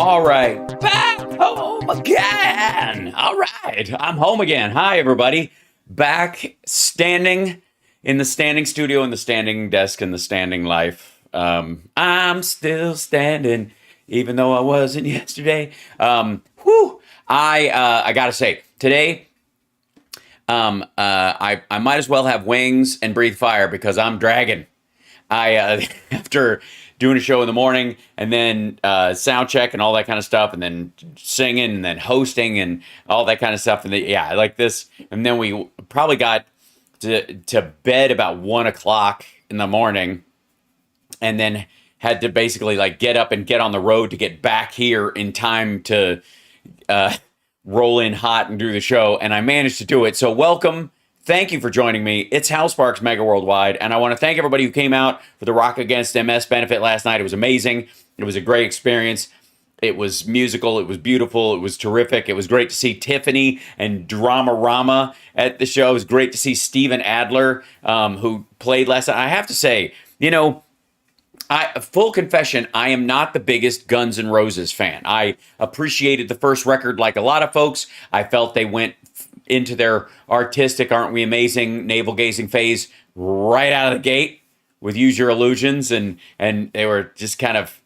All right, back home again. All right, I'm home again. Hi, everybody. Back standing in the standing studio, in the standing desk, in the standing life. I'm still standing, even though I wasn't yesterday. I gotta say, today, I might as well have wings and breathe fire because I'm dragging. After doing a show in the morning and then sound check and all that kind of stuff, and then singing and then hosting and all that kind of stuff, and I like this. And then we probably got to bed about 1 o'clock in the morning, and then had to basically like get up and get on the road to get back here in time to roll in hot and do the show. And I managed to do it. So welcome. Thank you for joining me. It's HAL SPARKS Mega Worldwide, and I want to thank everybody who came out for the Rock Against MS benefit last night. It was amazing. It was a great experience. It was musical. It was beautiful. It was terrific. It was great to see Tiffany and Drama Rama at the show. It was great to see Steven Adler, who played last night. I have to say, full confession, I am not the biggest Guns N' Roses fan. I appreciated the first record like a lot of folks. I felt they went into their artistic, aren't we amazing, navel-gazing phase right out of the gate with Use Your Illusions, and they were just kind of,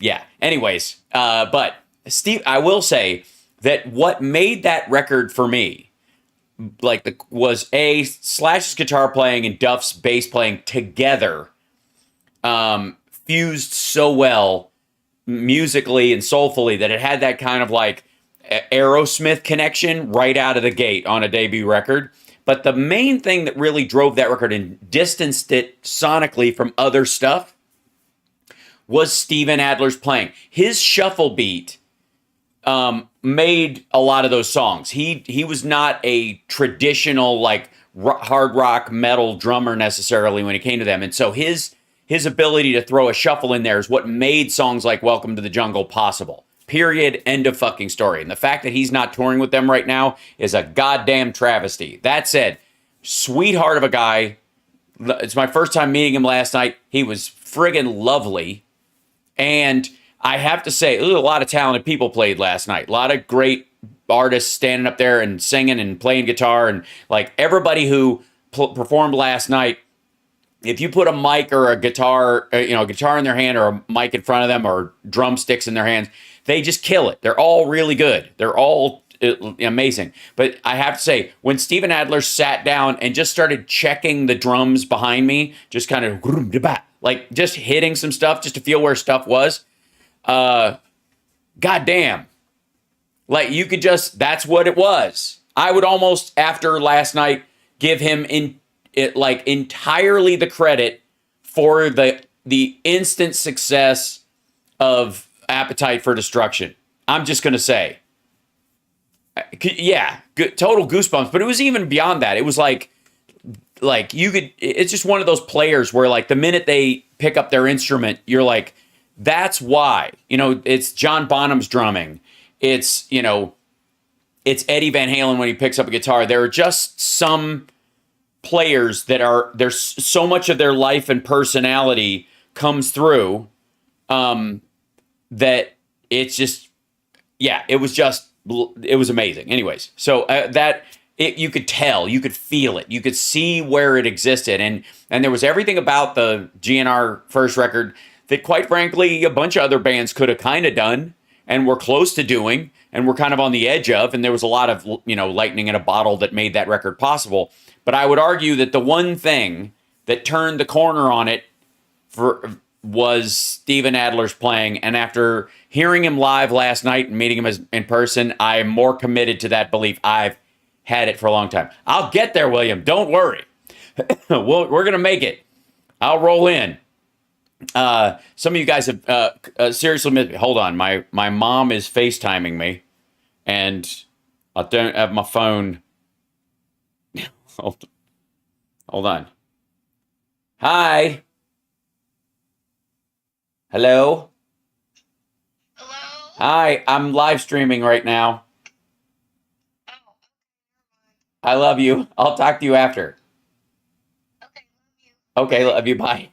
yeah. Anyways, but Steve, I will say that what made that record for me, was Slash's guitar playing and Duff's bass playing together, fused so well musically and soulfully that it had that kind of like Aerosmith connection right out of the gate on a debut record. But the main thing that really drove that record and distanced it sonically from other stuff was Steven Adler's playing. His shuffle beat made a lot of those songs. He was not a traditional like hard rock metal drummer necessarily when it came to them. And so his ability to throw a shuffle in there is what made songs like Welcome to the Jungle possible. Period. End of fucking story. And the fact that he's not touring with them right now is a goddamn travesty. That said, sweetheart of a guy. It's my first time meeting him last night. He was friggin' lovely. And I have to say, a lot of talented people played last night. A lot of great artists standing up there and singing and playing guitar. And like everybody who performed last night, if you put a mic or a guitar, a guitar in their hand or a mic in front of them or drumsticks in their hands, they just kill it. They're all really good. They're all amazing. But I have to say, when Steven Adler sat down and just started checking the drums behind me, just kind of like just hitting some stuff just to feel where stuff was, goddamn. Like you could just, that's what it was. I would almost, after last night, give him entirely the credit for the instant success of Appetite for Destruction. I'm just gonna say, yeah, total goosebumps. But it was even beyond that. It was like you could. It's just one of those players where like the minute they pick up their instrument, you're like, that's why. It's John Bonham's drumming. It's it's Eddie Van Halen when he picks up a guitar. There are just some players that there's so much of their life and personality comes through that it's just, it was amazing. Anyways, so you could tell, you could feel it, you could see where it existed, and there was everything about the GNR first record that quite frankly a bunch of other bands could have kind of done and were close to doing and were kind of on the edge of, and there was a lot of lightning in a bottle that made that record possible. But I would argue that the one thing that turned the corner on it was Steven Adler's playing. And after hearing him live last night and meeting him in person, I am more committed to that belief. I've had it for a long time. I'll get there, William. Don't worry. We're going to make it. I'll roll in. Some of you guys have seriously missed me. Hold on. My mom is FaceTiming me, and I don't have my phone. Hold on. Hi. Hello. Hello? Hi. I'm live streaming right now. Oh, I love you. I'll talk to you after. okay, love you. Okay. Love you. Bye.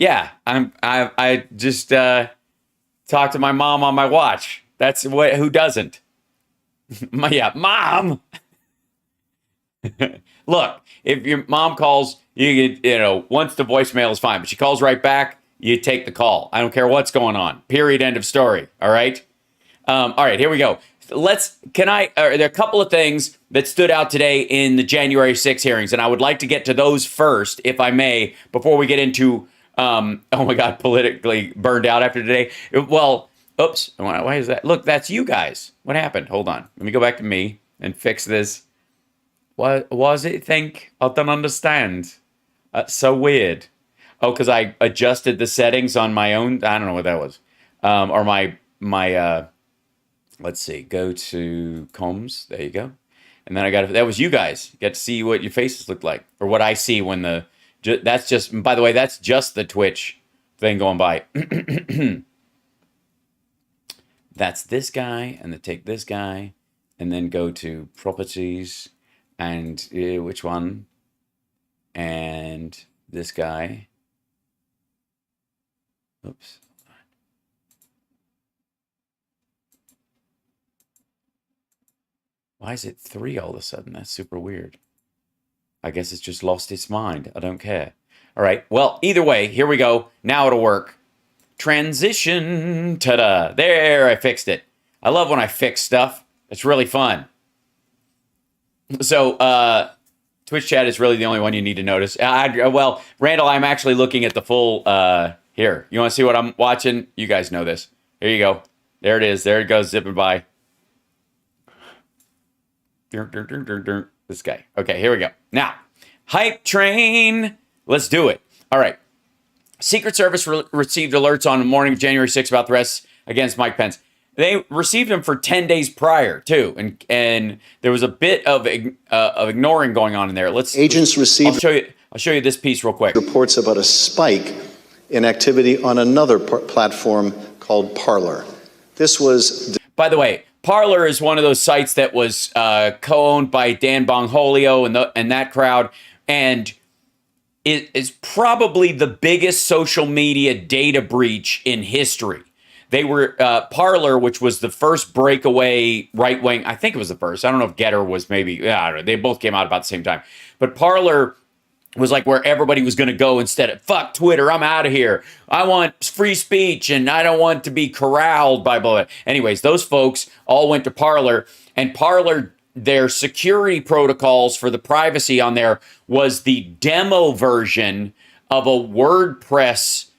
Yeah, I just talked to my mom on my watch. That's what, who doesn't? Yeah, mom. Look, if your mom calls, once the voicemail is fine, but she calls right back, you take the call. I don't care what's going on. Period. End of story. All right. All right, here we go. There are a couple of things that stood out today in the January 6 hearings, and I would like to get to those first, if I may, before we get into, oh my God, politically burned out after today. Well, oops, why is that? Look, that's you guys. What happened? Hold on. Let me go back to me and fix this. What was it? Think? I don't understand. So weird. Oh, because I adjusted the settings on my own. I don't know what that was. Or my let's see, go to comms. There you go. And then that was you guys. You get to see what your faces look like, or what I see when that's just, by the way, that's just the Twitch thing going by. That's this guy, and then take this guy, and then go to properties, and which one? And this guy. Oops. Why is it 3 all of a sudden? That's super weird. I guess it's just lost its mind. I don't care. All right. Well, either way, here we go. Now it'll work. Transition. Ta-da. There, I fixed it. I love when I fix stuff. It's really fun. So, Twitch chat is really the only one you need to notice. Well, Randall, I'm actually looking at the full... Here. You want to see what I'm watching? You guys know this. Here you go. There it is. There it goes, zipping by. This guy. Okay, here we go. Now, hype train. Let's do it. All right. Secret Service received alerts on the morning of January 6th about threats against Mike Pence. They received them for 10 days prior, too. And there was a bit of ignoring going on in there. Agents received... I'll show you this piece real quick. Reports about a spike in activity on another platform called Parler. This was... By the way, Parler is one of those sites that was co-owned by Dan Bongholio and that crowd, and it is probably the biggest social media data breach in history. They were Parler, which was the first breakaway right wing. I think it was the first. I don't know if Getter was maybe. I don't know. They both came out about the same time, but Parler was like where everybody was going to go instead of fuck Twitter. I'm out of here. I want free speech and I don't want to be corralled by blah. Anyways, those folks all went to Parler, and Parler, their security protocols for the privacy on there was the demo version of a WordPress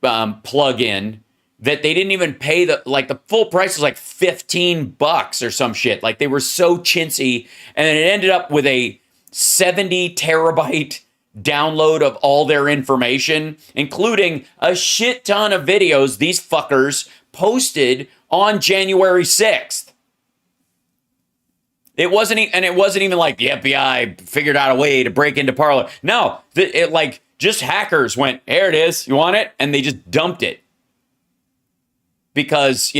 plugin that they didn't even pay the full price was like $15 or some shit. Like they were so chintzy, and then it ended up with a 70 terabyte download of all their information, including a shit ton of videos these fuckers posted on January 6th. It wasn't even like the FBI figured out a way to break into Parler. No, just hackers went, here it is, you want it? And they just dumped it. Because,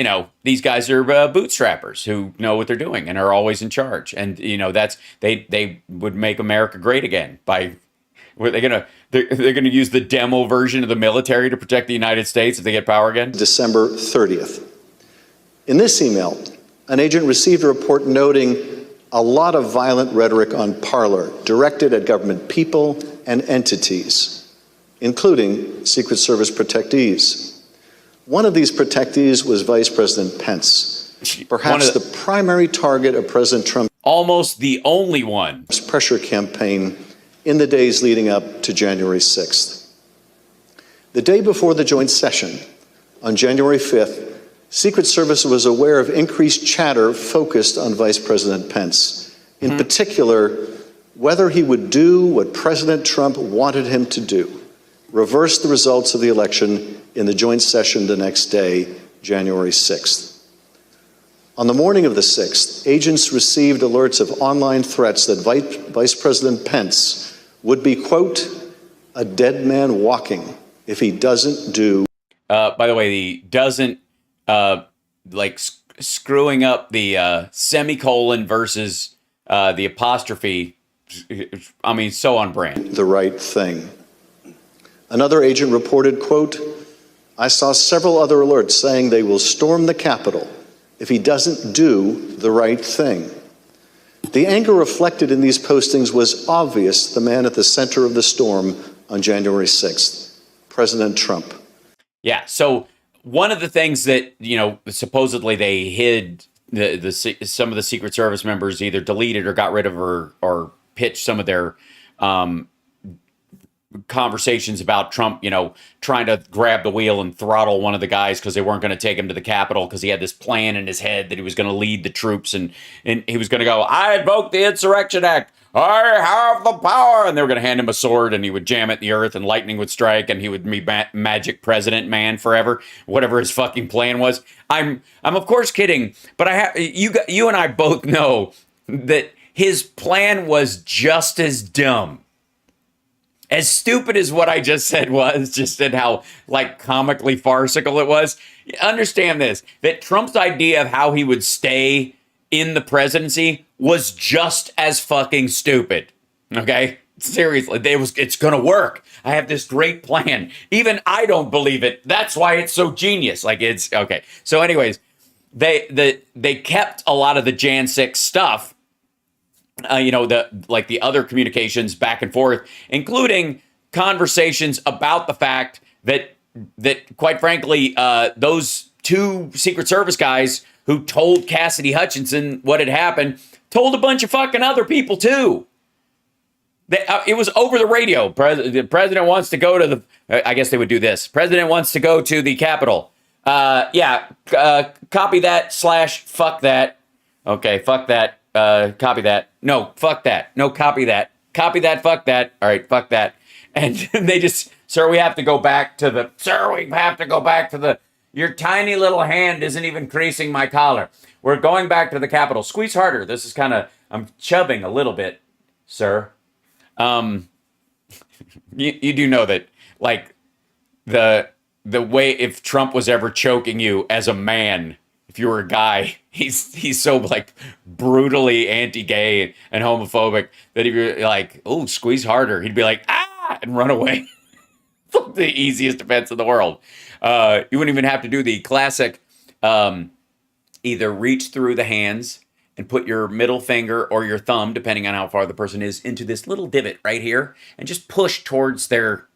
these guys are bootstrappers who know what they're doing and are always in charge. And, they would make America great again by... They're gonna use the demo version of the military to protect the United States if they get power again? December 30th. In this email, an agent received a report noting a lot of violent rhetoric on Parler directed at government people and entities, including Secret Service protectees. One of these protectees was Vice President Pence, perhaps the primary target of President Trump's almost the only one pressure campaign in the days leading up to January 6th. The day before the joint session, on January 5th, Secret Service was aware of increased chatter focused on Vice President Pence, in particular, whether he would do what President Trump wanted him to do, reverse the results of the election in the joint session the next day, January 6th. On the morning of the 6th, agents received alerts of online threats that Vice President Pence would be, quote, a dead man walking if he doesn't do... By the way, the doesn't, screwing up the semicolon versus the apostrophe, I mean, so on brand. The right thing. Another agent reported, quote, "I saw several other alerts saying they will storm the Capitol if he doesn't do the right thing." The anger reflected in these postings was obvious, the man at the center of the storm on January 6th, President Trump. Yeah. So one of the things that, supposedly they hid, some of the Secret Service members either deleted or got rid of or pitched some of their conversations about Trump, trying to grab the wheel and throttle one of the guys because they weren't going to take him to the Capitol because he had this plan in his head that he was going to lead the troops and he was going to go, "I invoke the Insurrection Act. I have the power." And they were going to hand him a sword and he would jam it in the earth and lightning would strike and he would be magic president man forever, whatever his fucking plan was. I'm of course kidding, but you and I both know that his plan was just as dumb. As stupid as what I just said was, just said how comically farcical it was. Understand this, that Trump's idea of how he would stay in the presidency was just as fucking stupid. Okay? Seriously, it's gonna work. I have this great plan. Even I don't believe it. That's why it's so genius. It's okay. So anyways, they kept a lot of the Jan 6 stuff. The other communications back and forth, including conversations about the fact that quite frankly, those two Secret Service guys who told Cassidy Hutchinson what had happened told a bunch of fucking other people too. It was over the radio. The president wants to go to the. I guess they would do this. President wants to go to the Capitol. Copy that / fuck that. Okay, fuck that. Copy that. No, fuck that. No, copy that. Copy that, fuck that. All right, fuck that. And they just, "Sir, we have to go back to the, your tiny little hand isn't even creasing my collar. We're going back to the Capitol. Squeeze harder. This is I'm chubbing a little bit, sir." You do know that, the way, if Trump was ever choking you as a man, if you were a guy, he's so brutally anti-gay and homophobic that if you're "Oh, squeeze harder," he'd be like, "Ah," and run away. The easiest defense in the world. You wouldn't even have to do the classic, either reach through the hands and put your middle finger or your thumb, depending on how far the person is, into this little divot right here and just push towards their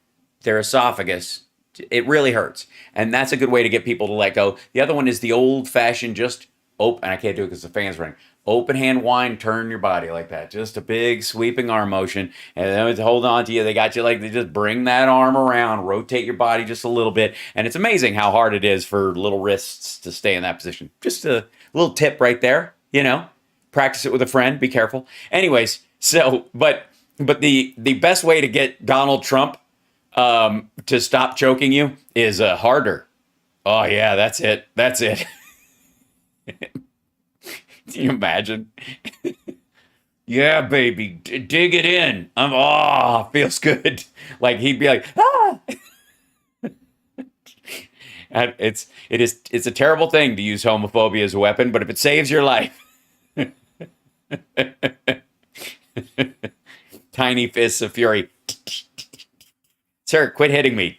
esophagus. It really hurts. And that's a good way to get people to let go. The other one is the old-fashioned just open, and I can't do it because the fan's running. Open hand wind, turn your body like that. Just a big sweeping arm motion. And then hold on to you. They got you they just bring that arm around, rotate your body just a little bit. And it's amazing how hard it is for little wrists to stay in that position. Just a little tip right there, Practice it with a friend. Be careful. Anyways, so, but the best way to get Donald Trump to stop choking you is harder. Oh yeah, that's it. That's it. Can you imagine? Yeah, baby, dig it in. Feels good. He'd be like, "Ah." And it's a terrible thing to use homophobia as a weapon, but if it saves your life. Tiny fists of fury. "Sir, quit hitting me."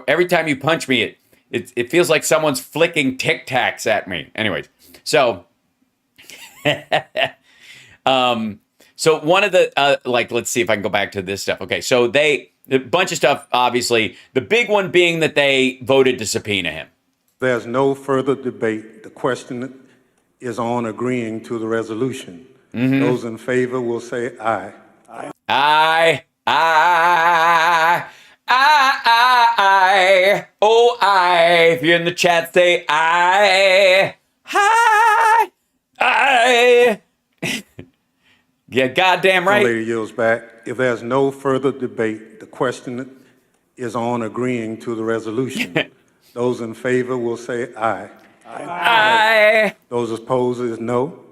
Every time you punch me, it feels like someone's flicking Tic Tacs at me. Anyways, so so one of the let's see if I can go back to this stuff. Okay, so a bunch of stuff. Obviously, the big one being that they voted to subpoena him. There's no further debate. The question is on agreeing to the resolution. Mm-hmm. Those in favor will say aye. Aye. Aye. Aye. Oh, aye. If you're in the chat, say aye. Hi. Aye. Yeah, goddamn right. The lady yields back. If there's no further debate, the question is on agreeing to the resolution. Those in favor will say aye. Aye. Those opposed is no.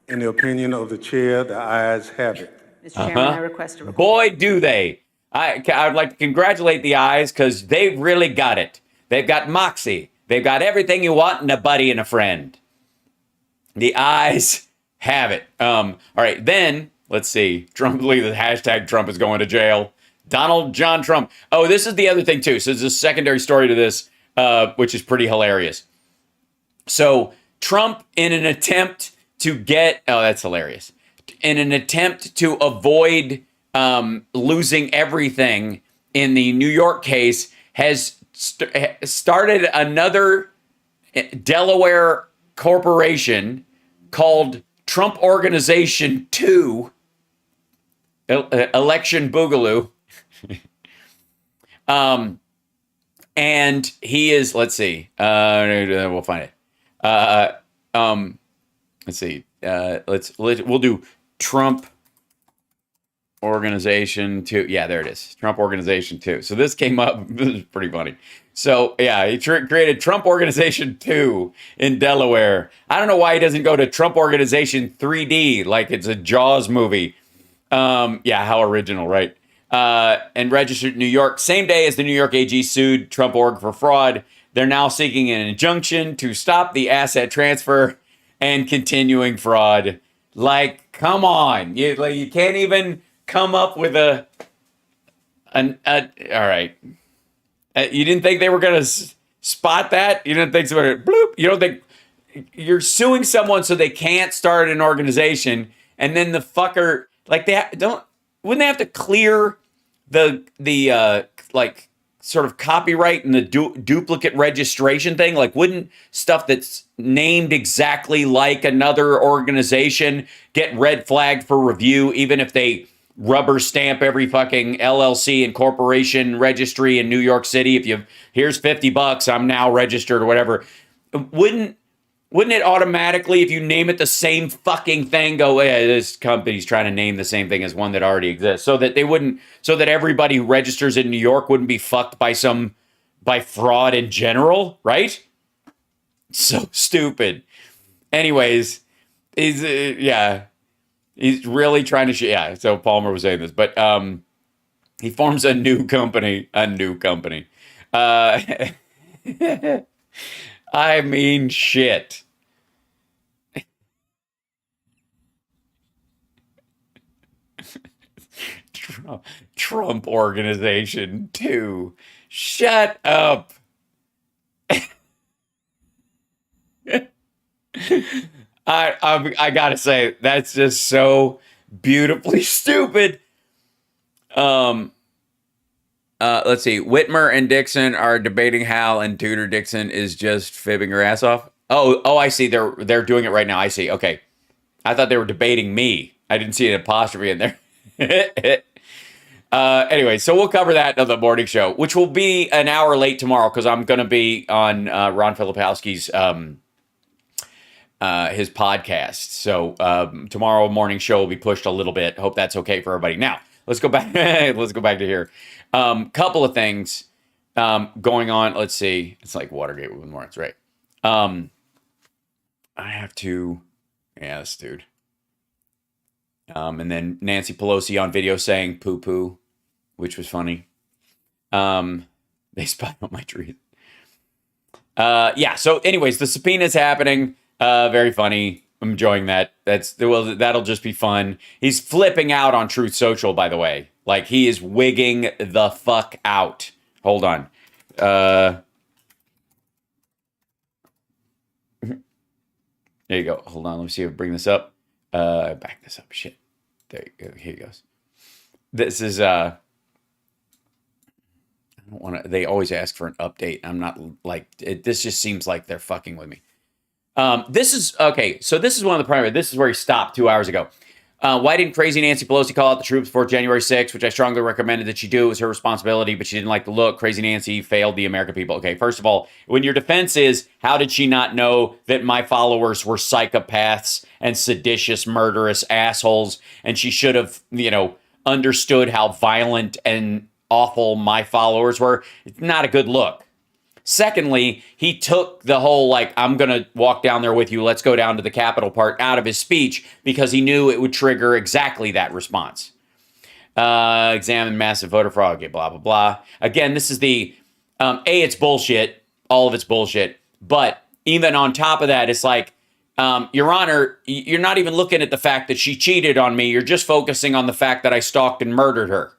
In the opinion of the chair, the ayes have it. Mr. Chairman, I request a report. Boy, do they. I'd like to congratulate the ayes because they've really got it. They've got moxie. They've got everything you want in a buddy and a friend. The ayes have it. All right, then, let's see. Trump, believe the hashtag Trump is going to jail. Donald John Trump. Oh, this is the other thing too. So there's a secondary story to this, which is pretty hilarious. So Trump, in an attempt to get, oh, that's hilarious. In an attempt to avoid losing everything in the New York case, has started another Delaware corporation called Trump Organization 2, Election Boogaloo. And he is, let's see, we'll find it. Let's see, we'll do Trump Organization 2. Yeah, there it is. Trump Organization 2. So this came up. This is pretty funny. So yeah, he created Trump Organization 2 in Delaware. I don't know why he doesn't go to Trump Organization 3D like it's a Jaws movie. Yeah, how original, right? And registered in New York. Same day as the New York AG sued Trump Org for fraud. They're now seeking an injunction to stop the asset transfer and continuing fraud. Like, come on. You can't even come up with all right. You didn't think they were going to spot that? You didn't think so? Bloop. You don't think you're suing someone so they can't start an organization, and then the fucker, like, wouldn't they have to clear the like sort of copyright and the duplicate registration thing? Like, wouldn't stuff that's named exactly like another organization get red flagged for review, even if they rubber stamp every fucking LLC and corporation registry in New York City? If here's $50, I'm now registered or whatever. Wouldn't it automatically, if you name it the same fucking thing, go, hey, this company's trying to name the same thing as one that already exists, so that everybody who registers in New York wouldn't be fucked by fraud in general, right? So stupid. Anyways, he's really trying to yeah. So Palmer was saying this, but he forms a new company. I mean, shit. Trump Organization 2. Shut up. I gotta say, that's just so beautifully stupid. Let's see. Whitmer and Dixon are debating HAL, and Tudor Dixon is just fibbing her ass off. Oh, I see. They're doing it right now. I see. Okay. I thought they were debating me. I didn't see an apostrophe in there. Anyway, so we'll cover that in the morning show, which will be an hour late tomorrow because I'm going to be on Ron Filipowski's his podcast. So tomorrow morning show will be pushed a little bit. Hope that's okay for everybody. Now, let's go back. Let's go back to here. Couple of things going on. Let's see. It's like Watergate with more. That's right. I have to. Yeah, this dude. And then Nancy Pelosi on video saying poo poo, which was funny. They spied on my trees. Yeah. So, anyways, the subpoena is happening. Very funny. I'm enjoying that. That'll just be fun. He's flipping out on Truth Social, by the way. Like, he is wigging the fuck out. Hold on. There you go. Hold on. Let me see if I bring this up. Back this up. Shit. There you go. Here he goes. This is I don't want to. They always ask for an update. I'm not like it. This just seems like they're fucking with me. This is okay. So this is one of the primary. This is where he stopped 2 hours ago. Why didn't crazy Nancy Pelosi call out the troops before January 6th, which I strongly recommended that she do? It was her responsibility, but she didn't like the look. Crazy Nancy failed the American people. Okay, first of all, when your defense is, how did she not know that my followers were psychopaths and seditious, murderous assholes, and she should have, understood how violent and awful my followers were? It's not a good look. Secondly, he took the whole, like, I'm going to walk down there with you, let's go down to the Capitol part out of his speech because he knew it would trigger exactly that response. Examine massive voter fraud, okay, blah, blah, blah. Again, this is it's bullshit. All of it's bullshit. But even on top of that, it's like, Your Honor, you're not even looking at the fact that she cheated on me. You're just focusing on the fact that I stalked and murdered her.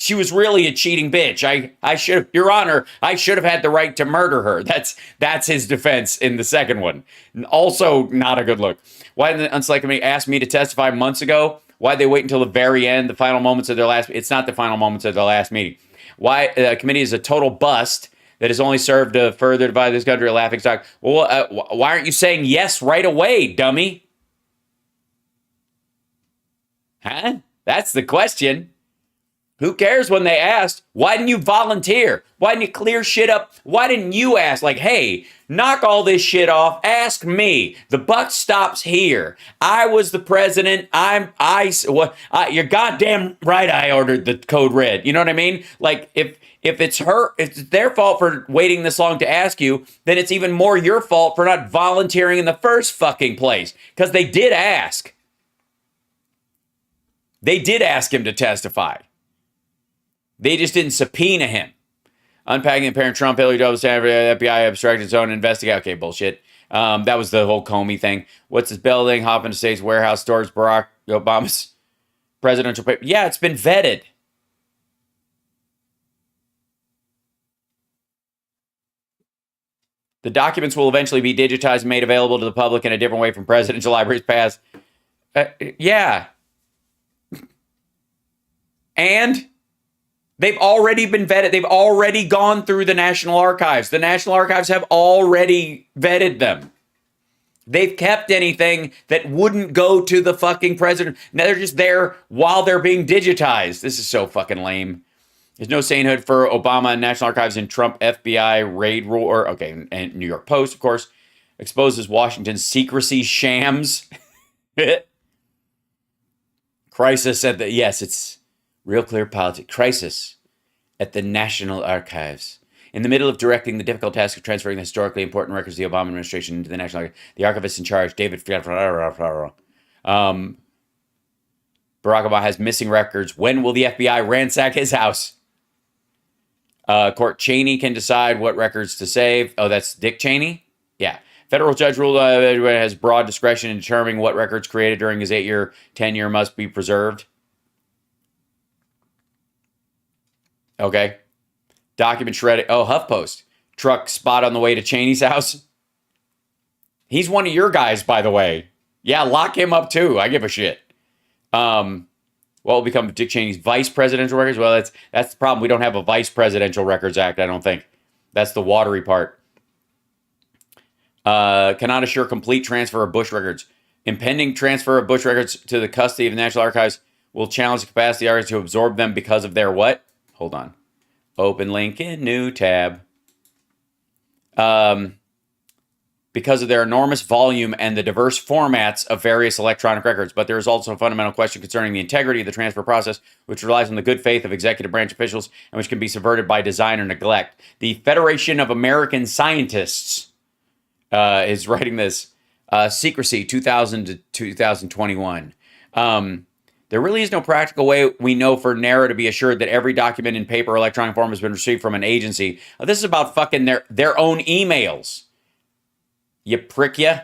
She was really a cheating bitch. I should have, Your Honor, I should have had the right to murder her. That's his defense in the second one. Also, not a good look. Why didn't the Unselect Committee ask me to testify months ago? Why'd they wait until the very end, the final moments of their last? It's not the final moments of their last meeting. Why the committee is a total bust that has only served to further divide this country a laughing stock. Well, why aren't you saying yes right away, dummy? Huh? That's the question. Who cares when they asked? Why didn't you volunteer? Why didn't you clear shit up? Why didn't you ask? Like, hey, knock all this shit off. Ask me. The buck stops here. I was the president. You're goddamn right. I ordered the code red. You know what I mean? Like, if it's their fault for waiting this long to ask you, then it's even more your fault for not volunteering in the first fucking place. Because they did ask. They did ask him to testify. They just didn't subpoena him. Unpacking the apparent Trump Hillary double standard, FBI obstructed its own investigate. Okay, bullshit. That was the whole Comey thing. What's this building? Hop into State's warehouse, stores Barack Obama's presidential paper. Yeah, it's been vetted. The documents will eventually be digitized and made available to the public in a different way from presidential libraries past. Yeah. And they've already been vetted. They've already gone through the National Archives. The National Archives have already vetted them. They've kept anything that wouldn't go to the fucking president. Now they're just there while they're being digitized. This is so fucking lame. There's no sainthood for Obama and National Archives in Trump FBI raid roar. Okay, and New York Post, of course, exposes Washington's secrecy shams. Crisis at the, yes, it's real clear politics. Crisis at the National Archives. In the middle of directing the difficult task of transferring the historically important records of the Obama administration into the National Archives, the archivist in charge, Barack Obama has missing records. When will the FBI ransack his house? Court Cheney can decide what records to save. Oh, that's Dick Cheney? Yeah. Federal judge ruled has broad discretion in determining what records created during his 8-year tenure must be preserved. Okay. Document shredded. Oh, HuffPost. Truck spot on the way to Cheney's house. He's one of your guys, by the way. Yeah, lock him up too. I give a shit. What will become Dick Cheney's vice presidential records? Well, that's the problem. We don't have a vice presidential records act, I don't think. That's the watery part. Cannot assure complete transfer of Bush records. Impending transfer of Bush records to the custody of the National Archives will challenge the capacity of the archives to absorb them because of their what? Hold on. Open link in new tab. Because of their enormous volume and the diverse formats of various electronic records. But there is also a fundamental question concerning the integrity of the transfer process, which relies on the good faith of executive branch officials and which can be subverted by design or neglect. The Federation of American Scientists is writing this. Secrecy, 2000 to 2021. There really is no practical way we know for NARA to be assured that every document in paper or electronic form has been received from an agency. This is about fucking their own emails. You prick ya.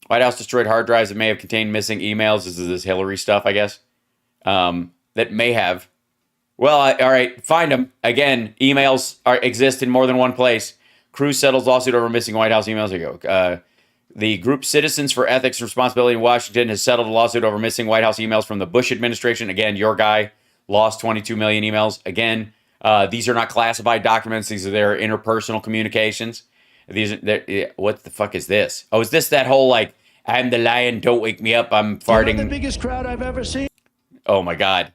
White House destroyed hard drives that may have contained missing emails. This is this Hillary stuff, I guess. That may have. Well, all right, find them. Again, emails exist in more than one place. Cruz settles lawsuit over missing White House emails. Here you go. The group Citizens for Ethics and Responsibility in Washington has settled a lawsuit over missing White House emails from the Bush administration. Again, your guy lost 22 million emails. Again, these are not classified documents. These are their interpersonal communications. What the fuck is this? Oh, is this that whole like, I'm the lion, don't wake me up, I'm farting? You're the biggest crowd I've ever seen. Oh my God.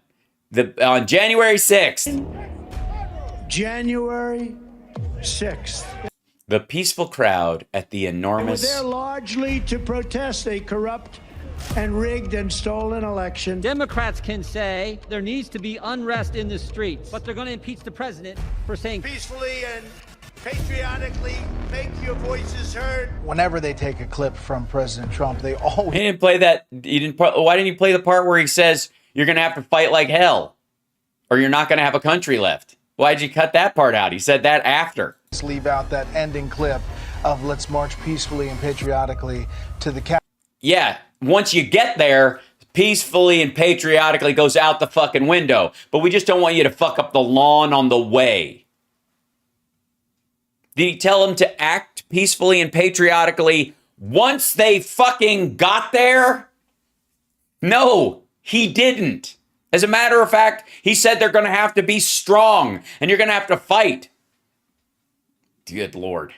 On January 6th. January 6th. The peaceful crowd at the enormous... They were there largely to protest a corrupt and rigged and stolen election. Democrats can say there needs to be unrest in the streets, but they're going to impeach the president for saying... Peacefully and patriotically make your voices heard. Whenever they take a clip from President Trump, they always... He didn't play that. Why didn't you play the part where he says you're going to have to fight like hell or you're not going to have a country left? Why'd you cut that part out? He said that after. Leave out that ending clip of let's march peacefully and patriotically to the Capitol. Yeah, once you get there, peacefully and patriotically goes out the fucking window. But we just don't want you to fuck up the lawn on the way. Did he tell them to act peacefully and patriotically once they fucking got there? No, he didn't. As a matter of fact, he said they're going to have to be strong and you're going to have to fight. Good Lord.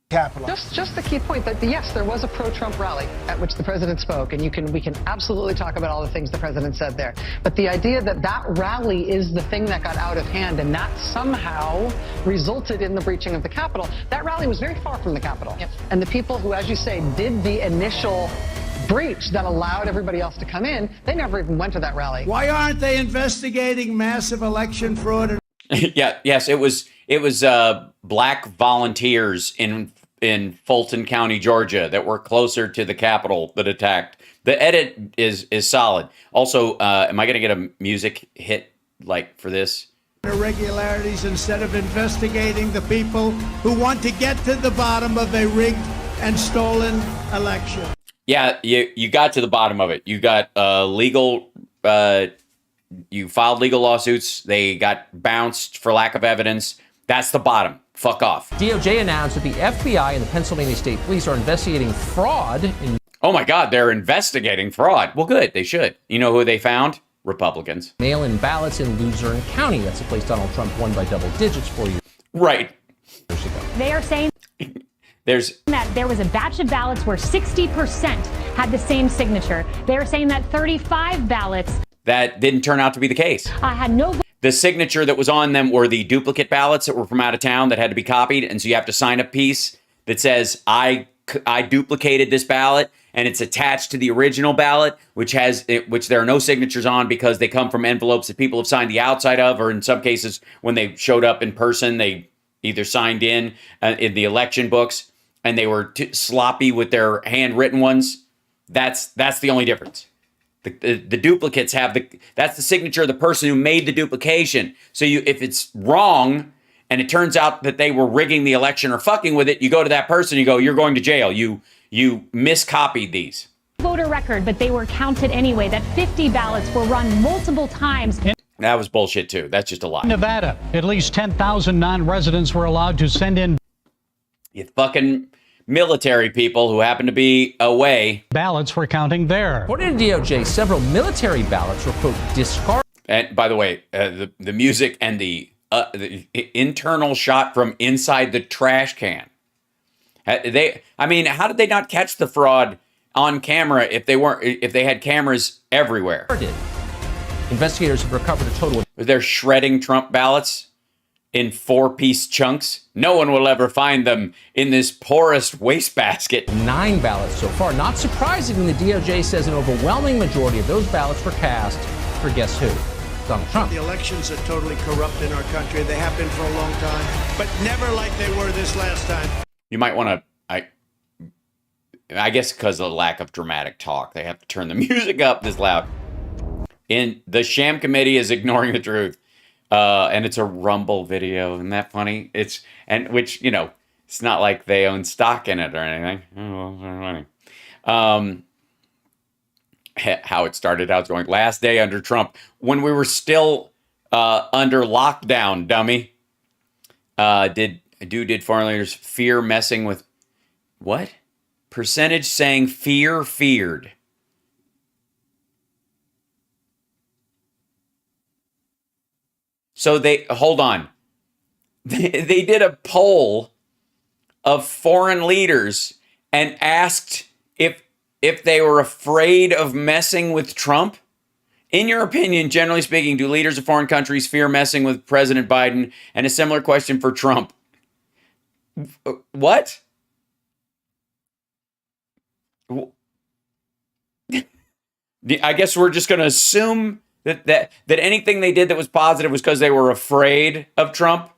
Capitol. Just the key point that yes, there was a pro-Trump rally at which the president spoke, and we can absolutely talk about all the things the president said there. But the idea that that rally is the thing that got out of hand and that somehow resulted in the breaching of the Capitol, that rally was very far from the Capitol. Yep. And the people who, as you say, did the initial breach that allowed everybody else to come in, they never even went to that rally. Why aren't they investigating massive election fraud? Yes, it was black volunteers in Fulton County, Georgia, that were closer to the Capitol that attacked. The edit is solid. Also, am I going to get a music hit like for this? Irregularities instead of investigating the people who want to get to the bottom of a rigged and stolen election. Yeah, you got to the bottom of it. You got legal. You filed legal lawsuits. They got bounced for lack of evidence. That's the bottom. Fuck off. DOJ announced that the FBI and the Pennsylvania State Police are investigating fraud in... Oh my God, they're investigating fraud. Well, good. They should. You know who they found? Republicans. Mail-in ballots in Luzerne County. That's the place Donald Trump won by double digits 4 years Right. ago. They are saying that there was a batch of ballots where 60% had the same signature. They're saying that 35 ballots... That didn't turn out to be the case. had no... The signature that was on them were the duplicate ballots that were from out of town that had to be copied. And so you have to sign a piece that says, I duplicated this ballot, and it's attached to the original ballot, which there are no signatures on because they come from envelopes that people have signed the outside of, or in some cases, when they showed up in person, they either signed in the election books, and they were sloppy with their handwritten ones. That's the only difference. The duplicates that's the signature of the person who made the duplication. So if it's wrong and it turns out that they were rigging the election or fucking with it, you go to that person, you go, you're going to jail. You miscopied these. Voter record, but they were counted anyway, that 50 ballots were run multiple times. That was bullshit too. That's just a lie. Nevada, at least 10,000 non-residents were allowed to send in You fucking military people who happen to be away. ballots for counting there. According to DOJ, several military ballots were, quote, discarded. And by the way, the music and the internal shot from inside the trash can. How did they not catch the fraud on camera if they had cameras everywhere? Investigators have recovered a total of... They're shredding Trump ballots in 4-piece chunks. No one will ever find them in this poorest wastebasket. 9 ballots so far. Not surprisingly, the DOJ says an overwhelming majority of those ballots were cast for guess who? Donald Trump. The elections are totally corrupt in our country. They have been for a long time, but never like they were this last time. You might want to, I guess because of the lack of dramatic talk, they have to turn the music up this loud. And the sham committee is ignoring the truth. And it's a Rumble video. Isn't that funny? It's not like they own stock in it or anything. How it started out going, last day under Trump, when we were still under lockdown, dummy. Did foreign leaders fear messing with what? Percentage saying feared. So hold on. They did a poll of foreign leaders and asked if they were afraid of messing with Trump. In your opinion, generally speaking, do leaders of foreign countries fear messing with President Biden? And a similar question for Trump. What? I guess we're just going to assume that anything they did that was positive was because they were afraid of Trump,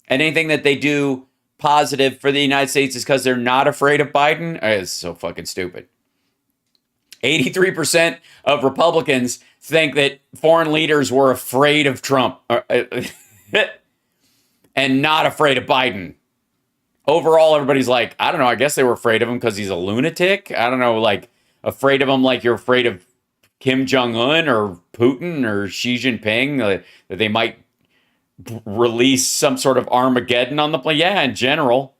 and anything that they do positive for the United States is because they're not afraid of Biden. It's so fucking stupid. 83% of Republicans think that foreign leaders were afraid of Trump and not afraid of Biden. Overall, everybody's like, I don't know, I guess they were afraid of him because he's a lunatic. I don't know, like afraid of him like you're afraid of Kim Jong-un or Putin or Xi Jinping, that they might release some sort of Armageddon on the plane. Yeah, in general.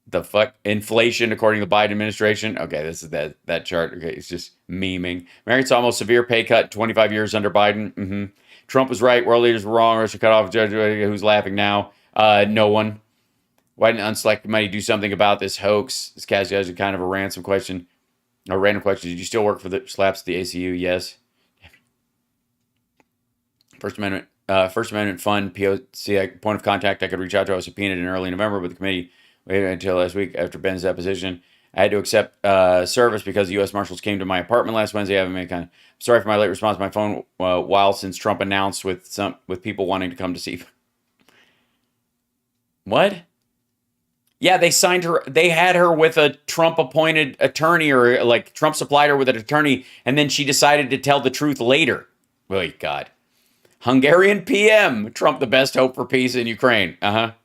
The fuck? Inflation, according to the Biden administration. Okay, this is that chart. Okay, it's just memeing. Americans saw most severe pay cut in 25 years under Biden. Trump was right. World leaders were wrong. Russia cut off judge. Who's laughing now? No one. Why didn't unselected committee do something about this hoax? This cast is kind of a random question. Random question. Did you still work for the slaps at the ACU? Yes. First Amendment fund, POC, point of contact I could reach out to. I was subpoenaed in early November, but the committee waited until last week after Ben's deposition. I had to accept service because the U.S. Marshals came to my apartment last Wednesday. I haven't made kind of sorry for my late response to my phone while since Trump announced with people wanting to come to see. What? Yeah, they signed her. They had her with a Trump-appointed attorney, or like Trump supplied her with an attorney, and then she decided to tell the truth later. Oh, God. Hungarian PM. Trump, the best hope for peace in Ukraine. Trump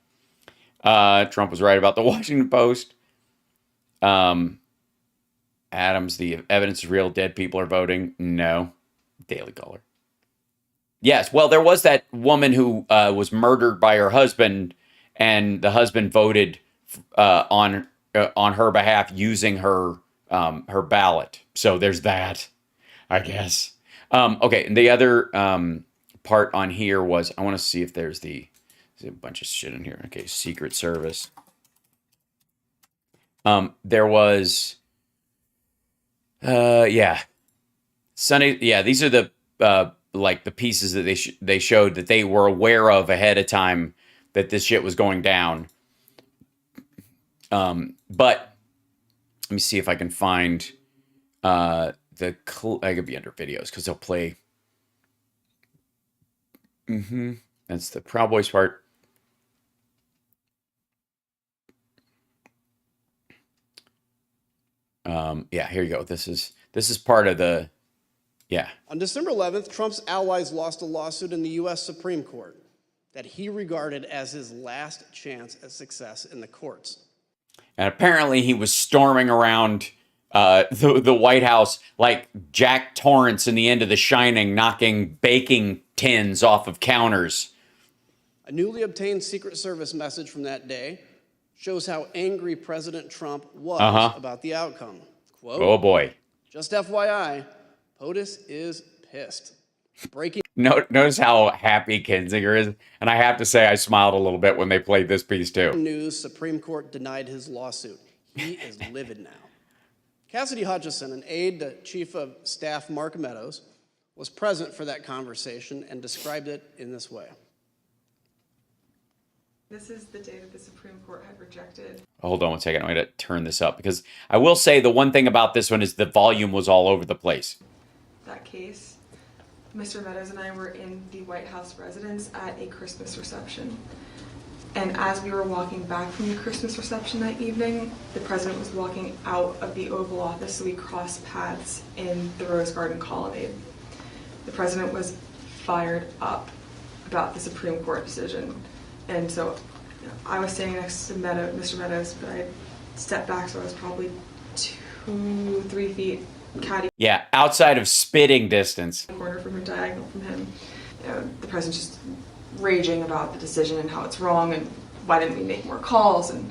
was right about the Washington Post. Adams, the evidence is real. Dead people are voting. No. Daily Caller. Yes, well, there was that woman who was murdered by her husband, and the husband voted on her behalf using her ballot. So there's that, I guess. Okay, and the other part on here was, I want to see if there's a bunch of shit in here. Okay, Secret Service. There was, Sunday. Yeah, these are the like the pieces that they showed that they were aware of ahead of time that this shit was going down. But let me see if I can find I could be under videos because they'll play. That's the Proud Boys part. Yeah, here you go. This is part of the, yeah. On December 11th, Trump's allies lost a lawsuit in the U.S. Supreme Court that he regarded as his last chance at success in the courts. And apparently he was storming around the White House like Jack Torrance in the end of The Shining, knocking baking tins off of counters. A newly obtained Secret Service message from that day shows how angry President Trump was about the outcome. Quote, oh boy. Just FYI, POTUS is pissed. Breaking. Notice how happy Kinzinger is. And I have to say, I smiled a little bit when they played this piece too. News, Supreme Court denied his lawsuit. He is livid now. Cassidy Hutchison, an aide to Chief of Staff Mark Meadows, was present for that conversation and described it in this way. This is the day that the Supreme Court had rejected. Hold on one second. I'm going to turn this up because I will say the one thing about this one is the volume was all over the place. That case, Mr. Meadows and I were in the White House residence at a Christmas reception. And as we were walking back from the Christmas reception that evening, the president was walking out of the Oval Office, so we crossed paths in the Rose Garden colonnade. The president was fired up about the Supreme Court decision. And so I was standing next to Mr. Meadows, but I stepped back, so I was probably 2-3 feet catty. Yeah, outside of spitting distance. Corner from him, diagonal from him. You know, the president's just raging about the decision and how it's wrong and why didn't we make more calls, and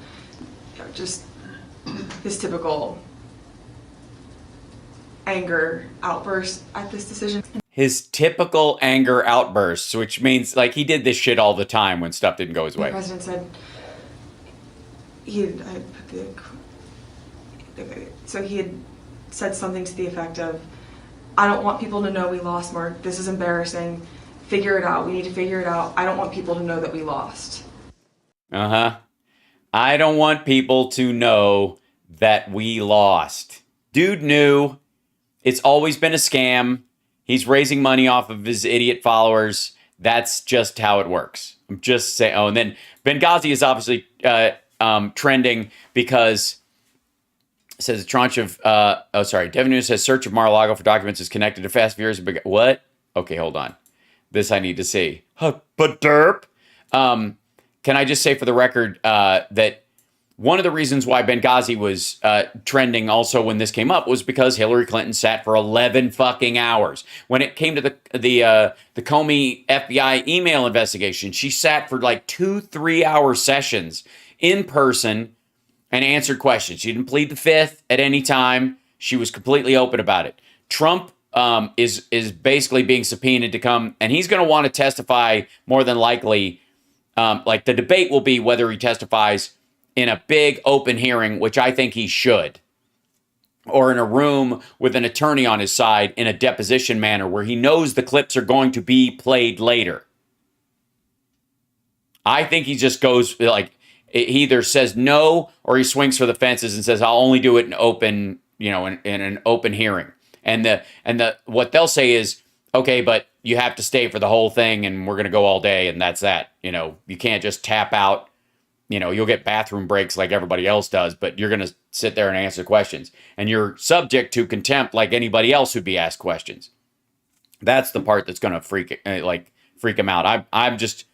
just his typical anger outburst at this decision. His typical anger outbursts, which means like he did this shit all the time when stuff didn't go his way. The president said he had said something to the effect of, "I don't want people to know we lost, Mark. This is embarrassing. Figure it out. We need to figure it out. I don't want people to know that we lost." I don't want people to know that we lost. Dude knew. It's always been a scam. He's raising money off of his idiot followers. That's just how it works. I'm just saying. Oh, and then Benghazi is obviously trending because it says a tranche of, Devin News says search of Mar-a-Lago for documents is connected to Fast Furious. What? Okay, hold on. This I need to see. But derp. Can I just say for the record that one of the reasons why Benghazi was trending also when this came up was because Hillary Clinton sat for 11 fucking hours. When it came to the Comey FBI email investigation, she sat for like 2-3 hour sessions in person and answered questions. She didn't plead the fifth at any time. She was completely open about it. Trump is basically being subpoenaed to come, and he's going to want to testify more than likely. Like the debate will be whether he testifies in a big open hearing, which I think he should, or in a room with an attorney on his side in a deposition manner where he knows the clips are going to be played later. I think he just goes like, he either says no or he swings for the fences and says, I'll only do it in open, in an open hearing. And what they'll say is, okay, but you have to stay for the whole thing and we're going to go all day and that's that. You can't just tap out. You'll get bathroom breaks like everybody else does, but you're going to sit there and answer questions. And you're subject to contempt like anybody else who'd be asked questions. That's the part that's going to freak him out. I'm just,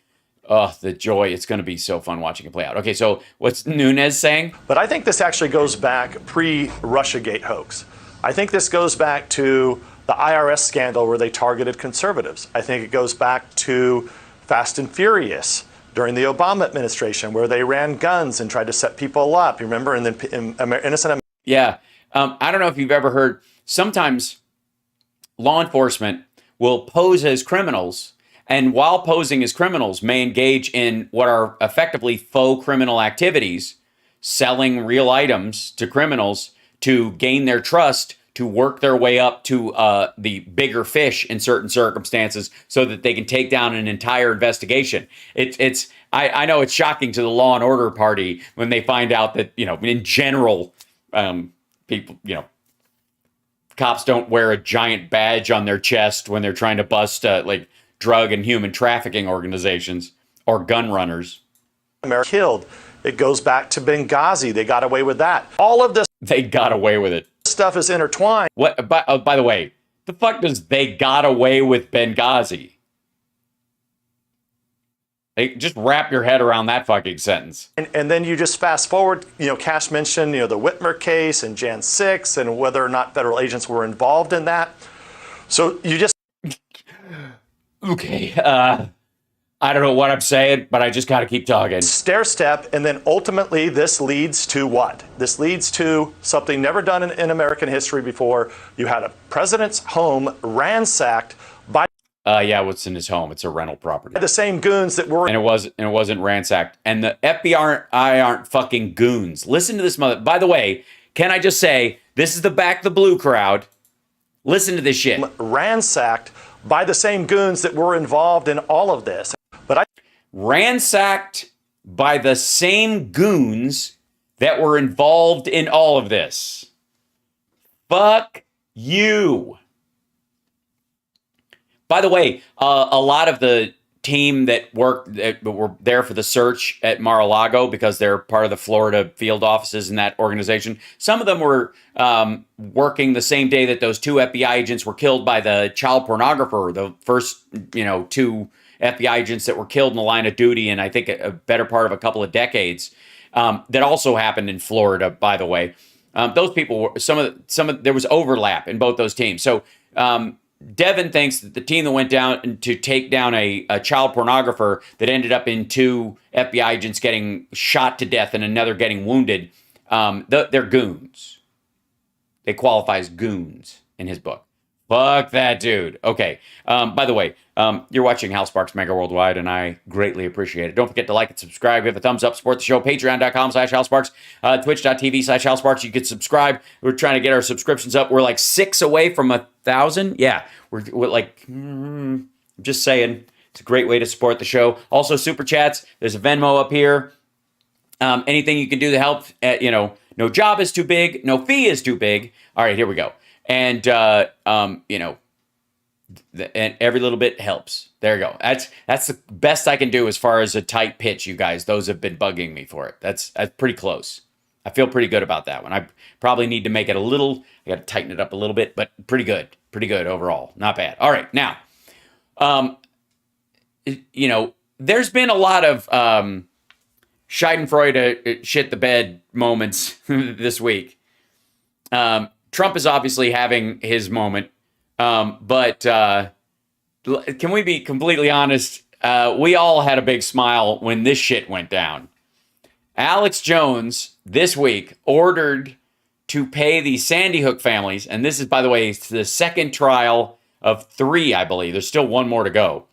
the joy. It's going to be so fun watching it play out. Okay, so what's Nunes saying? But I think this actually goes back pre-Russiagate hoax. I think this goes back to the IRS scandal where they targeted conservatives. I think it goes back to Fast and Furious during the Obama administration, where they ran guns and tried to set people up. You remember? And then innocent. Yeah. I don't know if you've ever heard, sometimes law enforcement will pose as criminals, and while posing as criminals may engage in what are effectively faux criminal activities, selling real items to criminals to gain their trust, to work their way up to the bigger fish in certain circumstances so that they can take down an entire investigation. I know it's shocking to the Law and Order party when they find out that, in general, people, cops don't wear a giant badge on their chest when they're trying to bust like drug and human trafficking organizations or gun runners. America killed. It goes back to Benghazi. They got away with that. All of this. They got away with it. Stuff is intertwined. What? By the way, the fuck does they got away with Benghazi? They just wrap your head around that fucking sentence. And then you just fast forward. Cash mentioned the Whitmer case and Jan 6 and whether or not federal agents were involved in that. So you just. Okay. I don't know what I'm saying, but I just got to keep talking. Stair step, and then ultimately this leads to what? This leads to something never done in American history before. You had a president's home ransacked by. Yeah, what's in his home? It's a rental property. The same goons that were. And it wasn't ransacked. And the FBI aren't fucking goons. Listen to this mother. By the way, can I just say this is the Back the Blue crowd? Listen to this shit. Ransacked by the same goons that were involved in all of this. Ransacked by the same goons that were involved in all of this. Fuck you. By the way, a lot of the team that were there for the search at Mar-a-Lago, because they're part of the Florida field offices in that organization, some of them were working the same day that those two FBI agents were killed by the child pornographer, the first, two FBI agents that were killed in the line of duty in, I think, a better part of a couple of decades. That also happened in Florida, by the way. Those people were there was overlap in both those teams. So Devin thinks that the team that went down to take down a child pornographer that ended up in two FBI agents getting shot to death and another getting wounded, they're goons. They qualify as goons in his book. Fuck that dude. Okay. By the way, you're watching HAL Sparks Mega Worldwide, and I greatly appreciate it. Don't forget to like and subscribe. Give a thumbs up. Support the show. Patreon.com/HalSparks. Twitch.tv/HalSparks. You can subscribe. We're trying to get our subscriptions up. We're like 6 away from 1,000. Yeah. We're like, I'm just saying. It's a great way to support the show. Also, Super Chats. There's a Venmo up here. Anything you can do to help. No job is too big. No fee is too big. All right, here we go. And, and every little bit helps. There you go. That's the best I can do as far as a tight pitch, you guys. Those have been bugging me for it. That's pretty close. I feel pretty good about that one. I probably need to make it I got to tighten it up a little bit, but pretty good. Pretty good overall. Not bad. All right. Now, there's been a lot of Schadenfreude shit the bed moments this week. Trump is obviously having his moment, but can we be completely honest? We all had a big smile when this shit went down. Alex Jones this week ordered to pay the Sandy Hook families, and this is, by the way, the second trial of 3, I believe. There's still one more to go.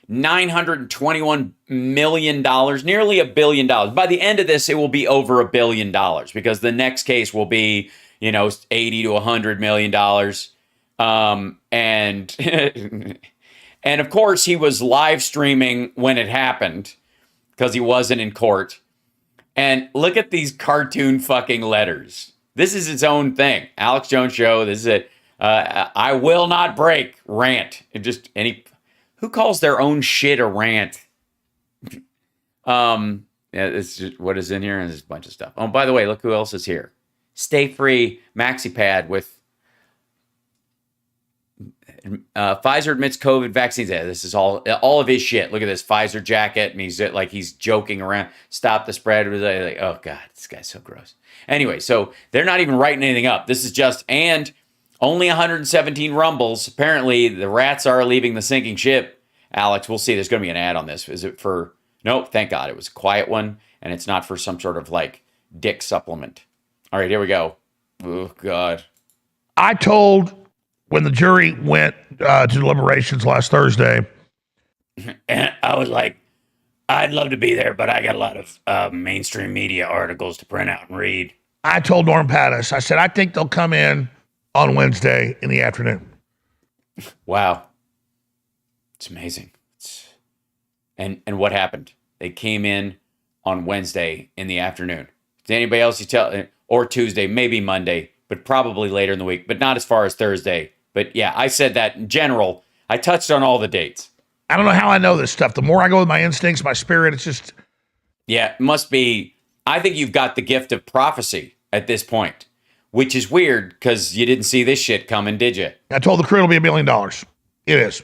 $921 million, nearly $1 billion. By the end of this, it will be over $1 billion because the next case will be, 80 to $100 million. And of course, he was live streaming when it happened because he wasn't in court. And look at these cartoon fucking letters. This is its own thing. Alex Jones Show. This is it. I will not break rant. Who calls their own shit a rant? Yeah, it's just what is in here, and there's a bunch of stuff. Oh, by the way, look who else is here. Stay Free MaxiPad with Pfizer admits COVID vaccines. Yeah, this is all of his shit. Look at this Pfizer jacket, and he's joking around. Stop the spread. Like, oh God, this guy's so gross. Anyway, so they're not even writing anything up. This is just, and only 117 rumbles. Apparently, the rats are leaving the sinking ship. Alex, we'll see. There's going to be an ad on this. Is it for? Nope. Thank God, it was a quiet one, and it's not for some sort of like dick supplement. All right, here we go. Oh God. I told. When the jury went to deliberations last Thursday, and I was like, I'd love to be there, but I got a lot of mainstream media articles to print out and read. I told Norm Pattis, I said, I think they'll come in on Wednesday in the afternoon. Wow. It's amazing. And what happened? They came in on Wednesday in the afternoon. Did anybody else you tell? Or Tuesday, maybe Monday, but probably later in the week, but not as far as Thursday. But yeah, I said that in general. I touched on all the dates. I don't know how I know this stuff. The more I go with my instincts, my spirit, it's just... Yeah, it must be... I think you've got the gift of prophecy at this point, which is weird because you didn't see this shit coming, did you? I told the crew it'll be $1 billion. It is.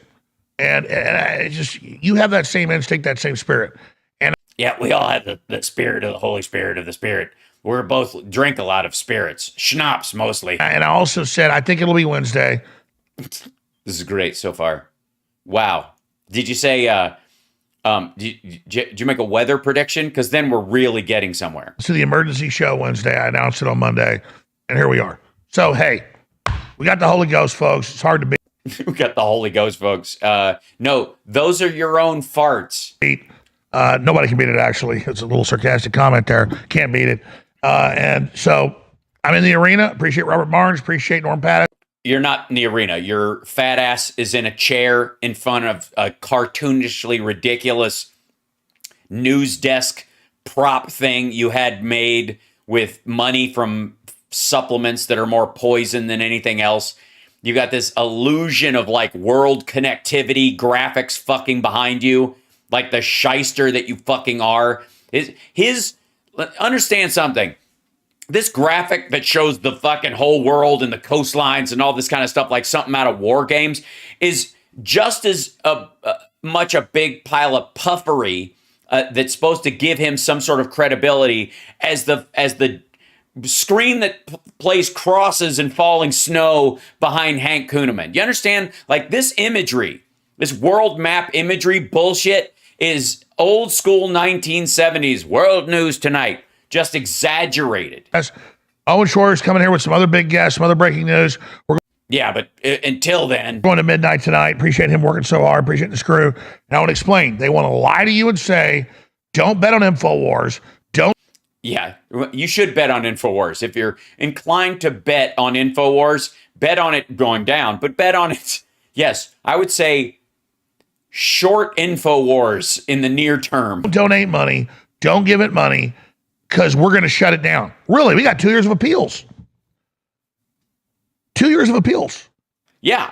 And it's just, you have that same instinct, that same spirit. And yeah, we all have the spirit of the Holy Spirit of the Spirit. We're both drink a lot of spirits. Schnapps, mostly. And I also said, I think it'll be Wednesday. This is great so far. Wow. Did you say, did you make a weather prediction? Because then we're really getting somewhere. So the emergency show Wednesday, I announced it on Monday, and here we are. So, hey, we got the Holy Ghost, folks. It's hard to beat. We got the Holy Ghost, folks. No, those are your own farts. Nobody can beat it, actually. It's a little sarcastic comment there. Can't beat it. And so I'm in the arena. Appreciate Robert Barnes. Appreciate Norm Pattis. You're not in the arena. Your fat ass is in a chair in front of a cartoonishly ridiculous news desk prop thing you had made with money from supplements that are more poison than anything else. You got this illusion of like world connectivity graphics fucking behind you, like the shyster that you fucking are. Understand something. This graphic that shows the fucking whole world and the coastlines and all this kind of stuff, like something out of war games, is just as much a big pile of puffery that's supposed to give him some sort of credibility as the screen that plays crosses and falling snow behind Hank Kuhneman. You understand? Like this imagery, this world map imagery bullshit is old school 1970s world news tonight. Just exaggerated. Owen Schwartz coming here with some other big guests, some other breaking news. Yeah, but until then. Going to midnight tonight. Appreciate him working so hard. Appreciate this crew. And I want to explain. They want to lie to you and say, don't bet on InfoWars. Don't. Yeah, you should bet on InfoWars. If you're inclined to bet on InfoWars, bet on it going down, but bet on it. Yes, I would say short InfoWars in the near term. Don't donate money. Don't give it money. Because we're going to shut it down. Really, we got 2 years of appeals. 2 years of appeals. Yeah,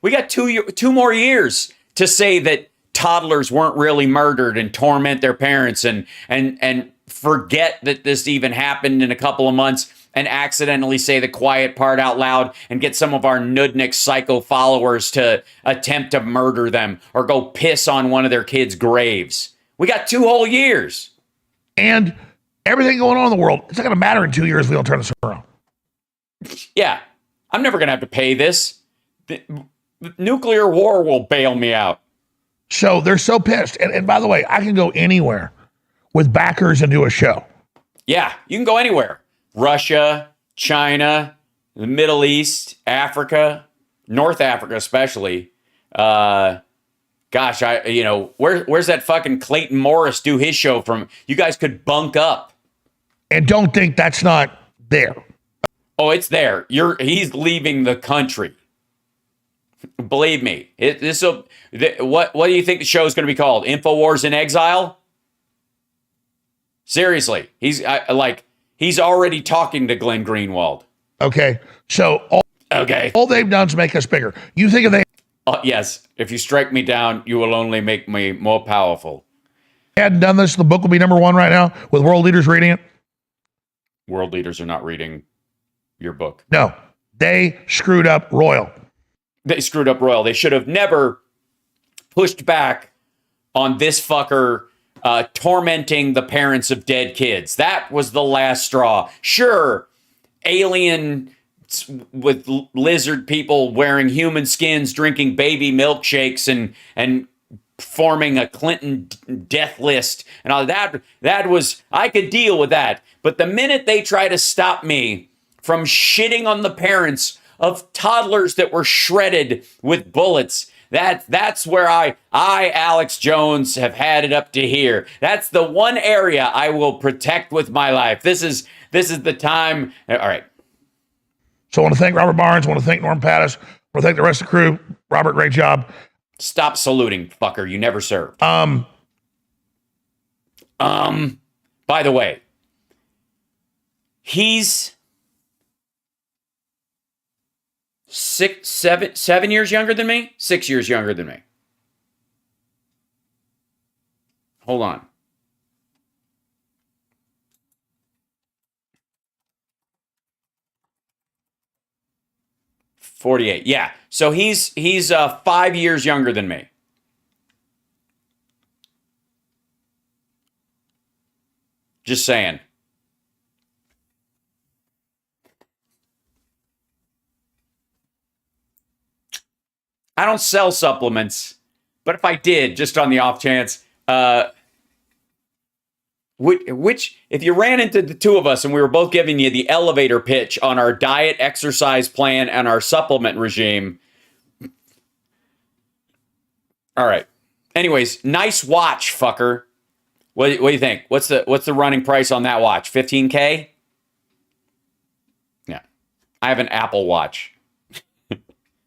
we got two more years to say that toddlers weren't really murdered and torment their parents and forget that this even happened in a couple of months and accidentally say the quiet part out loud and get some of our Nudnik psycho followers to attempt to murder them or go piss on one of their kids' graves. We got 2 whole years. and everything going on in the world, it's not going to matter in 2 years if we don't turn this around. Yeah. I'm never going to have to pay this. The nuclear war will bail me out. So they're so pissed. And by the way, I can go anywhere with backers and do a show. Yeah, you can go anywhere. Russia, China, the Middle East, Africa, North Africa especially. Gosh, where's that fucking Clayton Morris do his show from? You guys could bunk up. And don't think that's not there. Oh, it's there. He's leaving the country. Believe me. What do you think the show is going to be called? InfoWars in Exile? Seriously, he's already talking to Glenn Greenwald. Okay, so all they've done is make us bigger. You think if they yes, if you strike me down, you will only make me more powerful. hadn't done this, the book will be #1 right now with world leaders reading it. World leaders are not reading your book. No, they screwed up royal. They screwed up royal. They should have never pushed back on this fucker tormenting the parents of dead kids. That was the last straw. Sure, alien with lizard people wearing human skins, drinking baby milkshakes and forming a Clinton death list and all that. That was, I could deal with that. But the minute they try to stop me from shitting on the parents of toddlers that were shredded with bullets, that's where I, Alex Jones, have had it up to here. That's the one area I will protect with my life. This is the time. All right. So I want to thank Robert Barnes. I want to thank Norm Pattis. I want to thank the rest of the crew. Robert, great job. Stop saluting, fucker. You never served. By the way, he's 7 years younger than me? 6 years younger than me. Hold on. $48. Yeah. So he's 5 years younger than me. Just saying. I don't sell supplements, but if I did, just on the off chance, which if you ran into the two of us and we were both giving you the elevator pitch on our diet, exercise plan, and our supplement regime. All right. Anyways, nice watch, fucker. What do you think? What's the running price on that watch? $15K? Yeah. I have an Apple Watch.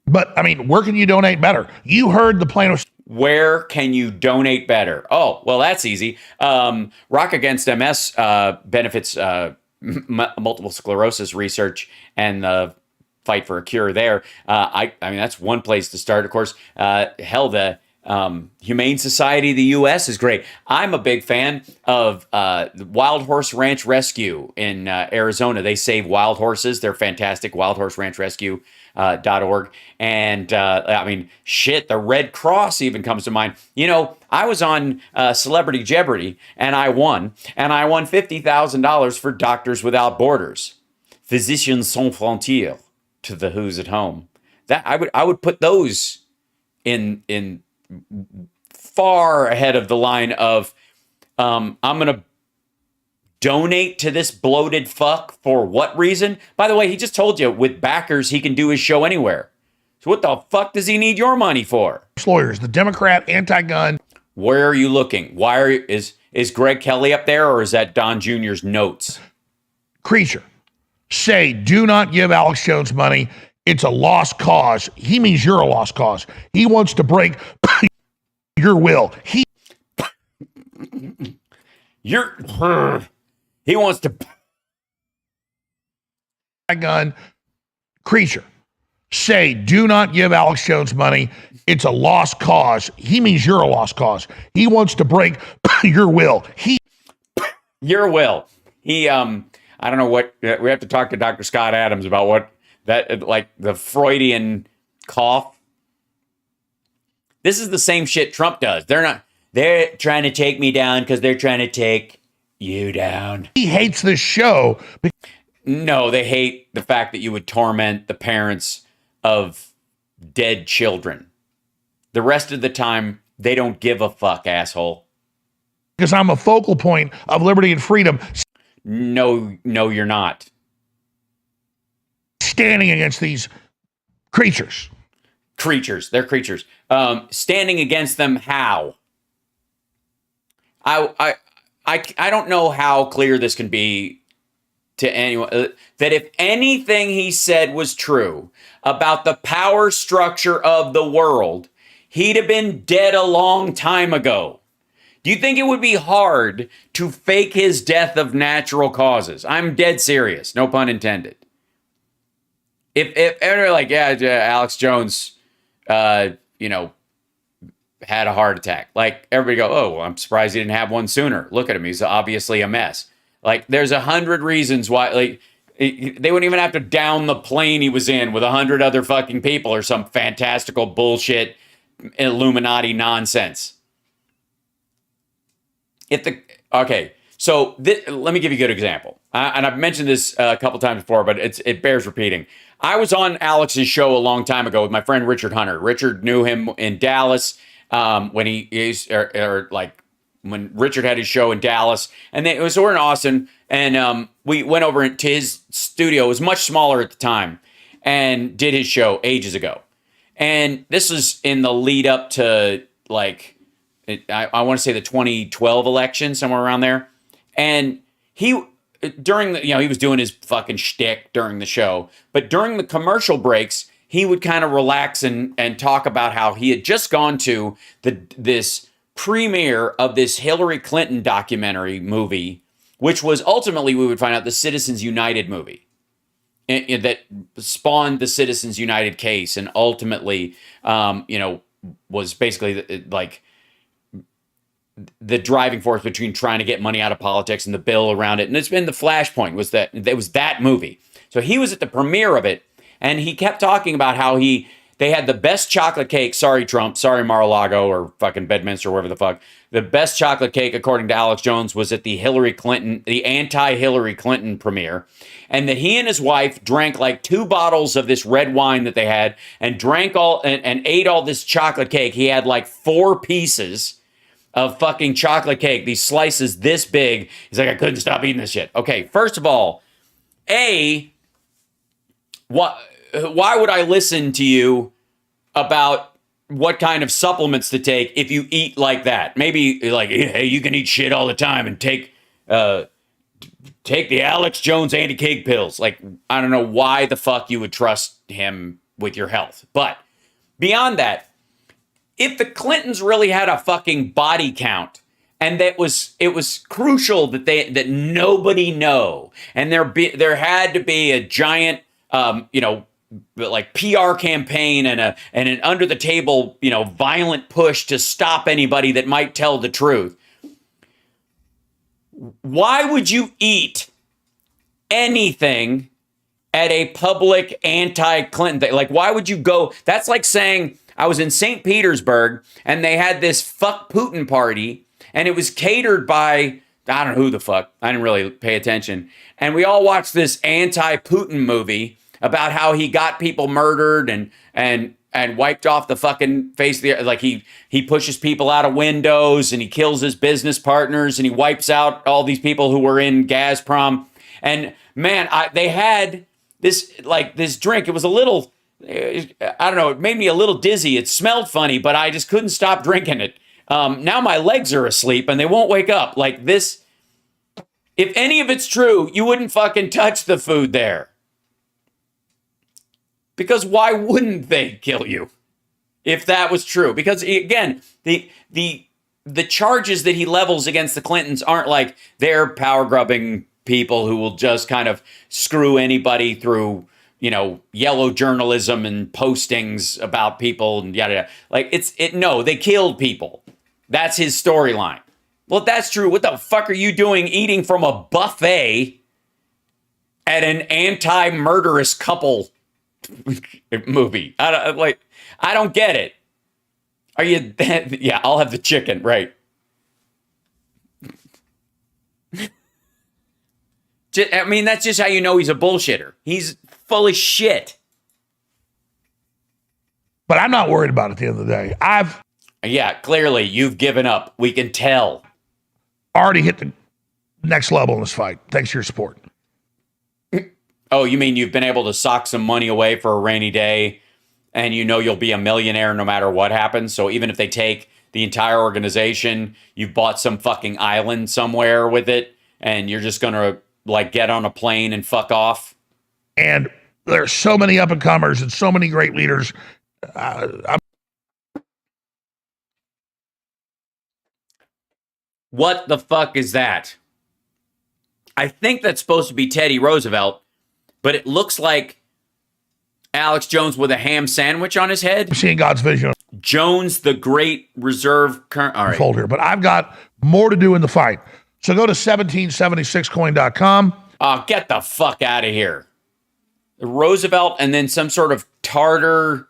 But, I mean, where can you donate better? You heard the Plano... Where can you donate better? Oh, well, that's easy. Rock Against MS benefits multiple sclerosis research and the fight for a cure there. I mean, that's one place to start, of course. Hell, the Humane Society of the U.S. is great. I'm a big fan of the Wild Horse Ranch Rescue in Arizona. They save wild horses. They're fantastic. wildhorseranchrescue.org. And I mean, shit, the Red Cross even comes to mind. You know, I was on Celebrity Jeopardy and I won $50,000 for Doctors Without Borders. Physicians Sans Frontières to the Who's at Home. That I would put those in far ahead of the line of I'm gonna donate to this bloated fuck for what reason? By the way, he just told you with backers he can do his show anywhere. So what the fuck does he need your money for? Lawyers, the Democrat anti-gun. Where are you looking? Is Greg Kelly up there, or is that Don Jr.'s notes? Creature, say do not give Alex Jones money. It's a lost cause. He means you're a lost cause. He wants to break your will. He wants to gun. Creature, say do not give Alex Jones money. It's a lost cause. He means you're a lost cause. He wants to break your will. Your will. He I don't know what we have to talk to Dr. Scott Adams about what that, like the Freudian cough. This is the same shit Trump does. They're trying to take me down because they're trying to take You down. He hates this show. No, they hate the fact that you would torment the parents of dead children. The rest of the time, they don't give a fuck, asshole. Because I'm a focal point of liberty and freedom. No, you're not. Standing against these creatures. They're creatures. Standing against them, how? I don't know how clear this can be to anyone, that if anything he said was true about the power structure of the world, he'd have been dead a long time ago. Do you think it would be hard to fake his death of natural causes? I'm dead serious, no pun intended. If they're like, yeah, Alex Jones, had a heart attack. Like, everybody go, oh, well, I'm surprised he didn't have one sooner. Look at him. He's obviously a mess. Like, there's 100 reasons why, like, they wouldn't even have to down the plane he was in with 100 other fucking people or some fantastical bullshit Illuminati nonsense. So let me give you a good example. And I've mentioned this a couple times before, but it bears repeating. I was on Alex's show a long time ago with my friend Richard Hunter. Richard knew him in Dallas when when Richard had his show in Dallas, and we're in Austin, and we went over to his studio. It was much smaller at the time, and did his show ages ago. And this was in the lead up to I want to say the 2012 election, somewhere around there. And he was doing his fucking shtick during the show, but during the commercial breaks, he would kind of relax and talk about how he had just gone to this premiere of this Hillary Clinton documentary movie, which was ultimately, we would find out, the Citizens United movie that spawned the Citizens United case, and ultimately, was basically like the driving force between trying to get money out of politics and the bill around it. And it's been the flashpoint was that movie. So he was at the premiere of it, and he kept talking about how they had the best chocolate cake. Sorry, Trump. Sorry, Mar-a-Lago or fucking Bedminster, wherever the fuck. The best chocolate cake, according to Alex Jones, was at the anti-Hillary Clinton premiere. And that he and his wife drank like 2 bottles of this red wine that they had, and drank and ate all this chocolate cake. He had like 4 pieces of fucking chocolate cake, these slices this big. He's like, I couldn't stop eating this shit. Okay, first of all, why would I listen to you about what kind of supplements to take if you eat like that? Maybe like, hey, you can eat shit all the time and take the Alex Jones anti-cake pills. Like, I don't know why the fuck you would trust him with your health. But beyond that, if the Clintons really had a fucking body count, and it was crucial that nobody know, and there had to be a giant like PR campaign and an under the table violent push to stop anybody that might tell the truth. Why would you eat anything at a public anti-Clinton thing? Like, why would you go? That's like saying, I was in St. Petersburg and they had this fuck Putin party, and it was catered by, I don't know who the fuck. I didn't really pay attention. And we all watched this anti-Putin movie about how he got people murdered and wiped off the fucking face of the earth. Like he pushes people out of windows, and he kills his business partners, and he wipes out all these people who were in Gazprom. And man, they had this drink. It was a little, I don't know, it made me a little dizzy. It smelled funny, but I just couldn't stop drinking it. Now my legs are asleep and they won't wake up. Like this, if any of it's true, you wouldn't fucking touch the food there. Because why wouldn't they kill you if that was true? Because again, the charges that he levels against the Clintons aren't like they're power grubbing people who will just kind of screw anybody through, yellow journalism and postings about people and yada yada. Like no, they killed people. That's his storyline. Well, if that's true, what the fuck are you doing eating from a buffet at an anti-murderous couple movie? I don't get it. Are you? Yeah, I'll have the chicken, right? I mean, that's just how you know he's a bullshitter. He's full of shit. But I'm not worried about it at the end of the day. I've Yeah, clearly you've given up. We can tell. already hit the next level in this fight. Thanks for your support. Oh, you mean you've been able to sock some money away for a rainy day, and you know you'll be a millionaire no matter what happens? So even if they take the entire organization, you've bought some fucking island somewhere with it, and you're just going to like get on a plane and fuck off? And there's so many up-and-comers and so many great leaders. What the fuck is that? I think that's supposed to be Teddy Roosevelt, but it looks like Alex Jones with a ham sandwich on his head. I'm seeing God's vision. Jones, the Great Reserve. All right. Fold here, but I've got more to do in the fight. So go to 1776coin.com. Oh, get the fuck out of here. Roosevelt and then some sort of tartar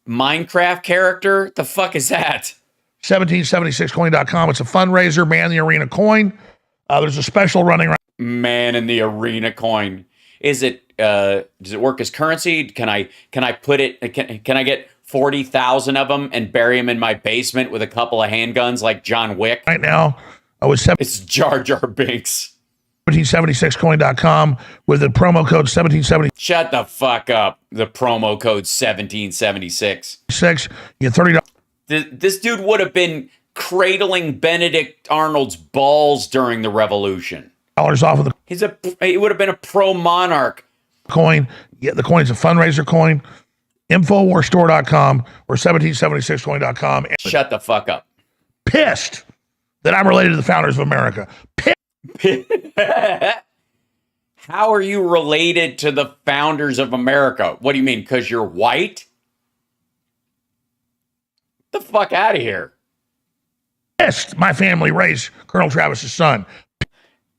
Minecraft character? The fuck is that? 1776coin.com. It's a fundraiser, Man the Arena coin. There's a special running right. Man in the Arena coin. Is it does it work as currency? Can I put it can I get 40,000 of them and bury them in my basement with a couple of handguns like John Wick? Right now, it's Jar Jar Binks. 1776coin.com with the promo code 1776. Shut the fuck up. The promo code 1776. You get $30. This dude would have been cradling Benedict Arnold's balls during the revolution. Off of the he would have been a pro-monarch. Coin. Yeah, the coin's a fundraiser coin. Infowarstore.com or 1776coin.com. Shut the fuck up. Pissed that I'm related to the founders of America. How are you related to the founders of America? What do you mean? Because you're white? Get the fuck out of here. Pissed my family raised Colonel Travis's son.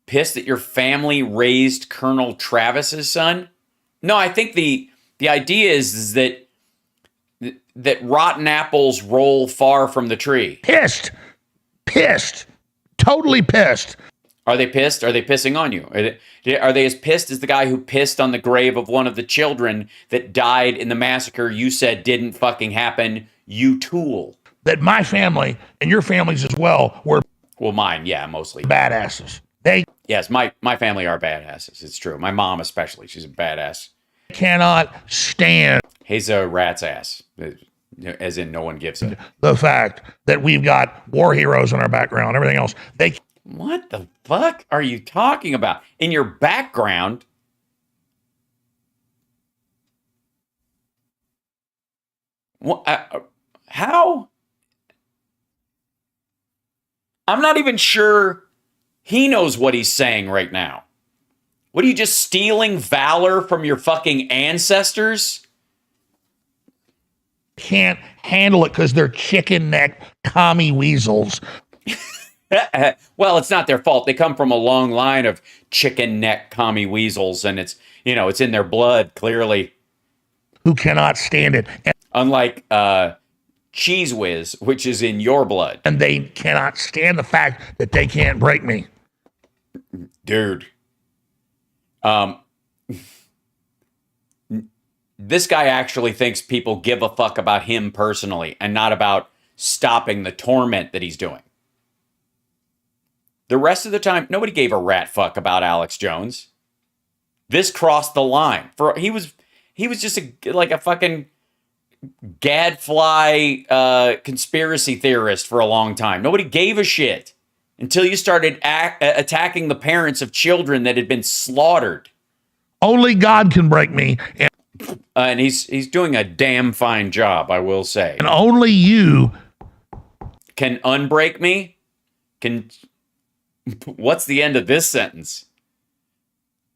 Pissed that your family raised Colonel Travis's son? No, I think the idea is that rotten apples roll far from the tree. Pissed. Totally pissed. Are they pissed? Are they pissing on you? Are they as pissed as the guy who pissed on the grave of one of the children that died in the massacre you said didn't fucking happen, you tool? That my family and your families as well were... Well, mine, yeah, mostly. Badasses. Yes, my family are badasses. It's true. My mom especially. She's a badass. Cannot stand... He's a rat's ass. As in no one gives a... The fact that we've got war heroes in our background, everything else. What the fuck are you talking about? In your background? What, how? I'm not even sure he knows what he's saying right now. What are you, just stealing valor from your fucking ancestors? Can't handle it because they're chicken neck commie weasels. Well, it's not their fault. They come from a long line of chicken neck commie weasels, and it's in their blood, clearly. Who cannot stand it. Unlike Cheese Whiz, which is in your blood. And they cannot stand the fact that they can't break me. Dude. This guy actually thinks people give a fuck about him personally and not about stopping the torment that he's doing. The rest of the time, nobody gave a rat fuck about Alex Jones. This crossed the line. He was just like a fucking gadfly conspiracy theorist for a long time. Nobody gave a shit until you started attacking the parents of children that had been slaughtered. Only God can break me. And he's doing a damn fine job, I will say. And only you can unbreak me. What's the end of this sentence?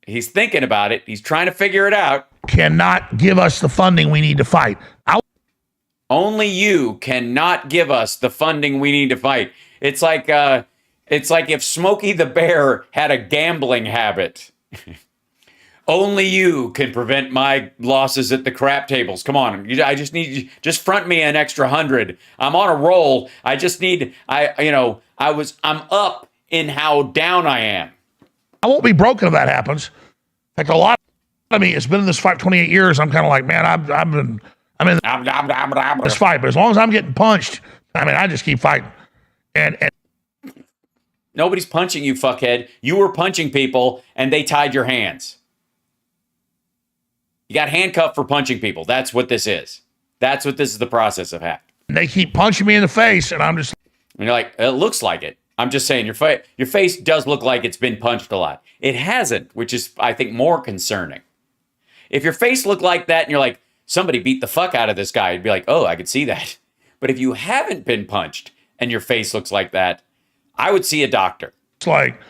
He's thinking about it. He's trying to figure it out. Cannot give us the funding we need to fight. Only you cannot give us the funding we need to fight. It's like if Smokey the Bear had a gambling habit. Only you can prevent my losses at the crap tables. Come on, I just need you. Just front me an extra 100. I'm on a roll. I just need. I'm up in how down I am. I won't be broken if that happens. In fact, a lot of me has been in this fight 28 years. I'm kind of like, man, I'm in this fight. But as long as I'm getting punched, I mean, I just keep fighting. And Nobody's punching you, fuckhead. You were punching people, and they tied your hands. You got handcuffed for punching people. That's what this is. That's what this is the process of HAL. They keep punching me in the face, and I'm just... And you're like, it looks like it. I'm just saying, your face does look like it's been punched a lot. It hasn't, which is, I think, more concerning. If your face looked like that, and you're like, somebody beat the fuck out of this guy, you'd be like, oh, I could see that. But if you haven't been punched, and your face looks like that, I would see a doctor. It's like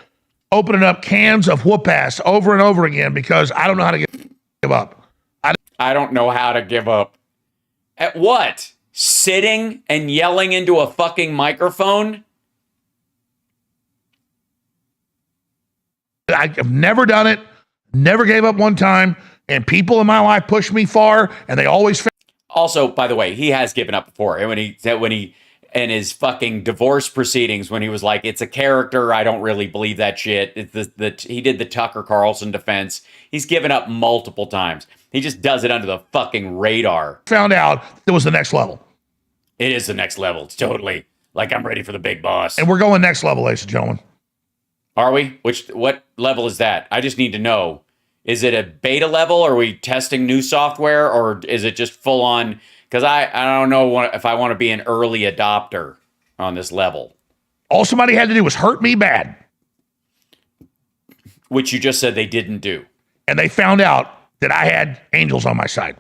opening up cans of whoop-ass over and over again because I don't know how to give up. I don't know how to give up. At what? Sitting and yelling into a fucking microphone? I've never done it, never gave up one time, and people in my life pushed me far, and they always... Also, by the way, he has given up before. And when he in his fucking divorce proceedings, when he was like, it's a character, I don't really believe that shit. He did the Tucker Carlson defense. He's given up multiple times. He just does it under the fucking radar. Found out it was the next level. It is the next level. It's totally like I'm ready for the big boss. And we're going next level, ladies and gentlemen. Are we? What level is that? I just need to know. Is it a beta level? Are we testing new software? Or is it just full on? Because I don't know if I want to be an early adopter on this level. All somebody had to do was hurt me bad. Which you just said they didn't do. And they found out that I had angels on my side.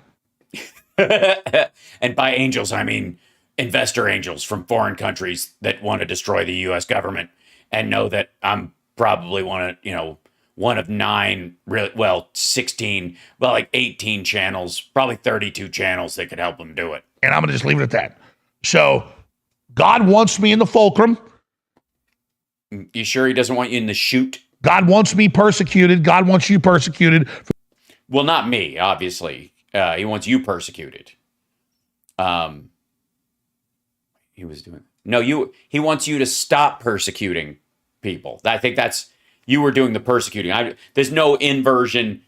And by angels, I mean investor angels from foreign countries that want to destroy the U.S. government and know that I'm probably one of 9, really, well, 16, well, like 18 channels, probably 32 channels that could help them do it. And I'm going to just leave it at that. So God wants me in the fulcrum. You sure he doesn't want you in the chute? God wants me persecuted. God wants you persecuted. Well, not me, obviously. He wants you persecuted. He wants you to stop persecuting people. I think you were doing the persecuting. There's no inversion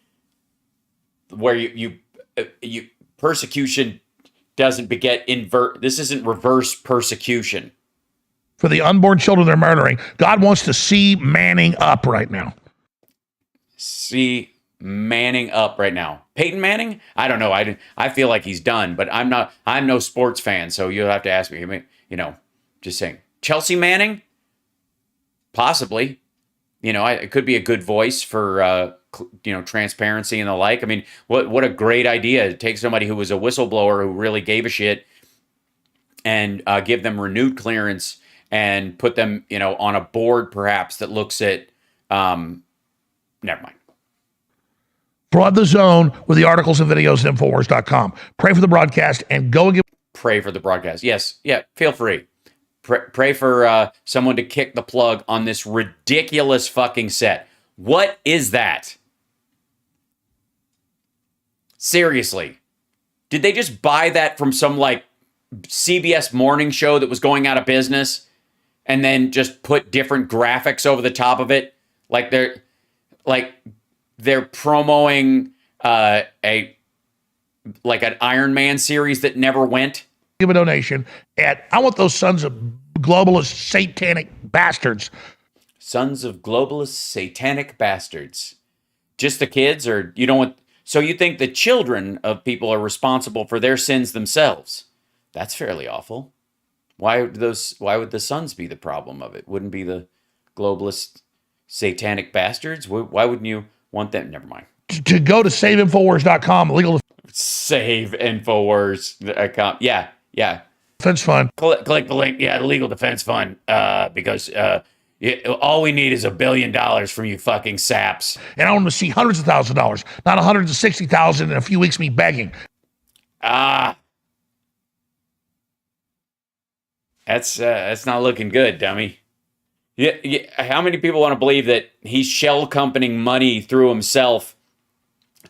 where you persecution doesn't beget this isn't reverse persecution. For the unborn children they're murdering, God wants to see Manning up right now. See Manning up right now. Peyton Manning? I don't know. I feel like he's done, but I'm no sports fan, so you'll have to ask me. I mean, just saying. Chelsea Manning? Possibly. It could be a good voice for transparency and the like. I mean, what a great idea to take somebody who was a whistleblower who really gave a shit and give them renewed clearance and put them, on a board perhaps that looks at never mind. Broad the zone with the articles and videos at Infowars.com. Pray for the broadcast and go and give. Pray for the broadcast. Yes. Yeah. Feel free. Pray for someone to kick the plug on this ridiculous fucking set. What is that? Seriously. Did they just buy that from some CBS morning show that was going out of business and then just put different graphics over the top of it? They're promoting an Iron Man series that never went. Give a donation I want those sons of globalist satanic bastards. Sons of globalist satanic bastards. Just the kids, or you don't want? So you think the children of people are responsible for their sins themselves? That's fairly awful. Why would the sons be the problem of it? Wouldn't be the globalist satanic bastards? Why wouldn't you want them? Never mind. To go to SaveInfowars.com, legal. Save Infowars.com. Yeah. Defense Fund. Click the link. Yeah, the Legal Defense Fund. Because all we need is $1 billion from you fucking saps. And I want to see hundreds of thousands of dollars, not 160,000 in a few weeks. Me begging. That's not looking good, dummy. Yeah. How many people want to believe that he's shell companying money through himself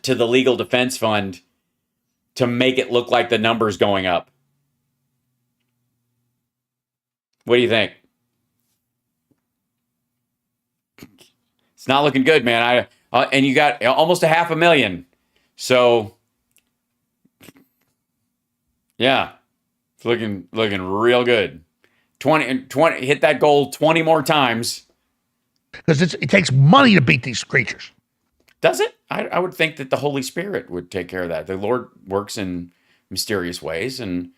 to the Legal Defense Fund to make it look like the number's going up? What do you think? It's not looking good, man. And you got almost 500,000. So, yeah, it's looking real good. 20 hit that goal 20 more times. Because it takes money to beat these creatures. Does it? I would think that the Holy Spirit would take care of that. The Lord works in mysterious ways, and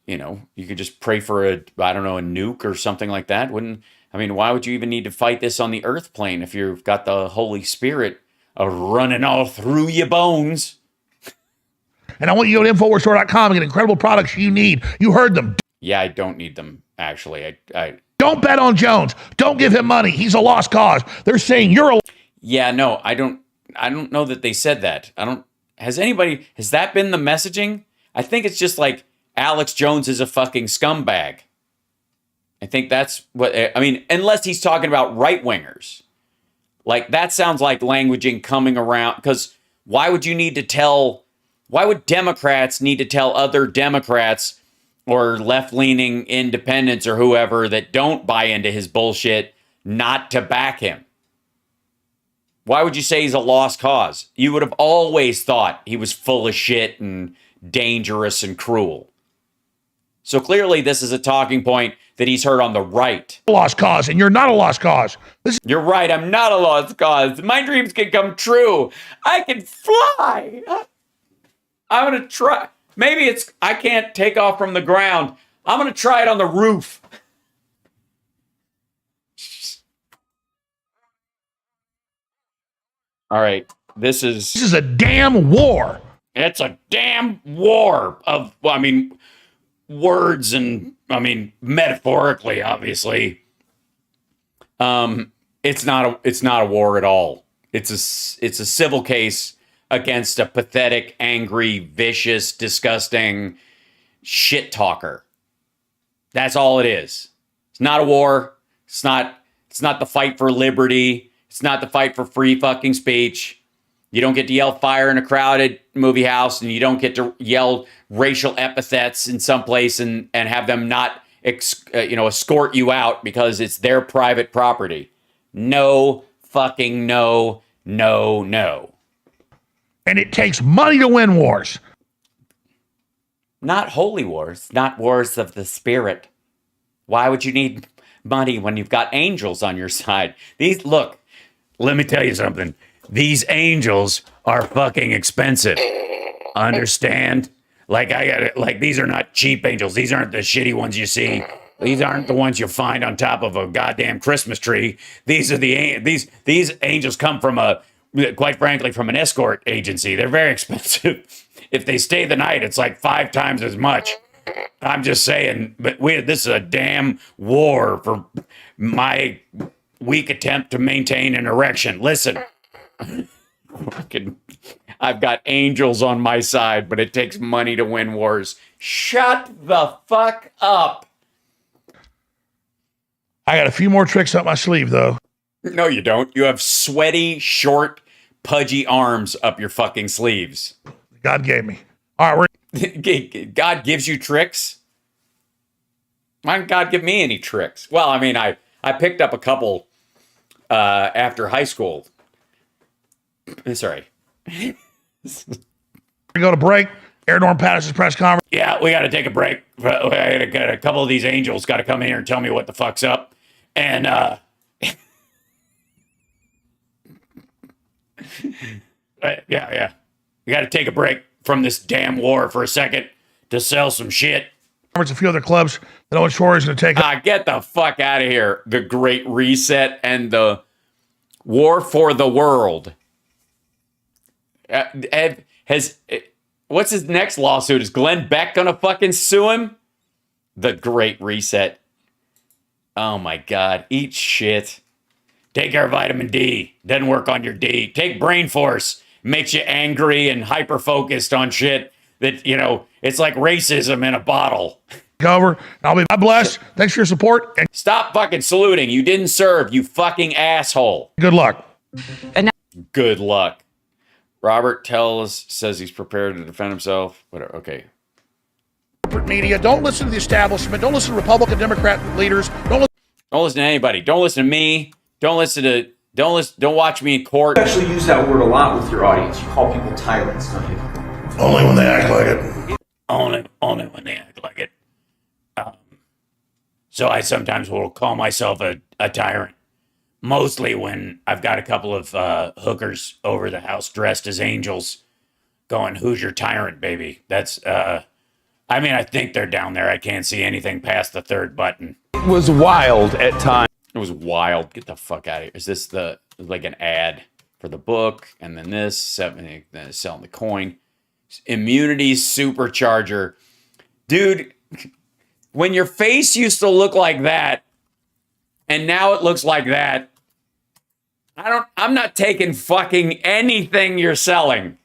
you could just pray for a nuke or something like that. Why would you even need to fight this on the earth plane if you've got the Holy Spirit running all through your bones? And I want you to go to InfoWarsStore.com and get incredible products you need. You heard them. Yeah, I don't need them, actually. I don't bet on Jones. Don't give him money. He's a lost cause. They're saying you're a... Yeah, no, I don't know that they said that. Has that been the messaging? I think it's just like Alex Jones is a fucking scumbag. I think that's what, unless he's talking about right-wingers. Like, that sounds like languaging coming around, because why would Democrats need to tell other Democrats or left-leaning independents or whoever that don't buy into his bullshit not to back him? Why would you say he's a lost cause? You would have always thought he was full of shit and dangerous and cruel. So clearly this is a talking point that he's heard on the right. Lost cause, and you're not a lost cause. You're right, I'm not a lost cause. My dreams can come true. I can fly. I'm going to try. Maybe I can't take off from the ground. I'm going to try it on the roof. All right. This is a damn war. It's a damn war of, words and, metaphorically, obviously. It's not a war at all. It's a civil case against a pathetic, angry, vicious, disgusting shit talker. That's all it is. It's not a war. It's not the fight for liberty. It's not the fight for free fucking speech. You don't get to yell fire in a crowded movie house, and you don't get to yell racial epithets in some place and have them not escort you out because it's their private property. No fucking no. And it takes money to win wars. Not holy wars, not wars of the spirit. Why would you need money when you've got angels on your side? Look, let me tell you something. These angels are fucking expensive. Understand? These are not cheap angels. These aren't the shitty ones you see. These aren't the ones you find on top of a goddamn Christmas tree. These angels come from quite frankly, from an escort agency. They're very expensive. If they stay the night, it's like 5 times as much. I'm just saying, but this is a damn war for my weak attempt to maintain an erection. Listen, I've got angels on my side, but it takes money to win wars. Shut the fuck up. I got a few more tricks up my sleeve, though. No, you don't. You have sweaty, short, pudgy arms up your fucking sleeves. God gave me. All right, God gives you tricks? Why didn't God give me any tricks? Well, I picked up a couple after high school. Sorry. We go to break. Aaron Norm Patterson's press conference. Yeah, we got to take a break. A couple of these angels got to come in here and tell me what the fuck's up. And yeah. We got to take a break from this damn war for a second to sell some shit. There's a few other clubs that Owen Shore is going to take. Get the fuck out of here. The Great Reset and the War for the World. What's his next lawsuit? Is Glenn Beck going to fucking sue him? The Great Reset. Oh my God. Eat shit. Take our vitamin D. Doesn't work on your D. Take Brain Force. Makes you angry and hyper-focused on shit that, it's like racism in a bottle. Over. I'll be God bless. Thanks for your support. And stop fucking saluting. You didn't serve, you fucking asshole. Good luck. Good luck. Robert says he's prepared to defend himself. Whatever. Okay. Corporate media. Don't listen to the establishment. Don't listen to Republican, Democrat leaders. Don't listen to anybody. Don't listen to me. Don't listen to Don't watch me in court. You actually use that word a lot with your audience. You call people tyrants, don't you? Only when they act like it. Only when they act like it. So I sometimes will call myself a tyrant. Mostly when I've got a couple of hookers over the house dressed as angels going, "Who's your tyrant, baby?" That's, I mean, I think they're down there. I can't see anything past the third button. It was wild at times. It was wild. Get the fuck out of here. Is this like an ad for the book? And then this, selling the coin. Immunity supercharger. Dude, when your face used to look like that, and now it looks like that, I'm not taking fucking anything you're selling.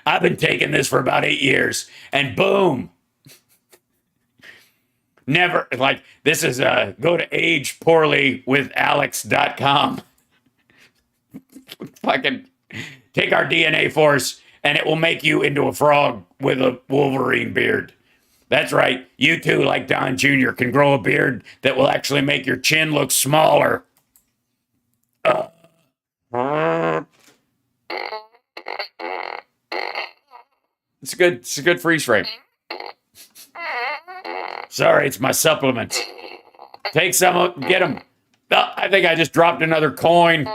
I've been taking this for about 8 years, and boom. Never, like, this is, go to agepoorlywithalex.com. Fucking take our DNA force, and it will make you into a frog with a Wolverine beard. That's right. You too, like Don Jr., can grow a beard that will actually make your chin look smaller. It's a good freeze frame. Sorry, it's my supplements. Take some, get them. I think I just dropped another coin.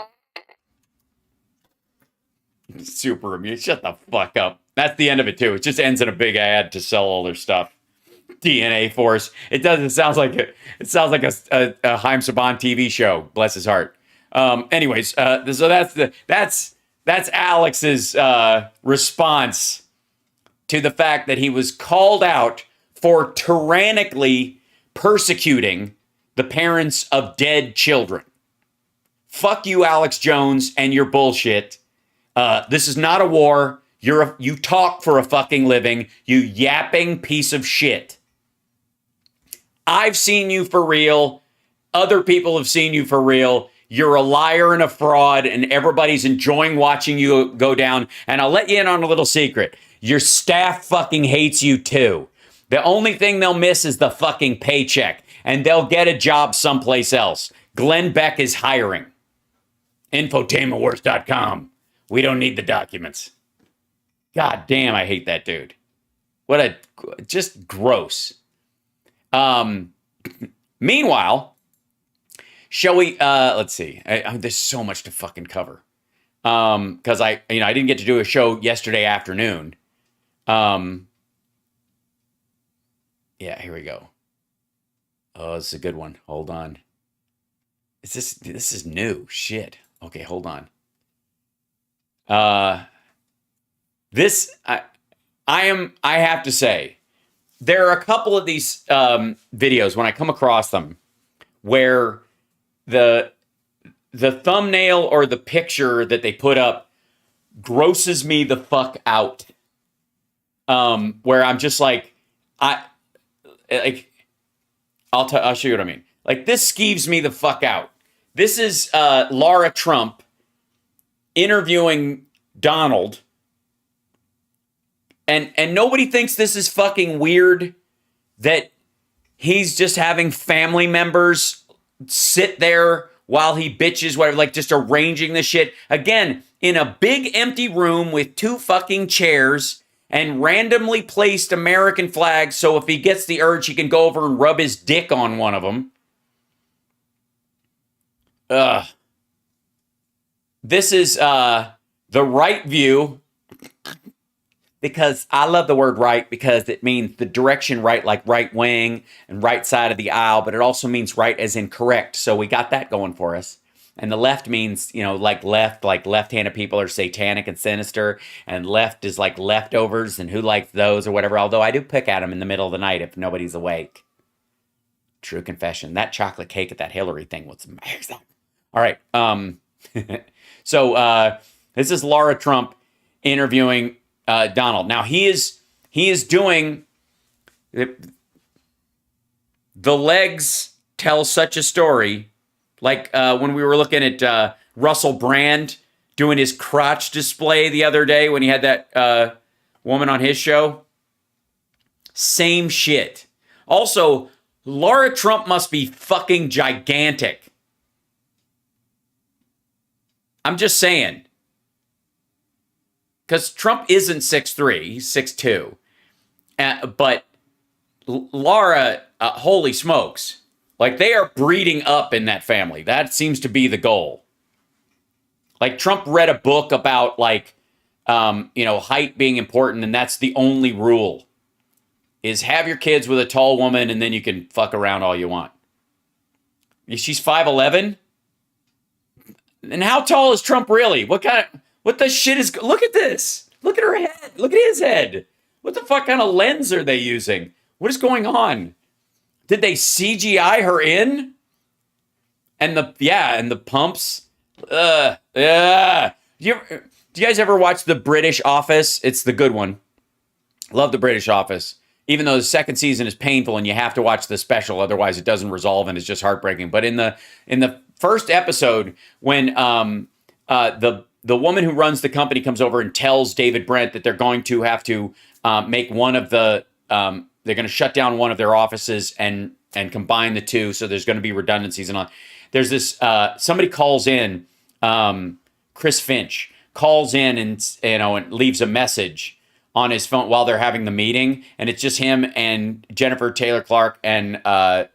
Super immune. Shut the fuck up. That's the end of it too. It just ends in a big ad to sell all their stuff. DNA Force. It doesn't. It sounds like a Haim Saban TV show. Bless his heart. Anyways, so that's Alex's response to the fact that he was called out for tyrannically persecuting the parents of dead children. Fuck you, Alex Jones, and your bullshit. This is not a war. You talk for a fucking living, you yapping piece of shit. I've seen you for real. Other people have seen you for real. You're a liar and a fraud, and everybody's enjoying watching you go down. And I'll let you in on a little secret. Your staff fucking hates you too. The only thing they'll miss is the fucking paycheck, and they'll get a job someplace else. Glenn Beck is hiring. Infotainmentwars.com. We don't need the documents. God damn, I hate that dude. Just gross. Meanwhile, shall we, let's see. There's so much to fucking cover. Because I didn't get to do a show yesterday afternoon. Yeah, here we go. Oh, this is a good one. Hold on. This is new shit. Okay, hold on. I have to say, there are a couple of these videos when I come across them where the thumbnail or the picture that they put up grosses me the fuck out. Where I'm just like, I'll show you what I mean. Like, this skeeves me the fuck out. This is Lara Trump interviewing Donald. And nobody thinks this is fucking weird that he's just having family members sit there while he bitches, whatever, like just arranging the shit. Again, in a big empty room with 2 fucking chairs and randomly placed American flags, so if he gets the urge, he can go over and rub his dick on one of them. This is the right view, because I love the word right because it means the direction right, like right wing and right side of the aisle, but it also means right as in correct. So we got that going for us. And the left means, like left-handed people are satanic and sinister, and left is like leftovers and who likes those or whatever. Although I do pick at them in the middle of the night if nobody's awake. True confession. That chocolate cake at that Hillary thing was amazing. All right. So this is Lara Trump interviewing Donald. Now he is doing the legs tell such a story, like when we were looking at Russell Brand doing his crotch display the other day when he had that woman on his show. Same shit. Also, Lara Trump must be fucking gigantic. I'm just saying. Because Trump isn't 6'3", he's 6'2". But Lara, holy smokes. Like, they are breeding up in that family. That seems to be the goal. Like, Trump read a book about, like, height being important, and that's the only rule. Is have your kids with a tall woman, and then you can fuck around all you want. She's 5'11"? And how tall is Trump really? What the shit is... Look at this. Look at her head. Look at his head. What the fuck kind of lens are they using? What is going on? Did they CGI her in? And the pumps. Do you guys ever watch The British Office? It's the good one. Love The British Office. Even though the second season is painful and you have to watch the special, otherwise it doesn't resolve and it's just heartbreaking. But in the first episode, when the woman who runs the company comes over and tells David Brent that they're going to have to make one of the they're going to shut down one of their offices and combine the two, so there's going to be redundancies and all. There's this somebody calls in, Chris Finch calls in and leaves a message on his phone while they're having the meeting, and it's just him and Jennifer Taylor Clark and Dawn,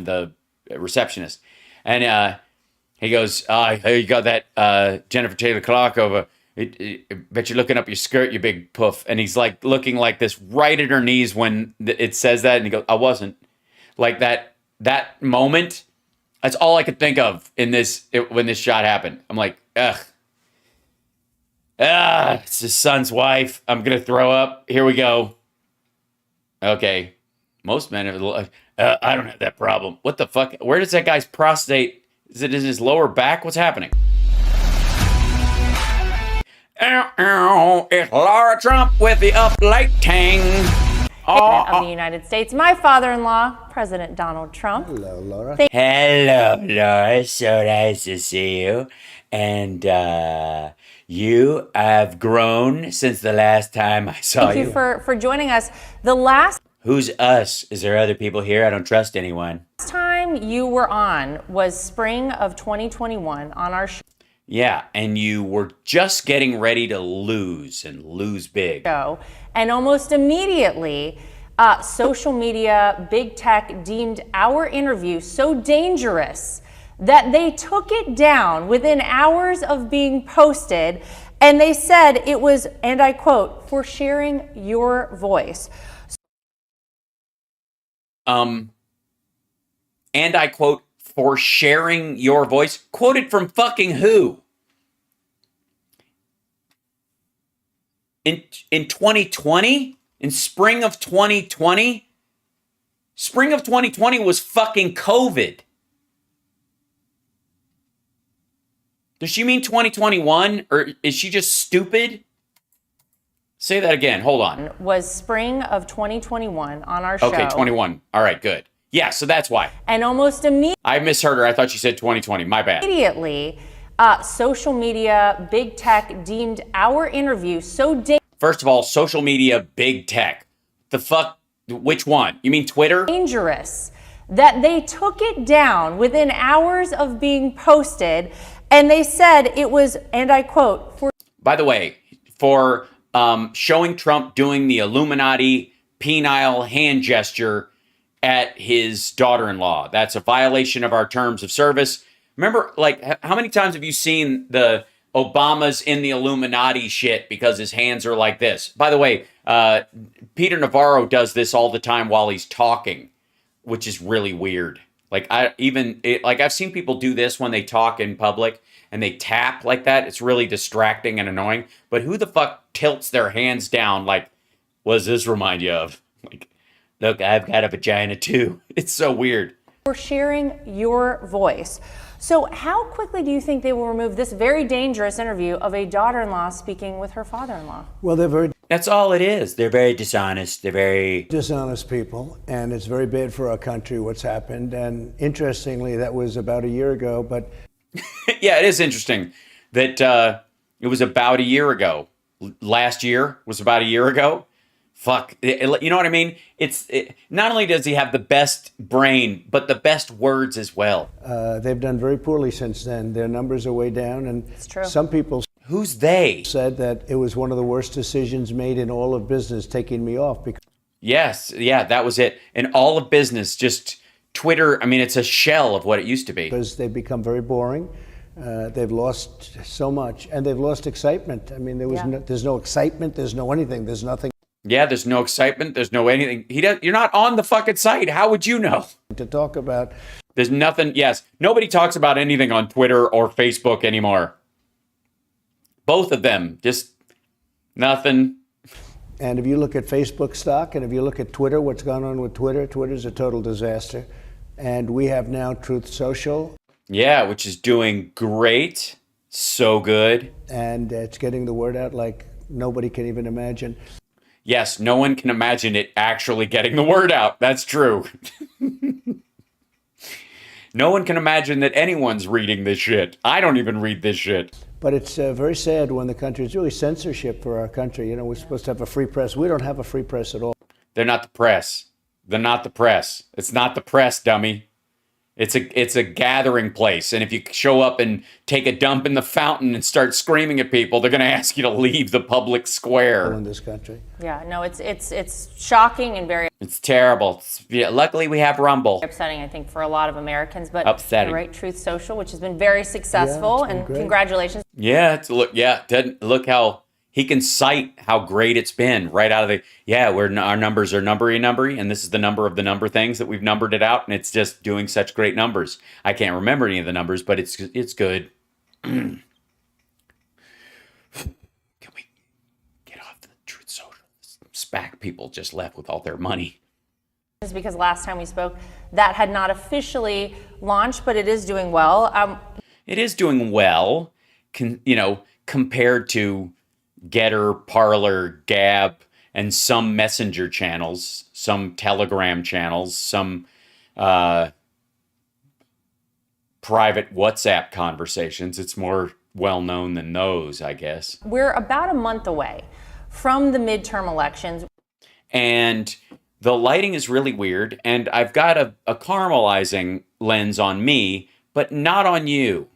the receptionist, and he goes, "You got that Jennifer Taylor Clark over? Bet you're looking up your skirt, you big puff." And he's like looking like this right at her knees when it says that, and he goes, "I wasn't." Like that moment. That's all I could think of when this shot happened. I'm like, ugh. It's his son's wife. I'm gonna throw up. Here we go. Okay, most men have. I don't have that problem. What the fuck? Where does that guy's prostate? Is it in his lower back? What's happening? It's Lara Trump with the up late tang. President of the United States, my father-in-law, President Donald Trump. Hello, Laura. Hello, Laura. So nice to see you. And you have grown since the last time I saw you. Thank you for joining us. The last Who's us? Is there other people here? I don't trust anyone. time you were on was spring of 2021 on our show. Yeah, and you were just getting ready to lose and lose big. And almost immediately, social media, big tech deemed our interview so dangerous that they took it down within hours of being posted. And they said it was, and I quote, for sharing your voice. And I quote, for sharing your voice. Quoted from fucking who? In 2020? In spring of 2020? Spring of 2020 was fucking COVID. Does she mean 2021? Or is she just stupid? Say that again. Hold on. Was spring of 2021 on our show. Okay, 21. All right, good. Yeah, so that's why. And almost I misheard her. I thought she said 2020. My bad. immediately, social media, big tech deemed our interview so First of all, social media, big tech. The fuck? Which one? You mean Twitter? dangerous that they took it down within hours of being posted. And they said it was, and I quote, for By the way, for showing Trump doing the Illuminati penile hand gesture at his daughter-in-law. That's a violation of our terms of service. Remember, like, how many times have you seen the Obama's in the Illuminati shit because his hands are like this? By the way, Peter Navarro does this all the time while he's talking, which is really weird. Like, I've seen people do this when they talk in public and they tap like that. It's really distracting and annoying. But who the fuck tilts their hands down like, what does this remind you of? Like, look, I've got a vagina too. It's so weird. for sharing your voice. So how quickly do you think they will remove this very dangerous interview of a daughter-in-law speaking with her father-in-law? Well, they're very That's all it is. They're very dishonest. They're very dishonest people, and it's very bad for our country what's happened. And interestingly, that was about a year ago, but yeah, it is interesting that it was about a year ago. Last year was about a year ago. fuck, you know what I mean? Not only does he have the best brain, but the best words as well. They've done very poorly since then. Their numbers are way down, and It's true. some people Who's they? said that it was one of the worst decisions made in all of business, taking me off because Yes, yeah, that was it. In all of business, just Twitter, I mean, it's a shell of what it used to be. they've become very boring. They've lost so much, and they've lost excitement. I mean, there's no excitement, there's no anything, there's nothing Yeah, there's no excitement, there's no anything. You're not on the fucking site. How would you know? to talk about. There's nothing, yes, nobody talks about anything on Twitter or Facebook anymore. Both of them, just nothing. And if you look at Facebook stock, and if you look at Twitter, what's gone on with Twitter, Twitter's a total disaster. And we have now Truth Social. Yeah, which is doing great. So good. And it's getting the word out like nobody can even imagine. Yes, no one can imagine it actually getting the word out. That's true. No one can imagine that anyone's reading this shit. I don't even read this shit. But it's very sad when the country, it's really censorship for our country. You know, we're supposed to have a free press. We don't have a free press at all. They're not the press. They're not the press. It's not the press, dummy. It's a gathering place. And if you show up and take a dump in the fountain and start screaming at people, they're going to ask you to leave the public square. In this country. Yeah, no, it's shocking and very It's terrible. Luckily, we have Rumble. upsetting, I think, for a lot of Americans. But Upsetting. you're right, Truth Social, which has been very successful, been and great. congratulations. Yeah, look how he can cite how great it's been right out of our numbers are numbery, and this is the number of the number things that we've numbered it out, and it's just doing such great numbers. I can't remember any of the numbers, but it's good. Can we get off the Truth Social? SPAC people just left with all their money. Is because last time we spoke, that had not officially launched, but it is doing well. It is doing well, compared to Getter, Parler, Gab, and some messenger channels, some Telegram channels, some private WhatsApp conversations. It's more well known than those, I guess. We're about a month away from the midterm elections. And the lighting is really weird, and I've got a caramelizing lens on me, but not on you.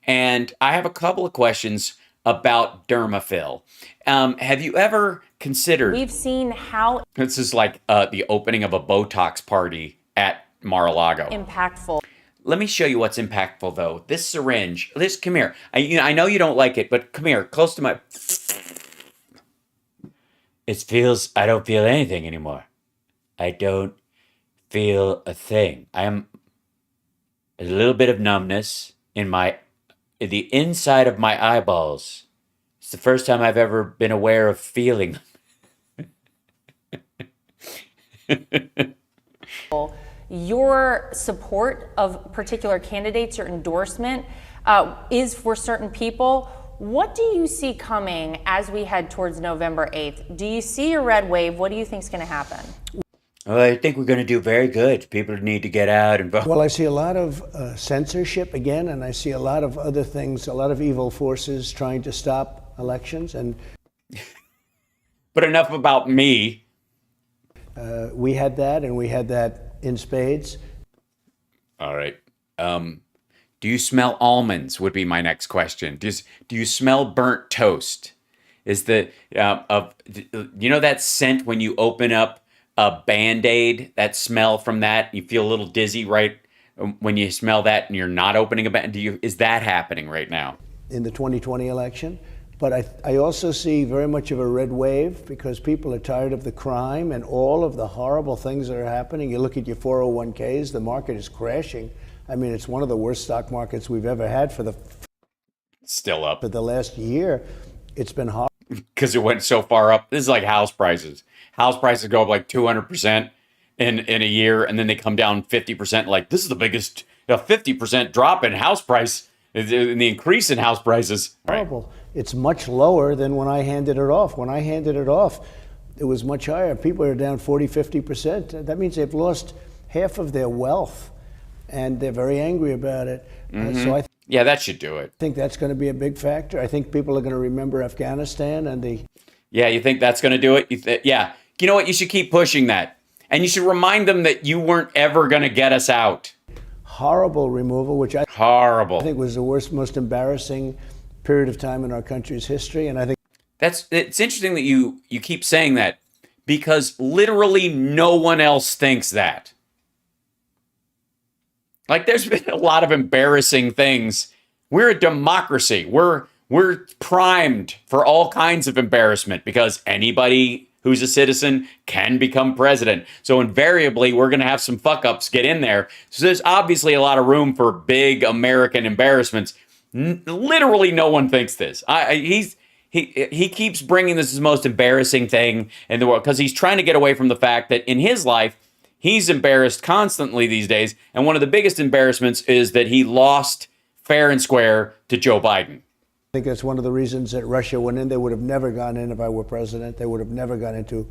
And I have a couple of questions about Dermafill. Have you ever considered... We've seen how... This is like the opening of a Botox party at Mar-a-Lago. Impactful. Let me show you what's impactful, though. This syringe... come here. I know you don't like it, but come here, close to my... I don't feel anything anymore. I don't feel a thing. I am a little bit of numbness in the inside of my eyeballs. It's the first time I've ever been aware of feeling. Your support of particular candidates, your endorsement, is for certain people. What do you see coming as we head towards November 8th? Do you see a red wave? What do you think is going to happen? Well, I think we're going to do very good. People need to get out and vote. Well, I see a lot of censorship again, and I see a lot of other things, a lot of evil forces trying to stop elections. And but enough about me. We had that, and we had that in spades. All right. Do you smell almonds? Would be my next question. Do you smell burnt toast? Is that scent when you open up a Band-Aid, that smell from that, you feel a little dizzy right when you smell that and you're not opening a Band-Aid? Is that happening right now? In the 2020 election. But I also see very much of a red wave because people are tired of the crime and all of the horrible things that are happening. You look at your 401ks, the market is crashing. I mean, it's one of the worst stock markets we've ever had Still up. For the last year. It's been horrible. Because it went so far up. This is like house prices. House prices go up like 200% in a year, and then they come down 50%. Like, this is the biggest 50% drop in house price, in the increase in house prices. Horrible. Right. It's much lower than when I handed it off. When I handed it off, it was much higher. People are down 40, 50%. That means they've lost half of their wealth, and they're very angry about it. So yeah, that should do it. I think that's going to be a big factor. I think people are going to remember Afghanistan and the... Yeah, you think that's going to do it? Yeah. You know what? You should keep pushing that. And you should remind them that you weren't ever going to get us out. Horrible removal, which I think was the worst, most embarrassing period of time in our country's history. And I think it's interesting that you keep saying that, because literally no one else thinks that. Like, there's been a lot of embarrassing things. We're a democracy. We're primed for all kinds of embarrassment because anybody who's a citizen can become president. So invariably, we're going to have some fuck-ups get in there. So there's obviously a lot of room for big American embarrassments. Literally no one thinks this. He keeps bringing this as the most embarrassing thing in the world because he's trying to get away from the fact that in his life, he's embarrassed constantly these days. And one of the biggest embarrassments is that he lost fair and square to Joe Biden. I think that's one of the reasons that Russia went in. They would have never gone in if I were president. They would have never gone into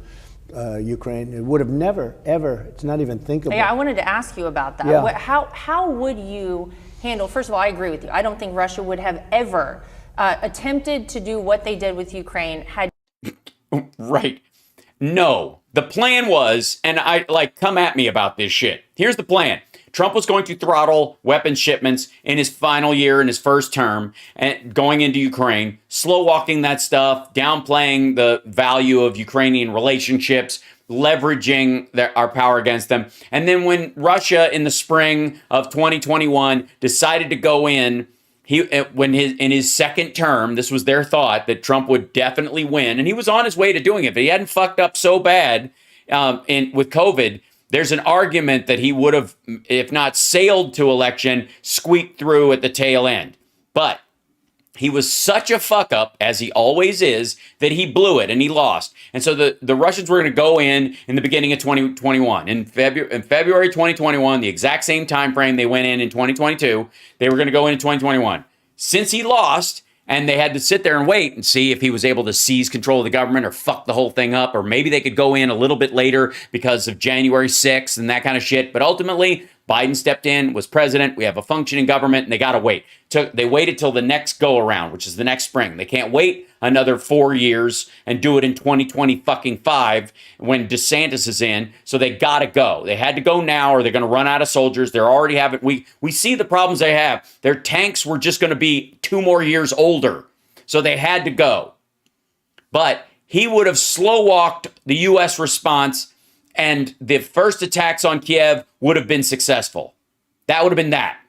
Ukraine. It would have never, ever. It's not even thinkable. Yeah, I wanted to ask you about that. Yeah. How would you handle, first of all, I agree with you. I don't think Russia would have ever attempted to do what they did with Ukraine had. Right. No. The plan was, and come at me about this shit. Here's the plan. Trump was going to throttle weapons shipments in his final year in his first term and going into Ukraine, slow walking that stuff, downplaying the value of Ukrainian relationships, leveraging our power against them. And then when Russia in the spring of 2021 decided to go in, in his second term, this was their thought that Trump would definitely win, and he was on his way to doing it, but he hadn't fucked up so bad with COVID. There's an argument that he would have, if not sailed to election, squeaked through at the tail end. But he was such a fuck up, as he always is, that he blew it and he lost. And so the Russians were going to go in the beginning of 2021. In February 2021, the exact same time frame they went in 2022, they were going to go in 2021. Since he lost, and they had to sit there and wait and see if he was able to seize control of the government or fuck the whole thing up, or maybe they could go in a little bit later because of January 6th and that kind of shit. But ultimately, Biden stepped in, was president. We have a functioning government, and they got to wait. They waited till the next go around, which is the next spring. They can't wait another 4 years and do it in 2025 when DeSantis is in. So they got to go. They had to go now, or they're going to run out of soldiers. They're already having. We see the problems they have. Their tanks were just going to be 2 more years older, so they had to go. But he would have slow walked the U.S. response, and the first attacks on Kiev would have been successful. That would have been that.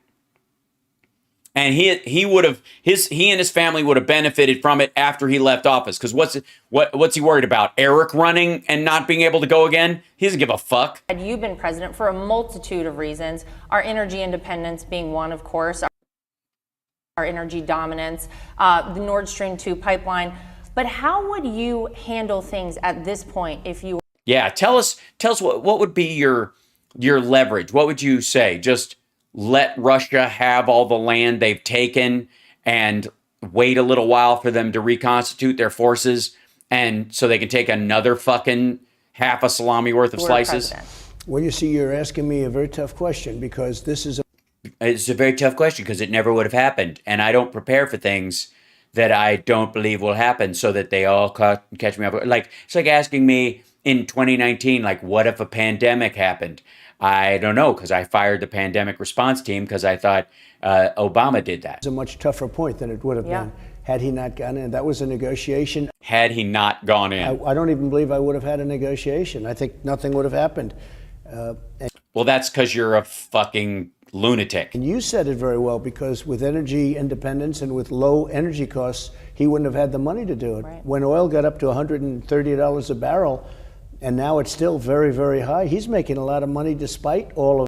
And he and his family would have benefited from it after he left office. Because what's he worried about? Eric running and not being able to go again? He doesn't give a fuck. Had you been president for a multitude of reasons, our energy independence being one, of course, our energy dominance, the Nord Stream 2 pipeline. But how would you handle things at this point if you? Yeah, tell us what would be your leverage? What would you say? Just let Russia have all the land they've taken and wait a little while for them to reconstitute their forces, and so they can take another fucking half a salami worth of slices? Well, you see, you're asking me a very tough question, because it's a very tough question because it never would have happened, and I don't prepare for things that I don't believe will happen so that they all catch me up. It's like asking me in 2019, what if a pandemic happened? I don't know, because I fired the pandemic response team because I thought Obama did that. It's a much tougher point than it would have been had he not gone in. That was a negotiation. Had he not gone in. I don't even believe I would have had a negotiation. I think nothing would have happened. Well, that's because you're a fucking lunatic. And you said it very well, because with energy independence and with low energy costs, he wouldn't have had the money to do it. Right. When oil got up to $130 a barrel, and now it's still very, very high, he's making a lot of money despite all of.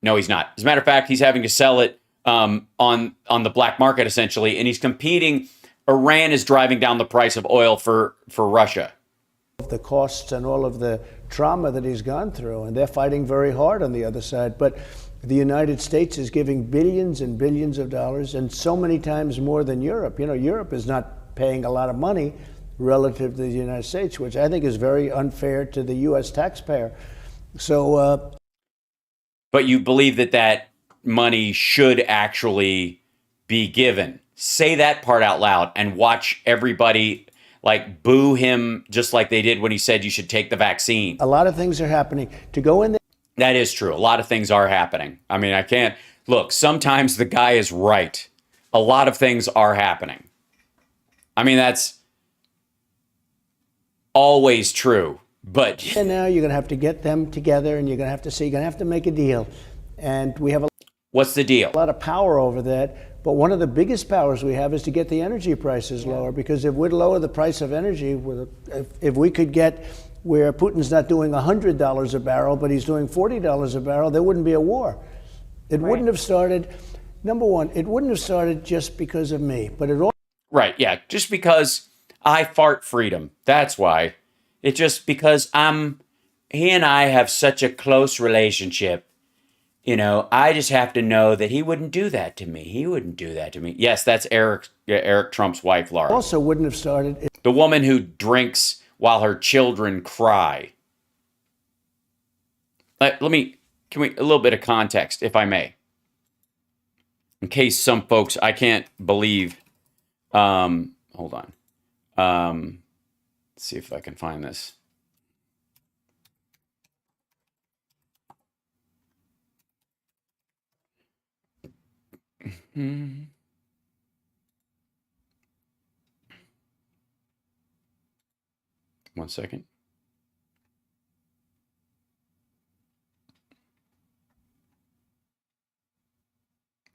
No, he's not. As a matter of fact, he's having to sell it on the black market, essentially, and he's competing. Iran is driving down the price of oil for Russia. The costs and all of the trauma that he's gone through, and they're fighting very hard on the other side. But the United States is giving billions and billions of dollars, and so many times more than Europe. You know, Europe is not paying a lot of money relative to the United States, which I think is very unfair to the U.S. taxpayer. So, but you believe that money should actually be given. Say that part out loud and watch everybody like boo him just like they did when he said you should take the vaccine. A lot of things are happening. To go in there. That is true. A lot of things are happening. I mean, I can't look, sometimes the guy is right. A lot of things are happening. I mean, that's always true. But and now you're going to have to get them together, and you're going to have to see, you're going to have to make a deal. And we have what's the deal? A lot of power over that. But one of the biggest powers we have is to get the energy prices lower, because if we'd lower the price of energy, if we could get where Putin's not doing $100 a barrel, but he's doing $40 a barrel, there wouldn't be a war. It wouldn't have started, number one, it wouldn't have started just because of me, but it all. Right, yeah, just because I fart freedom. That's why. It's just because he and I have such a close relationship. You know, I just have to know that he wouldn't do that to me. He wouldn't do that to me. Yes, that's Eric Trump's wife, Lara. Also wouldn't have started. The woman who drinks while her children cry. Can we, a little bit of context, if I may. In case some folks, I can't believe, hold on. Let's see if I can find this. One second.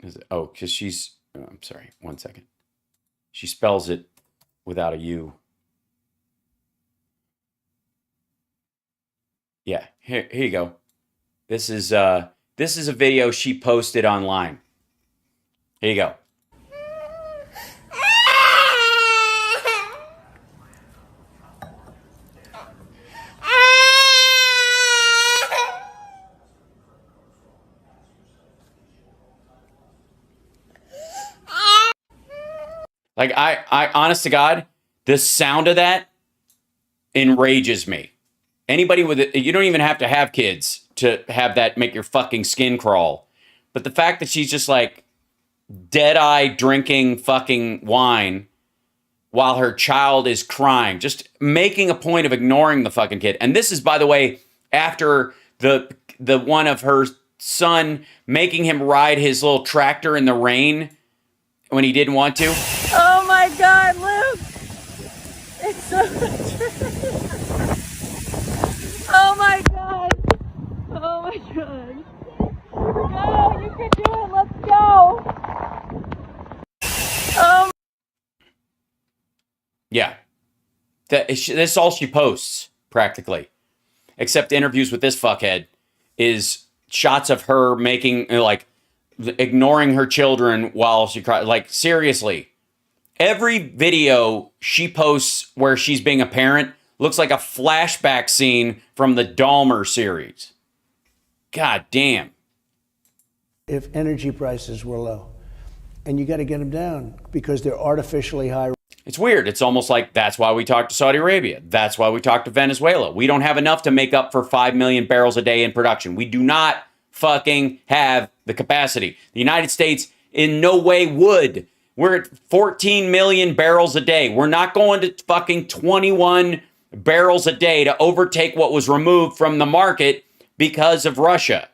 Because she's, I'm sorry, one second. She spells it without a U. Yeah, here you go. This is a video she posted online. Here you go. Like, I honest to God, the sound of that enrages me. Anybody with it, you don't even have to have kids to have that make your fucking skin crawl. But the fact that she's just like dead-eye drinking fucking wine while her child is crying, just making a point of ignoring the fucking kid. And this is, by the way, after the one of her son making him ride his little tractor in the rain when he didn't want to. Oh my God, Luke! It's so true. Oh my God! Oh my God! Go! You can do it! Let's go! Oh. Yeah. This is all she posts, practically. Except interviews with this fuckhead is shots of her making, like, ignoring her children while she cries. Like, seriously. Every video she posts where she's being a parent looks like a flashback scene from the Dahmer series. God damn. If energy prices were low. And you got to get them down because they're artificially high. It's weird. It's almost like that's why we talk to Saudi Arabia. That's why we talk to Venezuela. We don't have enough to make up for 5 million barrels a day in production. We do not fucking have the capacity. The United States in no way would. We're at 14 million barrels a day. We're not going to fucking 21 barrels a day to overtake what was removed from the market because of Russia.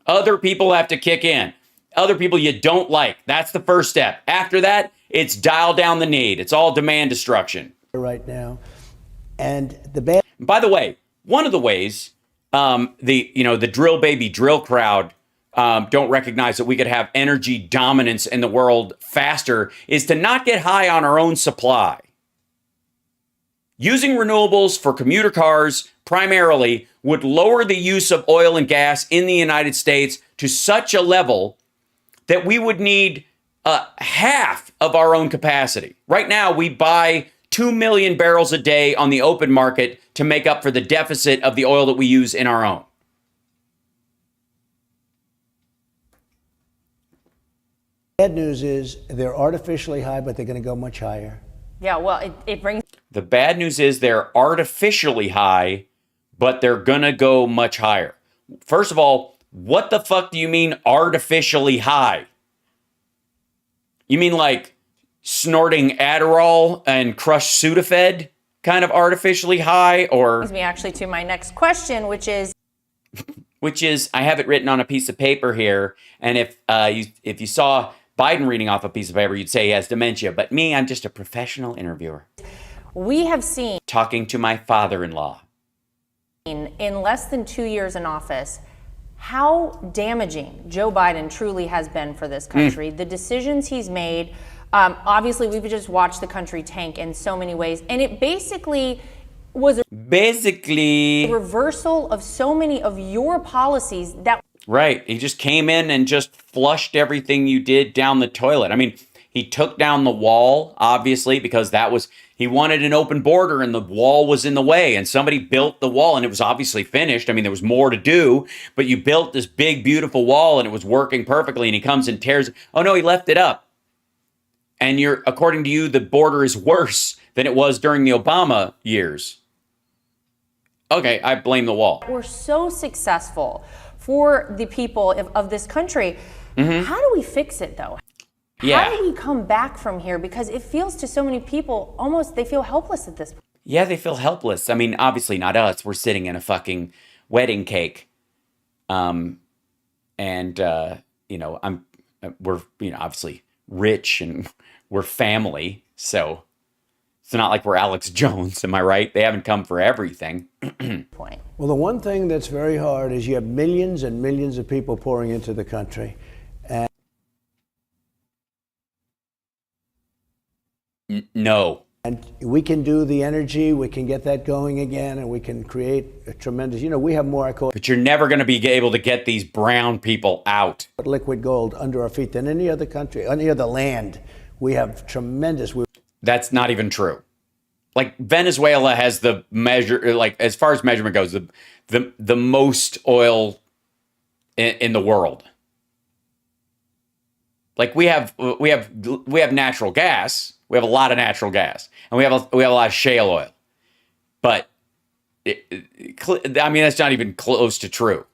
Other people have to kick in. Other people you don't like. That's the first step. After that, it's dial down the need. It's all demand destruction. Right now. And the bad. By the way, one of the ways the drill baby drill crowd don't recognize that we could have energy dominance in the world faster is to not get high on our own supply. Using renewables for commuter cars primarily would lower the use of oil and gas in the United States to such a level that we would need half of our own capacity. Right now, we buy 2 million barrels a day on the open market to make up for the deficit of the oil that we use in our own. Bad news is they're artificially high, but they're going to go much higher. Yeah, well, it brings. The bad news is they're artificially high, but they're going to go much higher. First of all, what the fuck do you mean artificially high? You mean like snorting Adderall and crushed Sudafed kind of artificially high, or Brings me actually to my next question, which is I have it written on a piece of paper here, and if you saw Biden reading off a piece of paper, you'd say he has dementia, but me, I'm just a professional interviewer. we have seen Talking to my father-in-law. in less than 2 years in office how damaging Joe Biden truly has been for this country. The decisions he's made, obviously we've just watched the country tank in so many ways, and it basically was a reversal of so many of your policies that Right. He just came in and just flushed everything you did down the toilet. I mean, he took down the wall, obviously, because he wanted an open border and the wall was in the way, and somebody built the wall and it was obviously finished. I mean, there was more to do, but you built this big, beautiful wall and it was working perfectly, and he comes and tears. Oh no, he left it up. And according to you, the border is worse than it was during the Obama years. Okay, I blame the wall. were so successful for the people of this country. How do we fix it though? Yeah. How do we come back from here? Because it feels to so many people almost they feel helpless at this point. Yeah, they feel helpless. I mean, obviously not us. We're sitting in a fucking wedding cake. We're obviously rich and we're family. So it's not like we're Alex Jones, am I right? They haven't come for everything. Point. Well, the one thing that's very hard is you have millions and millions of people pouring into the country. No. And we can do the energy, we can get that going again, and we can create a tremendous, we have more, I call it, But you're never going to be able to get these brown people out. liquid gold under our feet than any other country, any other land. We have tremendous. That's not even true. Like Venezuela has the measure, like as far as measurement goes, the most oil in the world. Like we have natural gas. We have a lot of natural gas, and we have a lot of shale oil. But that's not even close to true.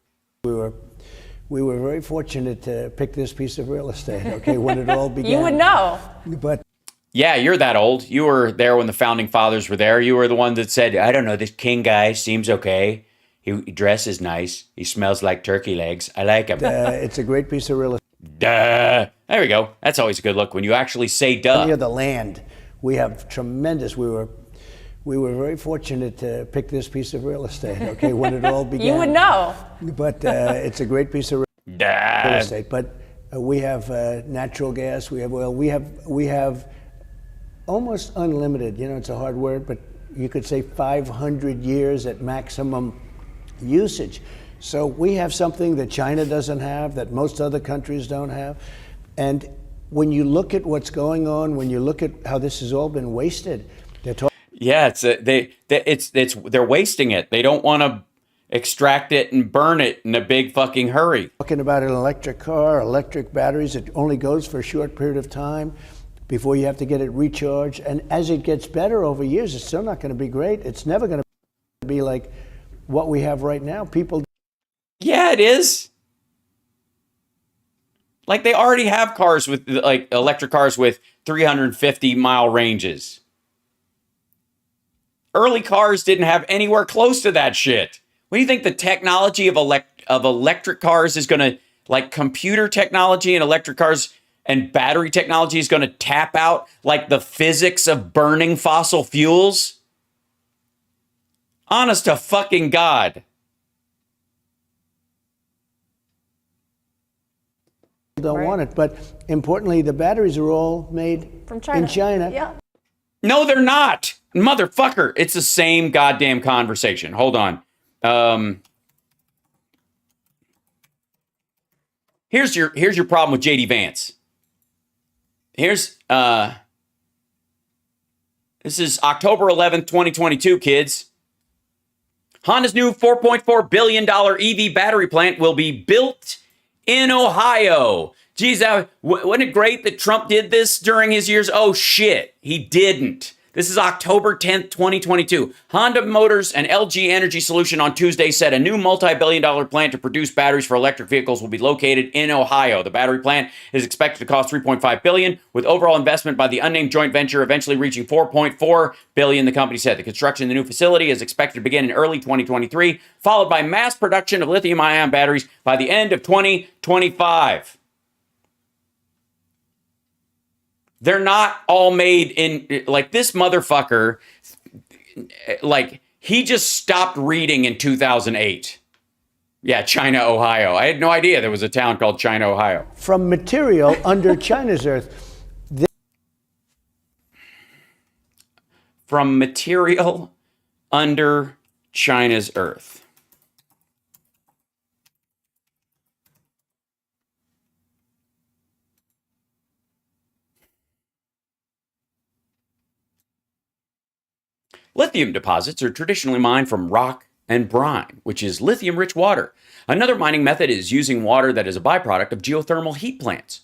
We were very fortunate to pick this piece of real estate. Okay, when it all began. You would know. But yeah, you're that old. You were there when the founding fathers were there. You were the one that said, I don't know, this king guy seems okay. He dresses nice. He smells like turkey legs. I like him. It's a great piece of real estate. Duh. There we go. That's always a good look when you actually say duh. Near the land, we have tremendous. We were very fortunate to pick this piece of real estate. Okay, when it all began. You would know. But it's a great piece of real estate. But we have natural gas. We have oil. We have almost unlimited. It's a hard word, but you could say 500 years at maximum usage. So we have something that China doesn't have, that most other countries don't have. And when you look at what's going on, when you look at how this has all been wasted, they're talking. Yeah, they're wasting it. They don't want to extract it and burn it in a big fucking hurry. Talking about an electric car, electric batteries, it only goes for a short period of time before you have to get it recharged. And as it gets better over years, it's still not going to be great. It's never going to be like what we have right now. People. Yeah, it is. Like they already have cars with like electric cars with 350-mile ranges. Early cars didn't have anywhere close to that shit. What do you think the technology of electric cars is going to, like computer technology and electric cars and battery technology is going to tap out like the physics of burning fossil fuels? Honest to fucking God. Don't want it, but importantly, the batteries are all made from China. In China. Yeah. No, they're not. Motherfucker. It's the same goddamn conversation. Hold on. Here's your problem with JD Vance. This is October 11th, 2022, kids. Honda's new $4.4 billion EV battery plant will be built in Ohio. Geez, wasn't it great that Trump did this during his years? Oh, shit. He didn't. This is October 10th, 2022. Honda Motors and LG Energy Solution on Tuesday said a new multi-billion-dollar plant to produce batteries for electric vehicles will be located in Ohio. The battery plant is expected to cost $3.5 billion, with overall investment by the unnamed joint venture eventually reaching $4.4 billion, the company said. The construction of the new facility is expected to begin in early 2023, followed by mass production of lithium-ion batteries by the end of 2025. They're not all made in, like, this motherfucker, like, he just stopped reading in 2008. Yeah, China, Ohio. I had no idea there was a town called China, Ohio. From material under China's earth. From material under China's earth. Lithium deposits are traditionally mined from rock and brine, which is lithium-rich water. Another mining method is using water that is a byproduct of geothermal heat plants.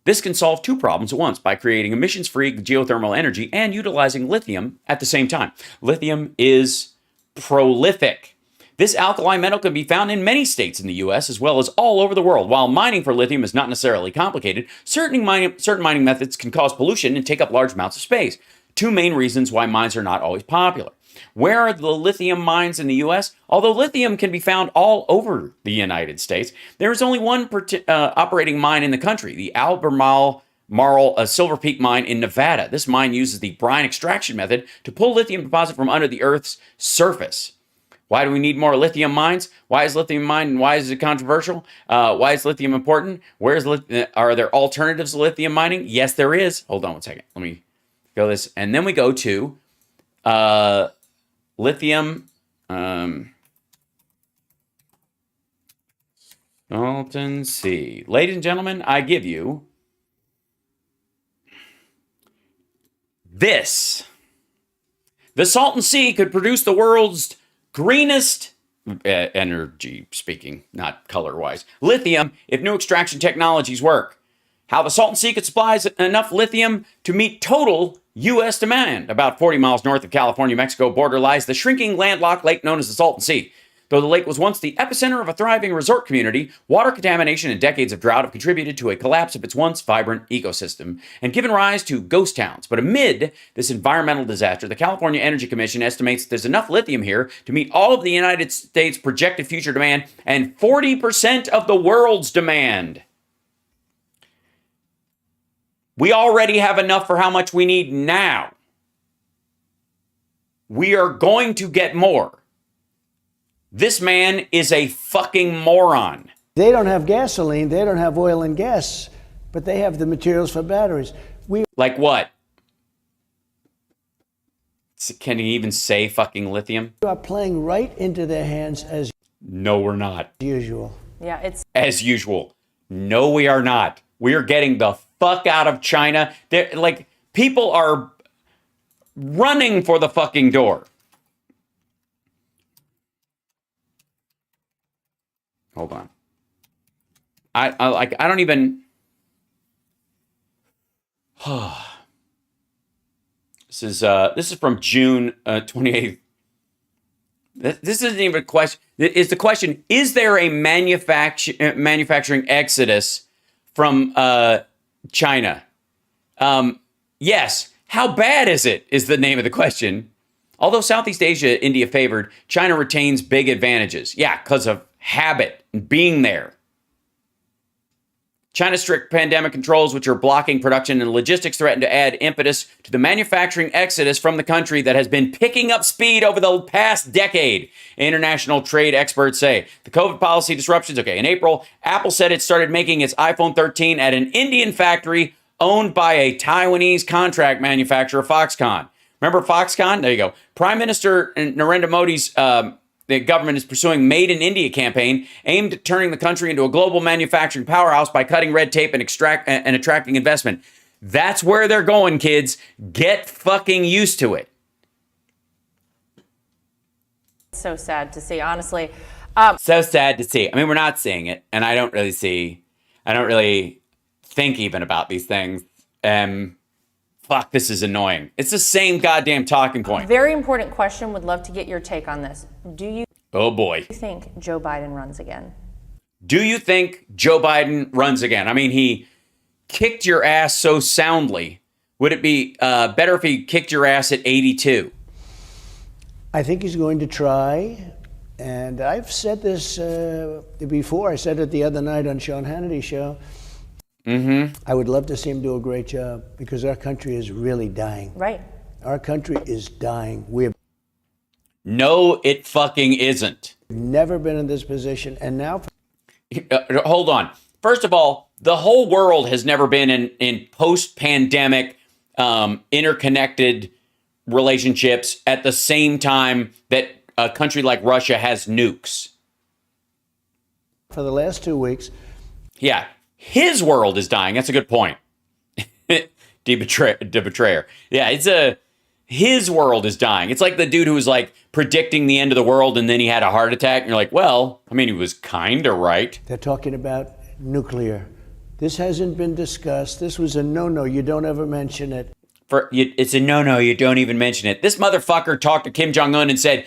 This can solve two problems at once by creating emissions-free geothermal energy and utilizing lithium at the same time. Lithium is prolific. This alkali metal can be found in many states in the U.S. as well as all over the world. While mining for lithium is not necessarily complicated, certain mining methods can cause pollution and take up large amounts of space. Two main reasons why mines are not always popular. Where are the lithium mines in the U.S.? Although lithium can be found all over the United States, there is only one operating mine in the country, the Albemarle Silver Peak mine in Nevada. This mine uses the brine extraction method to pull lithium deposit from under the Earth's surface. Why do we need more lithium mines? Why is lithium mined and why is it controversial? Why is lithium important? Are there alternatives to lithium mining? Yes, there is. Hold on one second. Let me go this. And then we go to lithium Salton Sea. Ladies and gentlemen, I give you this. The Salton Sea could produce the world's greenest, energy speaking, not color-wise, lithium if new extraction technologies work. How the Salton Sea could supply enough lithium to meet total U.S. demand. About 40 miles north of California-Mexico border lies the shrinking landlocked lake known as the Salton Sea. Though the lake was once the epicenter of a thriving resort community, water contamination and decades of drought have contributed to a collapse of its once vibrant ecosystem and given rise to ghost towns. But amid this environmental disaster, the California Energy Commission estimates that there's enough lithium here to meet all of the United States' projected future demand and 40% of the world's demand. We already have enough for how much we need now. We are going to get more. This man is a fucking moron. They don't have gasoline, they don't have oil and gas, but they have the materials for batteries. Like what? Can he even say fucking lithium? We are playing right into their hands as No, we're not. usual. Yeah, it's As usual. No, we are not. We are getting the fuck out of China. Like, people are running for the fucking door. Hold on. I don't even. This is from June 28th. This isn't even a question. Is the question: is there a manufacturing exodus from China? Yes. How bad is it? Is the name of the question. Although Southeast Asia, India favored, China retains big advantages. Yeah, because of habit and being there. China's strict pandemic controls, which are blocking production and logistics, threaten to add impetus to the manufacturing exodus from the country that has been picking up speed over the past decade, international trade experts say. The COVID policy disruptions. Okay, in April, Apple said it started making its iPhone 13 at an Indian factory owned by a Taiwanese contract manufacturer, Foxconn. Remember Foxconn? There you go. Prime Minister Narendra Modi's the government is pursuing Made in India campaign aimed at turning the country into a global manufacturing powerhouse by cutting red tape and attracting investment. That's where they're going, kids. Get fucking used to it. so sad to see, honestly. So sad to see. I mean, we're not seeing it, and I don't really think even about these things. Fuck, this is annoying. It's the same goddamn talking point. Very important question. Would love to get your take on this. Do you Oh boy. think Joe Biden runs again? Do you think Joe Biden runs again? I mean, he kicked your ass so soundly. Would it be better if he kicked your ass at 82? I think he's going to try. And I've said this before. I said it the other night on Sean Hannity's show. Mm-hmm. I would love to see him do a great job because our country is really dying. Right. Our country is dying. We've No, it fucking isn't. never been in this position. And now... Hold on. First of all, the whole world has never been in post-pandemic interconnected relationships at the same time that a country like Russia has nukes. For the last 2 weeks... Yeah. His world is dying. That's a good point. Betrayer. Yeah, his world is dying. It's like the dude who was like predicting the end of the world and then he had a heart attack. And you're like, well, I mean, he was kind of right. They're talking about nuclear. This hasn't been discussed. This was a no-no. You don't ever mention it. It's a no-no. You don't even mention it. This motherfucker talked to Kim Jong-un and said,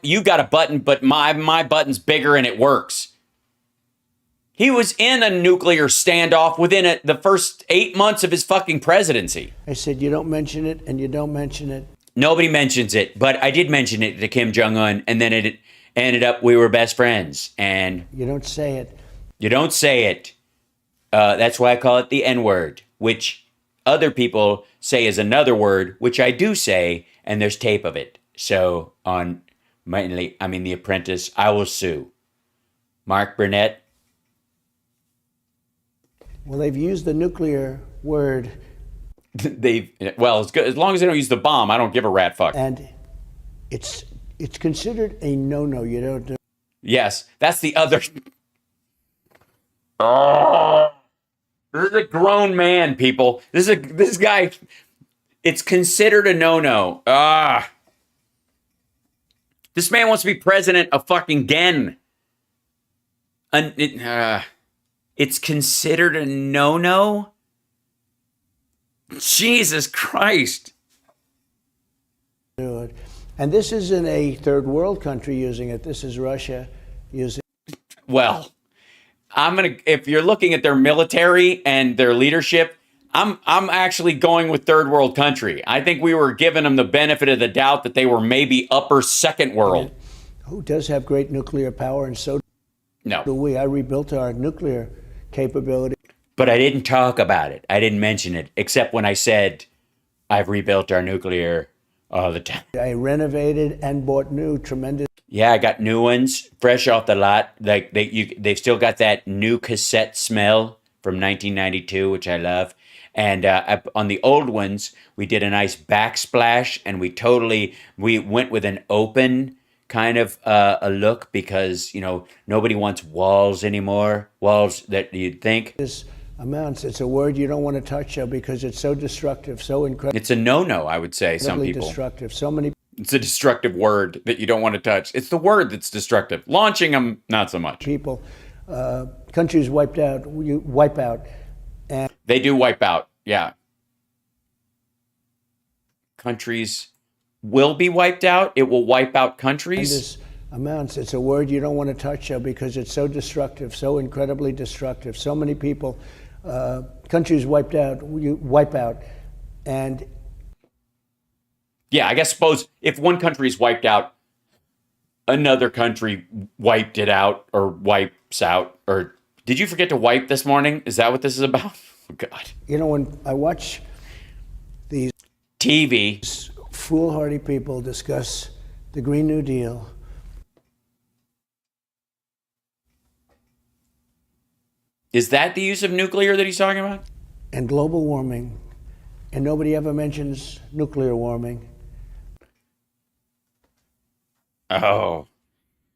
you got a button, but my button's bigger and it works. He was in a nuclear standoff within the first 8 months of his fucking presidency. I said, you don't mention it, and you don't mention it. Nobody mentions it, but I did mention it to Kim Jong-un, and then it ended up we were best friends. And you don't say it. You don't say it. That's why I call it the N-word, which other people say is another word, which I do say, and there's tape of it. So on The Apprentice, I will sue. Mark Burnett. Well, they've used the nuclear word. It's good as long as they don't use the bomb. I don't give a rat fuck. And it's considered a no-no. You don't do. Yes, that's the other. Oh, this is a grown man, people. This guy. It's considered a no-no. This man wants to be president of fucking den. It's considered a no-no? Jesus Christ. Do it. And this isn't a third world country using it. This is Russia using it. Well, if you're looking at their military and their leadership, I'm actually going with third world country. I think we were giving them the benefit of the doubt that they were maybe upper second world. Who does have great nuclear power, and so do we. I rebuilt our nuclear capability. But I didn't talk about it. I didn't mention it, except when I said I've rebuilt our nuclear all the time. I renovated and bought new tremendous. Yeah, I got new ones, fresh off the lot. Like they've still got that new cassette smell from 1992, which I love. And on the old ones, we did a nice backsplash, and we went with an open kind of a look because, nobody wants walls anymore. Walls that you'd think. This amounts. It's a word you don't want to touch because it's so destructive, so incredible. It's a no-no, I would say, some people. Destructive. So many. It's a destructive word that you don't want to touch. It's the word that's destructive. Launching them, not so much. People, countries wiped out. You wipe out. And they do wipe out, yeah. Countries will be wiped out. It will wipe out countries. Amounts. It's a word you don't want to touch because it's so destructive, so incredibly destructive. So many people, countries wiped out. You wipe out, and yeah, I suppose if one country is wiped out, another country wiped it out or wipes out. Or did you forget to wipe this morning? Is that what this is about? Oh God. When I watch these TV, foolhardy people discuss the Green New Deal. Is that the use of nuclear that he's talking about? And global warming. And nobody ever mentions nuclear warming. Oh.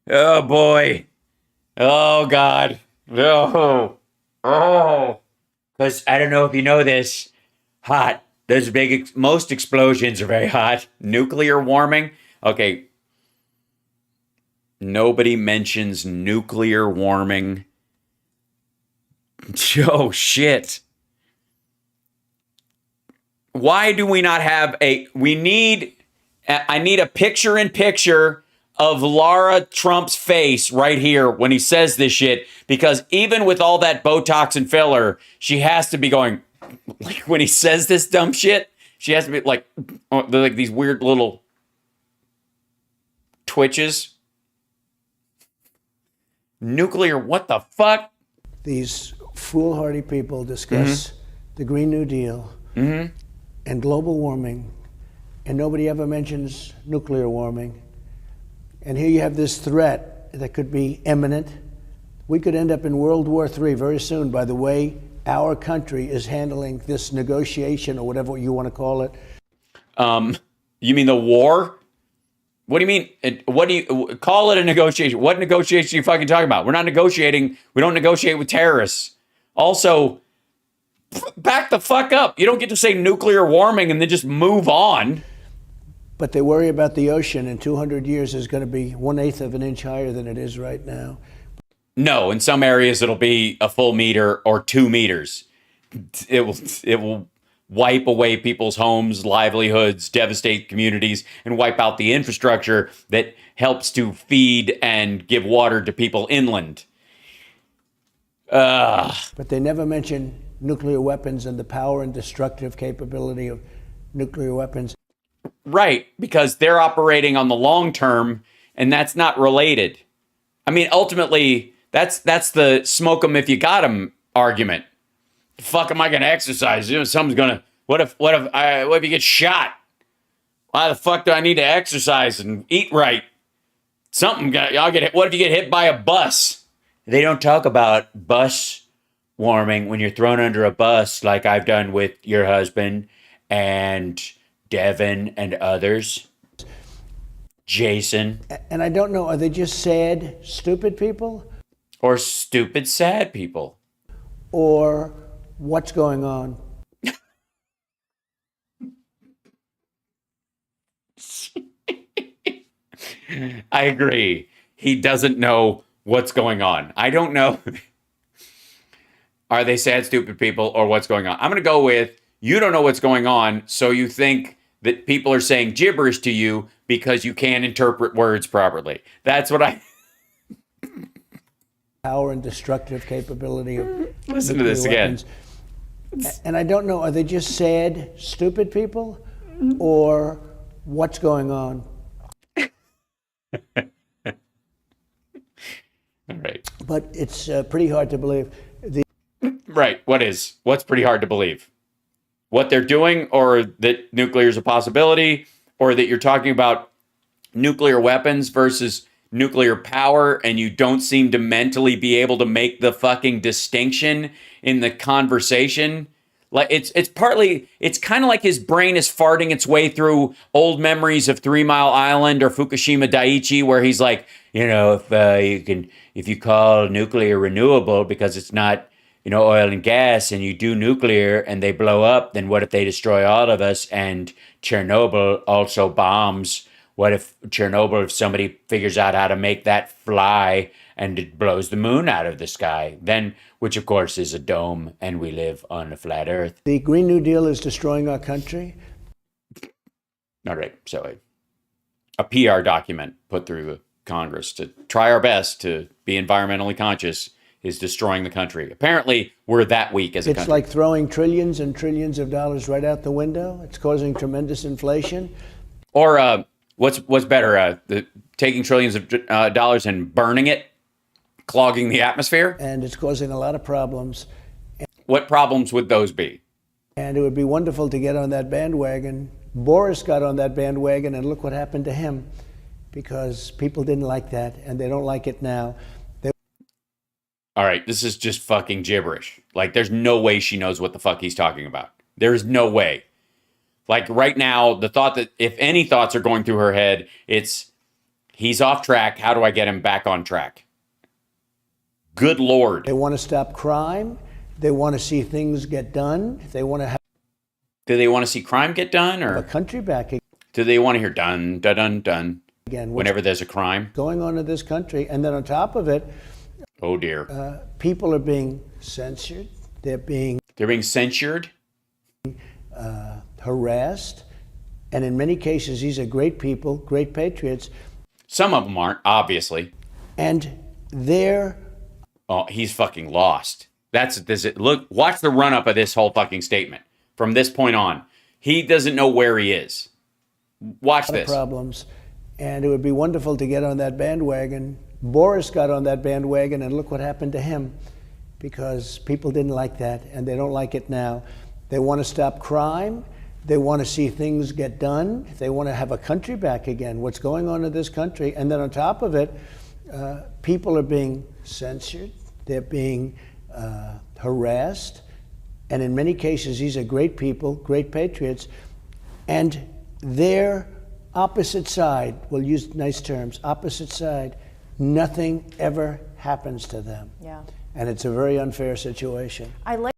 Oh, boy. Oh, God. Oh. Oh. Because I don't know if you know this. Hot. Those most explosions are very hot. Nuclear warming. Okay. Nobody mentions nuclear warming. Oh, shit. Why do we not have I need a picture-in-picture of Lara Trump's face right here when he says this shit, because even with all that Botox and filler, she has to be going, like when he says this dumb shit, she has to be like these weird little twitches. Nuclear, what the fuck? These foolhardy people discuss the Green New Deal and global warming, and nobody ever mentions nuclear warming. And here you have this threat that could be imminent. We could end up in World War III very soon by the way our country is handling this negotiation, or whatever you want to call it. You mean the war? What do you mean? What do you call it a negotiation? What negotiation are you fucking talking about? We're not negotiating. We don't negotiate with terrorists. Also, back the fuck up. You don't get to say nuclear warming and then just move on. But they worry about the ocean. In 200 years is going to be 1/8 of an inch higher than it is right now. No, in some areas it'll be a full meter or 2 meters. It will wipe away people's homes, livelihoods, devastate communities, and wipe out the infrastructure that helps to feed and give water to people inland. But they never mention nuclear weapons and the power and destructive capability of nuclear weapons. Right, because they're operating on the long term, and that's not related. I mean, ultimately, that's the smoke 'em if you got 'em argument. The fuck am I going to exercise? You know, someone's going to. What if you get shot? Why the fuck do I need to exercise and eat right? I'll get hit. What if you get hit by a bus? They don't talk about bus warming when you're thrown under a bus, like I've done with your husband and Devin and others. Jason. And I don't know, are they just sad, stupid people? Or stupid, sad people? Or what's going on? I agree. He doesn't know what's going on. I don't know. Are they sad, stupid people, or what's going on? I'm going to go with you don't know what's going on, so you think that people are saying gibberish to you because you can't interpret words properly. That's what I... Power and destructive capability of Listen to this again. And I don't know, are they just sad, stupid people, or what's going on? All right. But it's pretty hard to believe. Right. What's pretty hard to believe? What they're doing, or that nuclear is a possibility, or that you're talking about nuclear weapons versus nuclear power, and you don't seem to mentally be able to make the fucking distinction in the conversation. Like it's kind of like his brain is farting its way through old memories of 3 Mile Island or Fukushima Daiichi, where he's like, you know, if you call nuclear renewable because it's not, you know, oil and gas, and you do nuclear and they blow up, then what if they destroy all of us? And Chernobyl also bombs. What if Chernobyl, if somebody figures out how to make that fly and it blows the moon out of the sky, then, which of course is a dome, and we live on a flat earth. The Green New Deal is destroying our country. All right, so a PR document put through the Congress to try our best to be environmentally conscious is destroying the country. Apparently, we're that weak as a country. It's like throwing trillions and trillions of dollars right out the window. It's causing tremendous inflation. Or what's better, taking trillions of dollars and burning it, clogging the atmosphere? And it's causing a lot of problems. What problems would those be? And it would be wonderful to get on that bandwagon. Boris got on that bandwagon, and look what happened to him, because people didn't like that, and they don't like it now. All right, this is just fucking gibberish. Like, there's no way she knows what the fuck he's talking about. There's no way. Like, right now, the thought that if any thoughts are going through her head, it's, he's off track. How do I get him back on track? Good Lord. They want to stop crime. They want to see things get done. They want to have... Do they want to see crime get done, or a country back again? Do they want to hear done, dun, dun, dun again whenever there's a crime going on in this country? And then on top of it, oh dear, people are being censored. They're being censured. harassed, and in many cases, these are great people, great patriots. Some of them aren't, obviously. And they're... Oh, he's fucking lost. That's this. Look, watch the run up of this whole fucking statement. From this point on, he doesn't know where he is. Watch this. Problems, and it would be wonderful to get on that bandwagon. Boris got on that bandwagon, and look what happened to him, because people didn't like that, and they don't like it now. They want to stop crime. They want to see things get done. They want to have a country back again. What's going on in this country? And then on top of it, people are being censored. They're being harassed. And in many cases, these are great people, great patriots. And their opposite side, we'll use nice terms, opposite side, nothing ever happens to them. Yeah. And it's a very unfair situation. I like...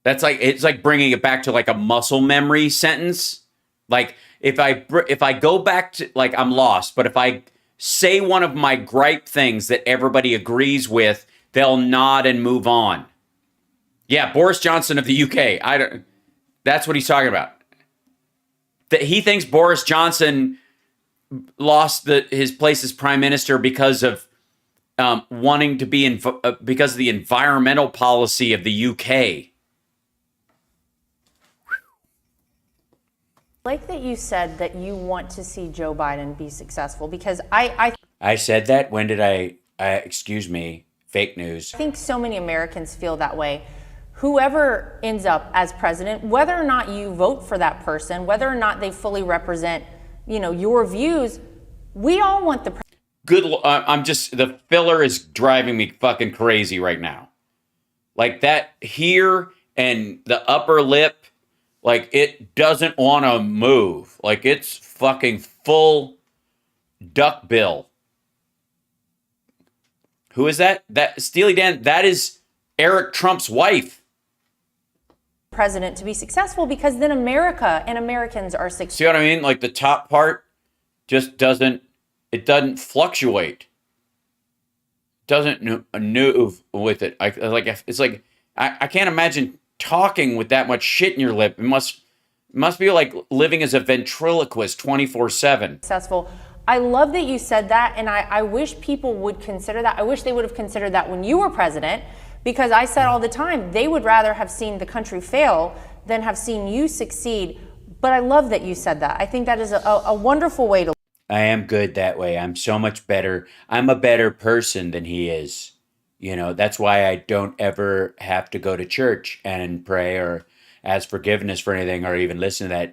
That's like, it's like bringing it back to like a muscle memory sentence. Like if I go back to, like, I'm lost, but if I say one of my gripe things that everybody agrees with, they'll nod and move on. Yeah, Boris Johnson of the UK. That's what he's talking about. That he thinks Boris Johnson lost his place as prime minister because of wanting to be because of the environmental policy of the UK. Like that you said that you want to see Joe Biden be successful, because I said that? When did I excuse me, fake news. I think so many Americans feel that way. Whoever ends up as president, whether or not you vote for that person, whether or not they fully represent, your views, we all want the the filler is driving me fucking crazy right now. Like that here and the upper lip, like it doesn't want to move. Like it's fucking full duck bill. Who is that? That Steely Dan, that is Eric Trump's wife. President to be successful, because then America and Americans are successful. See what I mean? Like the top part just doesn't fluctuate. Doesn't move with it. I can't imagine talking with that much shit in your lip. It must be like living as a ventriloquist 24/7. Successful. I love that you said that, and I wish people would consider that. I wish they would have considered that when you were president, because I said all the time they would rather have seen the country fail than have seen you succeed. But I love that you said that. I think that is a wonderful way to. I am good that way. I'm so much better. I'm a better person than he is. That's why I don't ever have to go to church and pray or ask forgiveness for anything or even listen to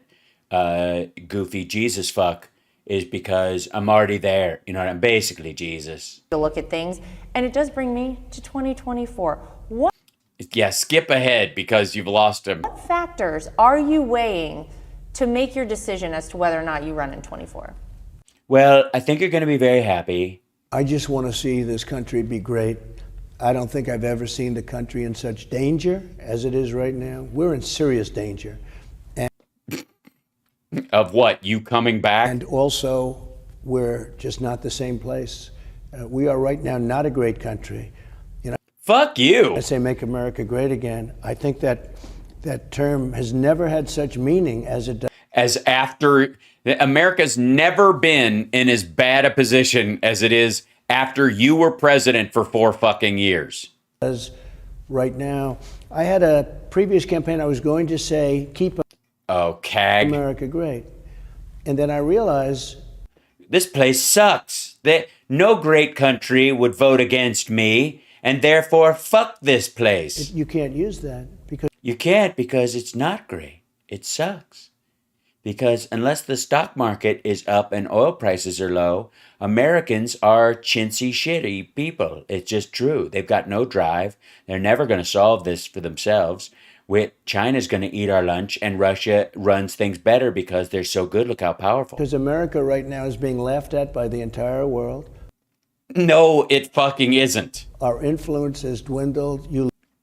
that goofy Jesus fuck, is because I'm already there. I'm basically Jesus. To look at things. And it does bring me to 2024. Yeah, skip ahead because you've lost him. What factors are you weighing to make your decision as to whether or not you run in 24? Well, I think you're going to be very happy. I just want to see this country be great. I don't think I've ever seen the country in such danger as it is right now. We're in serious danger. Of what? You coming back? And also, we're just not the same place. We are right now not a great country. Fuck you. I say make America great again. I think that term has never had such meaning as it does. As after, America's never been in as bad a position as it is after you were president for 4 fucking years. As right now, I had a previous campaign, I was going to say, keep America great. And then I realized, this place sucks. No great country would vote against me, and therefore fuck this place. You can't use that because you can't, because it's not great. It sucks. Because unless the stock market is up and oil prices are low, Americans are chintzy, shitty people. It's just true. They've got no drive. They're never going to solve this for themselves. China's going to eat our lunch, and Russia runs things better because they're so good. Look how powerful. Because America right now is being laughed at by the entire world. No, it fucking isn't. Our influence has dwindled.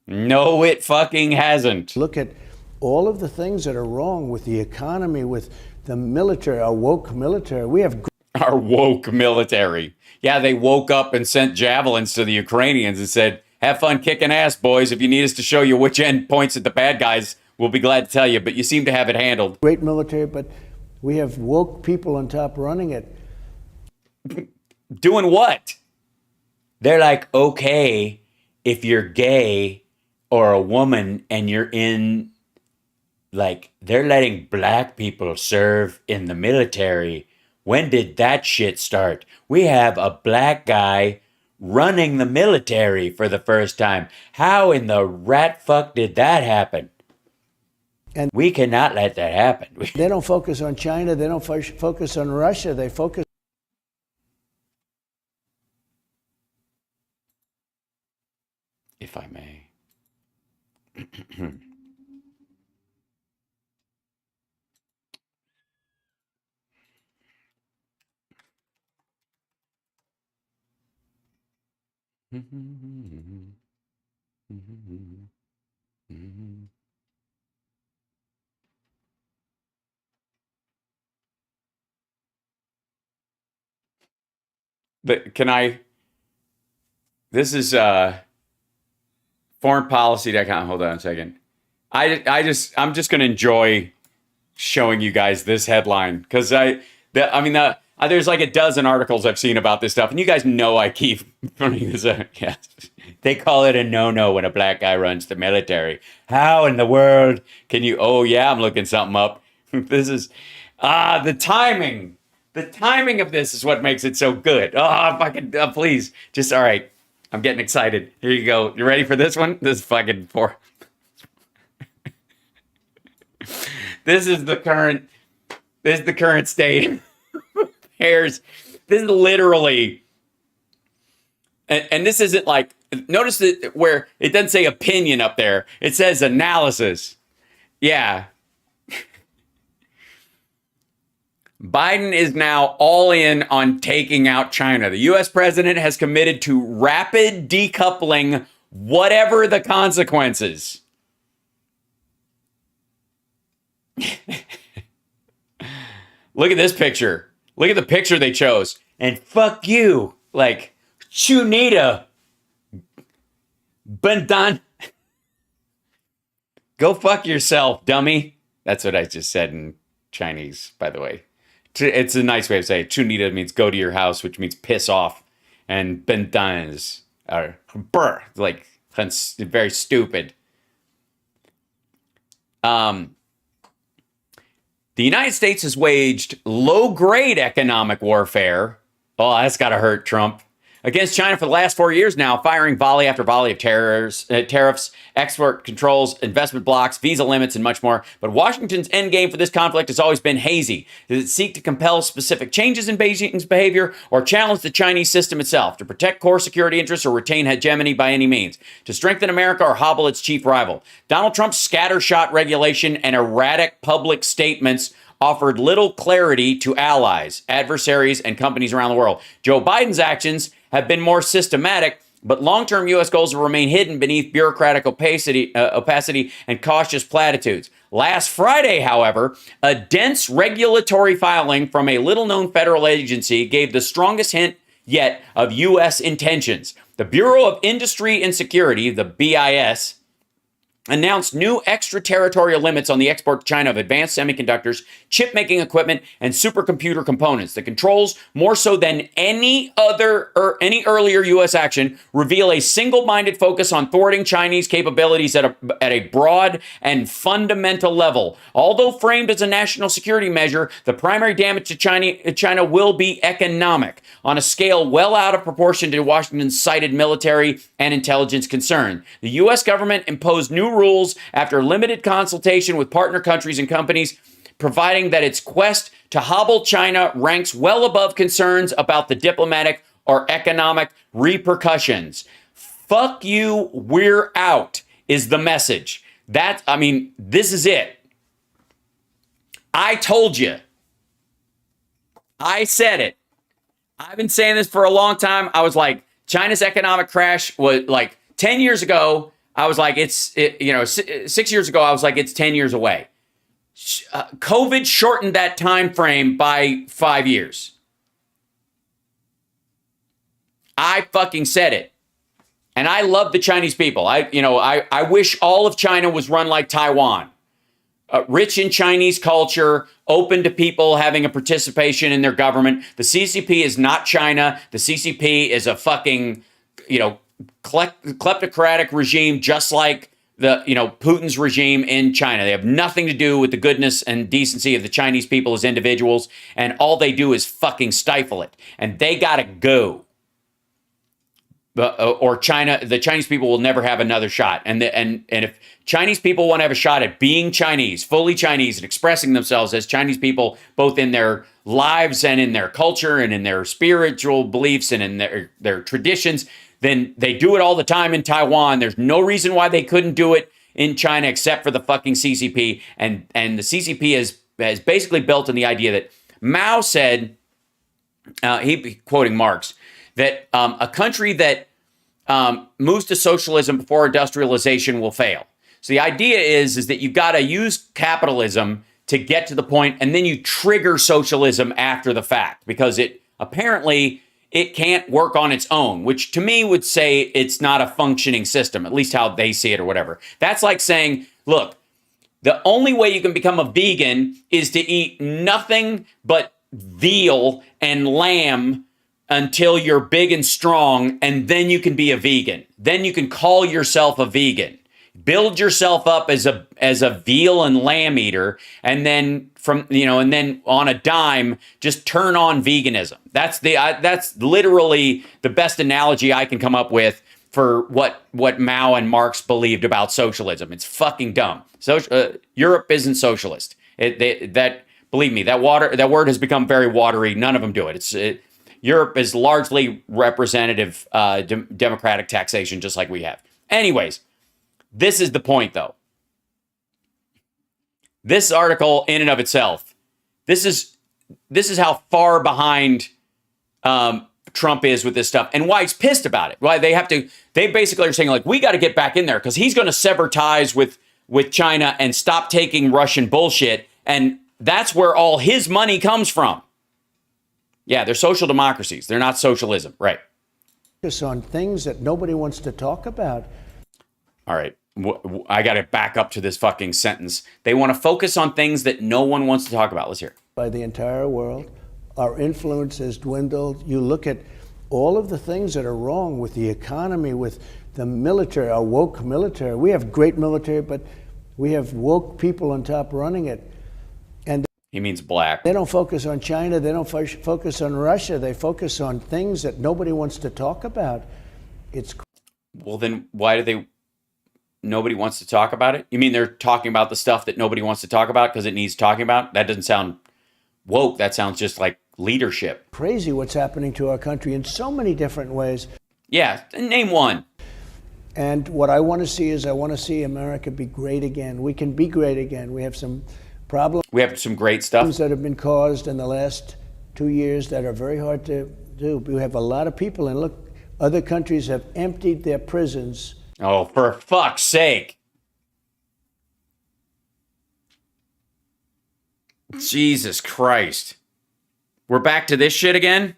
No, it fucking hasn't. Look at all of the things that are wrong with the economy, with the military, our woke military. We have our woke military. Yeah, they woke up and sent javelins to the Ukrainians and said, Have fun kicking ass, boys. If you need us to show you which end points at the bad guys, we'll be glad to tell you. But you seem to have it handled. Great military, but we have woke people on top running it. Doing what? They're like, okay, if you're gay or a woman and you're in, like, they're letting black people serve in the military. When did that shit start? We have a black guy running the military for the first time. How in the rat fuck did that happen? And we cannot let that happen. They don't focus on China. They don't focus on Russia. They focus. If I may. But can I? This is foreignpolicy.com. Hold on a second. I'm just going to enjoy showing you guys this headline because there's like a dozen articles I've seen about this stuff, and you guys know I keep running this up. Yeah. They call it a no-no when a black guy runs the military. How in the world can you? Oh yeah, I'm looking something up. This is the timing. The timing of this is what makes it so good. Oh, if I could, please, just all right. I'm getting excited. Here you go. You ready for this one? This is fucking for. This is the current state. This is literally, and this isn't like, notice that where it doesn't say opinion up there. It says analysis. Yeah. Biden is now all in on taking out China. The U.S. president has committed to rapid decoupling, whatever the consequences. Look at this picture. Look at the picture they chose. And fuck you. Like, Chunita. Bendan. Go fuck yourself, dummy. That's what I just said in Chinese, by the way. It's a nice way of saying it. Chunita means go to your house, which means piss off. And bendan is like very stupid. The United States has waged low-grade economic warfare. Oh, that's got to hurt Trump. Against China for the last 4 years now, firing volley after volley of tariffs, export controls, investment blocks, visa limits, and much more. But Washington's endgame for this conflict has always been hazy. Does it seek to compel specific changes in Beijing's behavior or challenge the Chinese system itself to protect core security interests or retain hegemony by any means? To strengthen America or hobble its chief rival? Donald Trump's scattershot regulation and erratic public statements offered little clarity to allies, adversaries, and companies around the world. Joe Biden's actions have been more systematic, but long-term U.S. goals will remain hidden beneath bureaucratic opacity and cautious platitudes. Last Friday, however, a dense regulatory filing from a little-known federal agency gave the strongest hint yet of U.S. intentions. The Bureau of Industry and Security, the BIS, announced new extraterritorial limits on the export to China of advanced semiconductors, chip-making equipment, and supercomputer components. The controls, more so than any earlier U.S. action, reveal a single-minded focus on thwarting Chinese capabilities at a broad and fundamental level. Although framed as a national security measure, the primary damage to China will be economic, on a scale well out of proportion to Washington's cited military and intelligence concern. The U.S. government imposed new rules after limited consultation with partner countries and companies, providing that its quest to hobble China ranks well above concerns about the diplomatic or economic repercussions. Fuck you, we're out is the message. This is it. I told you. I said it. I've been saying this for a long time. I was like, China's economic crash was like 10 years ago. I was like, 6 years ago, I was like, it's 10 years away. COVID shortened that time frame by 5 years. I fucking said it. And I love the Chinese people. I wish all of China was run like Taiwan. Rich in Chinese culture, open to people having a participation in their government. The CCP is not China. The CCP is a fucking, kleptocratic regime, just like Putin's regime in China. They have nothing to do with the goodness and decency of the Chinese people as individuals, and all they do is fucking stifle it. And they gotta go. Or the Chinese people will never have another shot. And if Chinese people want to have a shot at being Chinese, fully Chinese, and expressing themselves as Chinese people, both in their lives and in their culture and in their spiritual beliefs and in their traditions, then they do it all the time in Taiwan. There's no reason why they couldn't do it in China except for the fucking CCP. And the CCP has basically built on the idea that Mao said, he quoting Marx, that a country that moves to socialism before industrialization will fail. So the idea is that you've got to use capitalism to get to the point, and then you trigger socialism after the fact, because it can't work on its own, which to me would say it's not a functioning system, at least how they see it or whatever. That's like saying, look, the only way you can become a vegan is to eat nothing but veal and lamb until you're big and strong, and then you can be a vegan. Then you can call yourself a vegan. Build yourself up as a veal and lamb eater, and then and then on a dime, just turn on veganism. That's literally the best analogy I can come up with for what Mao and Marx believed about socialism. It's fucking dumb. Europe isn't socialist. Believe me, that word has become very watery. None of them do it. Europe is largely representative democratic taxation, just like we have. Anyways, this is the point, though. This article, in and of itself, this is how far behind Trump is with this stuff, and why he's pissed about it. Why they basically are saying, like, we got to get back in there because he's going to sever ties with China and stop taking Russian bullshit, and that's where all his money comes from. Yeah, they're social democracies. They're not socialism, right? Focus on things that nobody wants to talk about. All right. I got to back up to this fucking sentence. They want to focus on things that no one wants to talk about. Let's hear it. By the entire world, our influence has dwindled. You look at all of the things that are wrong with the economy, with the military, our woke military. We have great military, but we have woke people on top running it. And he means black. They don't focus on China. They don't focus on Russia. They focus on things that nobody wants to talk about. Well, then why do nobody wants to talk about it? You mean they're talking about the stuff that nobody wants to talk about because it needs talking about? That doesn't sound woke. That sounds just like leadership. Crazy what's happening to our country in so many different ways. Yeah, name one. And what I want to see is I want to see America be great again. We can be great again. We have some problems. We have some great stuff that have been caused in the last 2 years that are very hard to do. We have a lot of people, and look, other countries have emptied their prisons. Oh, for fuck's sake. Jesus Christ. We're back to this shit again?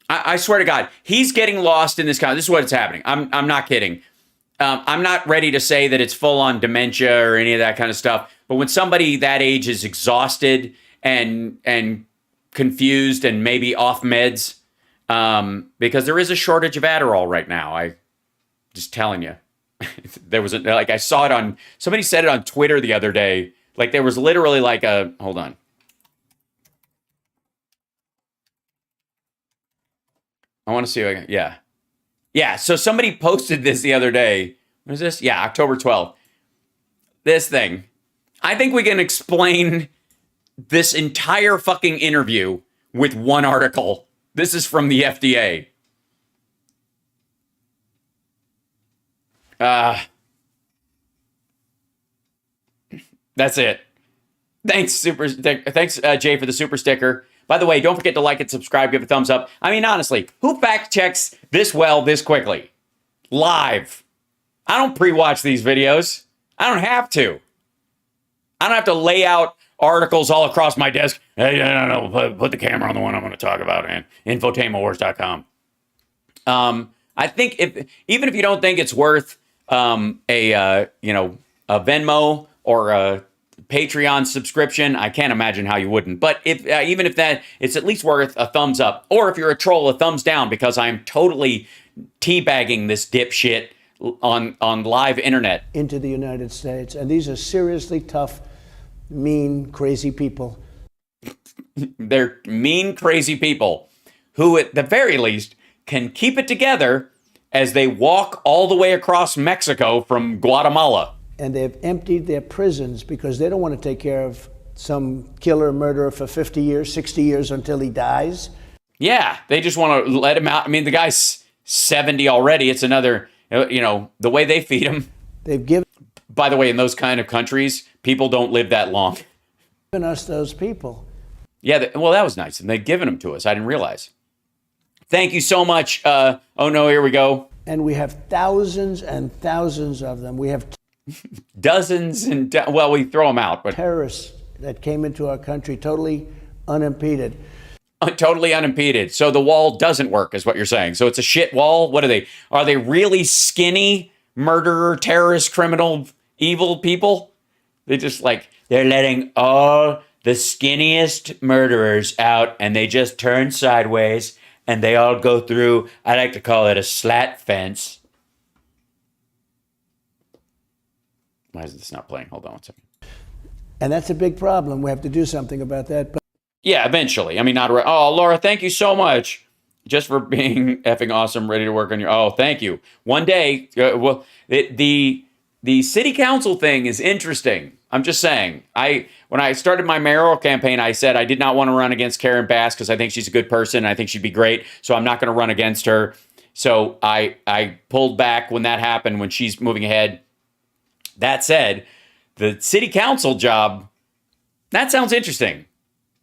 I swear to God, he's getting lost in this kind. This is what's happening. I'm not kidding. I'm not ready to say that it's full on dementia or any of that kind of stuff. But when somebody that age is exhausted and confused and maybe off meds, because there is a shortage of Adderall right now. I just telling you, there was I saw it on, somebody said it on Twitter the other day. Like there was literally like hold on. I want to see. Yeah. So somebody posted this the other day. What is this? Yeah, October 12th. This thing. I think we can explain this entire fucking interview with one article. This is from the FDA. That's it. Thanks, Jay, for the super sticker. By the way, don't forget to like and subscribe, give a thumbs up. I mean, honestly, who fact checks this well, this quickly? Live. I don't pre-watch these videos. I don't have to. I don't have to lay out articles all across my desk. Hey, no, put the camera on the one I'm going to talk about, and infotainmentwars.com. I think even if you don't think it's worth a Venmo or a Patreon subscription, I can't imagine how you wouldn't. But if even if that, it's at least worth a thumbs up, or if you're a troll, a thumbs down, because I'm totally teabagging this dipshit on live internet into the United States, and these are seriously tough, mean, crazy people. They're mean, crazy people who, at the very least, can keep it together as they walk all the way across Mexico from Guatemala. And they've emptied their prisons because they don't want to take care of some killer murderer for 50 years, 60 years until he dies. Yeah, they just want to let him out. I mean, the guy's 70 already. It's another, the way they feed him. They've given... By the way, in those kind of countries, people don't live that long. Given us those people. Yeah, well, that was nice. And they'd given them to us. I didn't realize. Thank you so much. Oh, no, here we go. And we have thousands and thousands of them. We have dozens and we throw them out, but terrorists that came into our country totally unimpeded. Totally unimpeded. So the wall doesn't work, is what you're saying. So it's a shit wall. What are they? Are they really skinny murderer, terrorist, criminal, evil people? They just they're letting all the skinniest murderers out, and they just turn sideways, and they all go through. I like to call it a slat fence. Why is this not playing? Hold on one second. And that's a big problem. We have to do something about that. But yeah, eventually. I mean, not right. Oh, Laura, thank you so much just for being effing awesome, ready to work on your. Oh, thank you. One day, the city council thing is interesting. I'm just saying. When I started my mayoral campaign, I said I did not want to run against Karen Bass because I think she's a good person and I think she'd be great. So I'm not going to run against her. So I pulled back when that happened, when she's moving ahead. That said, the city council job, that sounds interesting.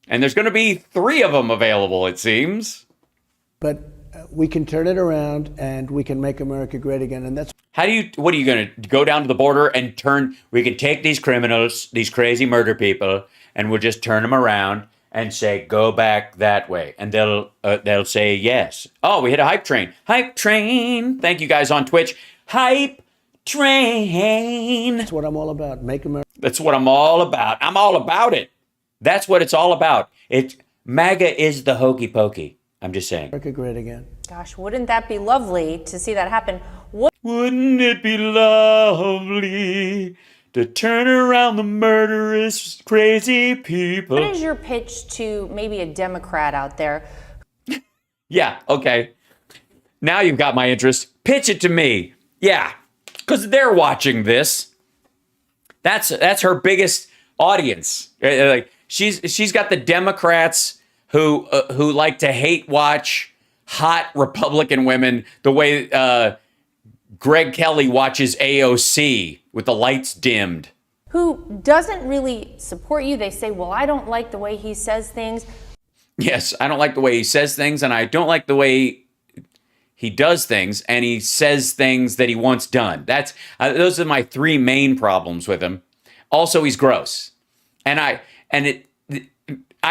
And there's going to be 3 of them available, it seems. But we can turn it around and we can make America great again. And that's... What are you going to go down to the border and we can take these criminals, these crazy murder people, and we'll just turn them around and say, go back that way. And they'll say yes. Oh, we hit a hype train. Hype train. Thank you guys on Twitch. Hype train. That's what I'm all about. Make America. That's what I'm all about. I'm all about it. That's what it's all about. MAGA is the hokey pokey. I'm just saying. America great again. Gosh, wouldn't that be lovely to see that happen? Wouldn't it be lovely to turn around the murderous, crazy people? What is your pitch to maybe a Democrat out there? Yeah, okay. Now you've got my interest. Pitch it to me. Yeah, because they're watching this. That's her biggest audience. She's got the Democrats who like to hate watch hot Republican women the way Greg Kelly watches AOC with the lights dimmed. Who doesn't really support you. They say, well, I don't like the way he says things. Yes, I don't like the way he says things, and I don't like the way he does things, and he says things that he wants done. Those are my 3 main problems with him. Also, he's gross. And I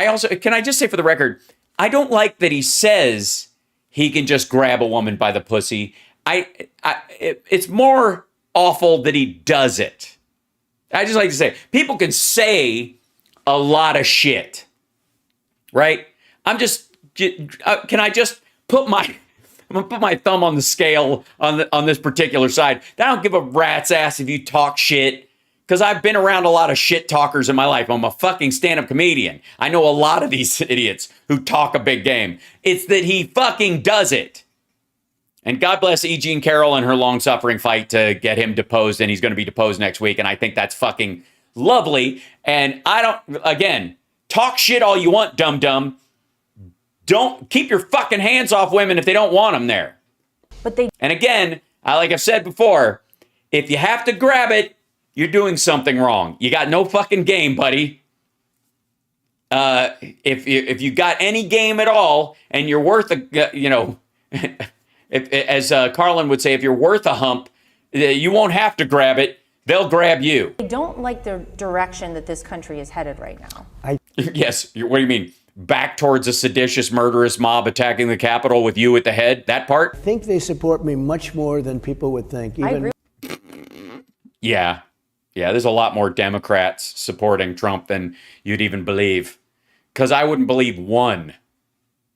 also, can I just say for the record, I don't like that he says he can just grab a woman by the pussy. It's more awful that he does it. I just like to say, people can say a lot of shit, right? Can I just put my thumb on the scale on this particular side? I don't give a rat's ass if you talk shit, because I've been around a lot of shit talkers in my life. I'm a fucking stand-up comedian. I know a lot of these idiots who talk a big game. It's that he fucking does it. And God bless E. Jean Carroll and her long-suffering fight to get him deposed, and he's going to be deposed next week, and I think that's fucking lovely. And again, talk shit all you want, dum-dum. Don't keep your fucking hands off women if they don't want them there. And again, like I've said before, if you have to grab it, you're doing something wrong. You got no fucking game, buddy. If you got any game at all, and you're worth as Carlin would say, if you're worth a hump, you won't have to grab it. They'll grab you. I don't like the direction that this country is headed right now. Yes. What do you mean? back towards a seditious, murderous mob attacking the Capitol with you at the head? That part? I think they support me much more than people would think. I agree. Yeah. Yeah, there's a lot more Democrats supporting Trump than you'd even believe. Because I wouldn't believe one.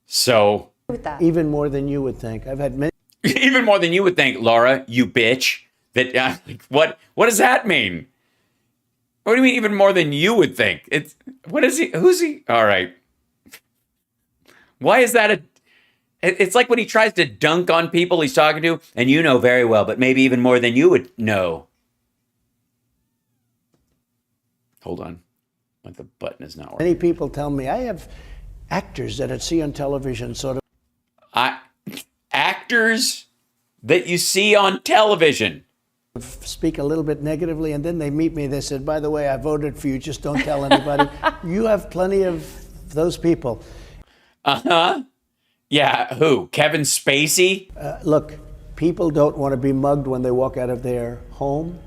So. With that. Even more than you would think. I've had many. Even more than you would think, Lara, you bitch. That what does that mean? What do you mean even more than you would think? It's what is he? Who's he? All right. Why is that it's like when he tries to dunk on people he's talking to, and you know very well, but maybe even more than you would know. Hold on. Like the button is not working. Many people tell me I have actors that I see on television sort of. Actors that you see on television speak a little bit negatively, and then they meet me. They said, by the way, I voted for you. Just don't tell anybody. You have plenty of those people. Uh-huh. Yeah, who? Kevin Spacey? Look, people don't want to be mugged when they walk out of their home.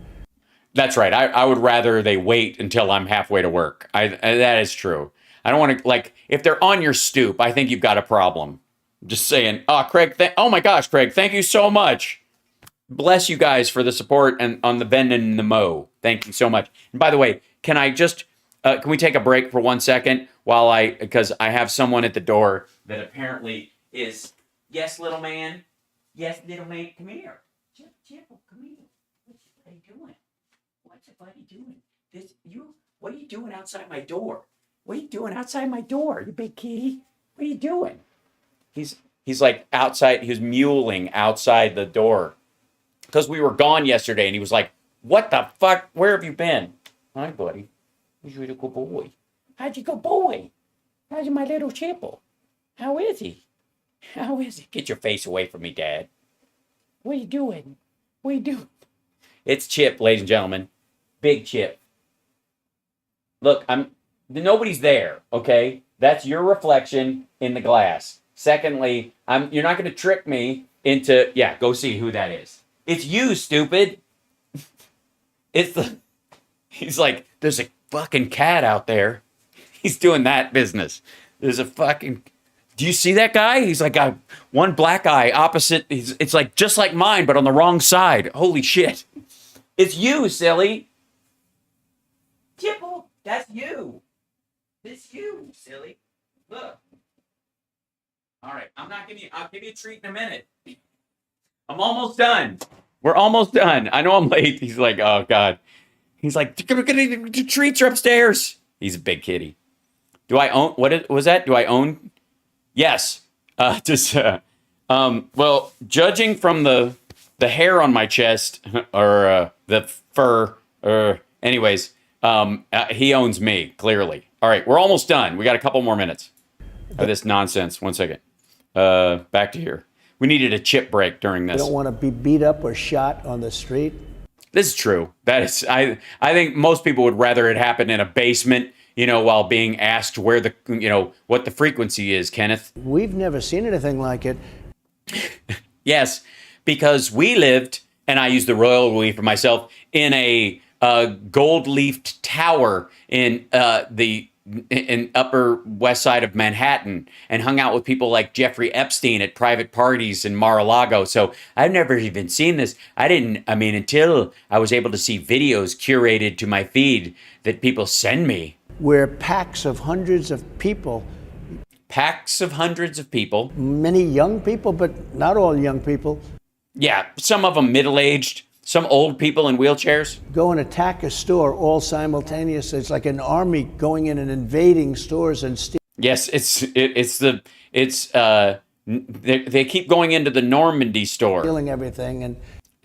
That's right. I would rather they wait until I'm halfway to work. That is true. I don't want to, like, if they're on your stoop, I think you've got a problem. Just saying, oh, Craig, oh my gosh, Craig, thank you so much. Bless you guys for the support and on the Vend and the Mo. Thank you so much. And by the way, can I just, can we take a break for 1 second because I have someone at the door that apparently is, yes, little man. Yes, little man, come here. Chip, come here. What's your buddy doing? What's your buddy doing? What are you doing outside my door? What are you doing outside my door, you big kitty? What are you doing? He's like outside, he was mewling outside the door. Because we were gone yesterday, and he was like, what the fuck? Where have you been? Hi, buddy. He's a really good boy. How'd you go, boy? How's my little chipple? How is he? How is he? Get your face away from me, Dad. What are you doing? What are you doing? It's Chip, ladies and gentlemen. Big Chip. Look, nobody's there, okay? That's your reflection in the glass. Secondly, you're not going to trick me into, go see who that is. It's you, stupid. He's like, there's a fucking cat out there. He's doing that business. There's a fucking, do you see that guy? He's like got one black eye opposite. It's like just like mine, but on the wrong side. Holy shit. It's you, silly. Tipple, that's you. It's you, silly. Look. All right, I'll give you a treat in a minute. I'm almost done. We're almost done. I know I'm late. He's like, oh, God. He's like, the treats are upstairs. He's a big kitty. Do I own, was that? Do I own? Yes. Well, judging from the hair on my chest, or the fur, anyways, he owns me, clearly. All right, we're almost done. We got a couple more minutes of this nonsense. 1 second. Back to here. We needed a chip break during this. You don't want to be beat up or shot on the street. This is true. That is, I think most people would rather it happen in a basement, while being asked where what the frequency is, Kenneth. We've never seen anything like it. Yes, because we lived, and I use the royal we for myself, in a gold-leafed tower in Upper West Side of Manhattan, and hung out with people like Jeffrey Epstein at private parties in Mar-a-Lago. So I've never even seen this. Until I was able to see videos curated to my feed that people send me. Where packs of hundreds of people. Packs of hundreds of people. Many young people, but not all young people. Yeah, some of them middle-aged. Some old people in wheelchairs. Go and attack a store all simultaneously. It's like an army going in and invading stores and stealing. Yes, they keep going into the Normandy store. Stealing everything and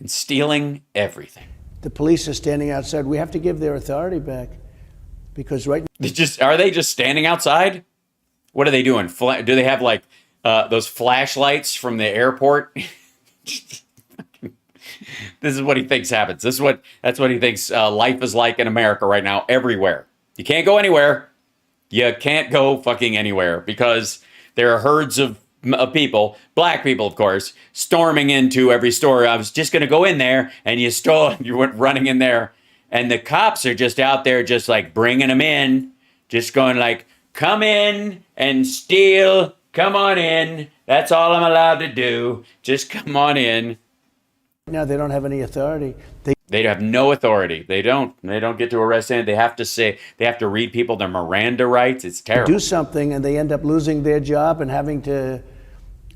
stealing everything. The police are standing outside. We have to give their authority back. Because right now... Are they just standing outside? What are they doing? Do they have like those flashlights from the airport? This is what he thinks happens. That's what he thinks life is like in America right now, everywhere. You can't go anywhere. You can't go fucking anywhere because there are herds of people, black people, of course, storming into every store. I was just going to go in there, and you went running in there, and the cops are just out there just like bringing them in, just going like, come in and steal. Come on in. That's all I'm allowed to do. Just come on in. Now they don't have any authority. They have no authority. They don't get to arrest anyone. They have to read people their Miranda rights. It's terrible. Do something and they end up losing their job and having to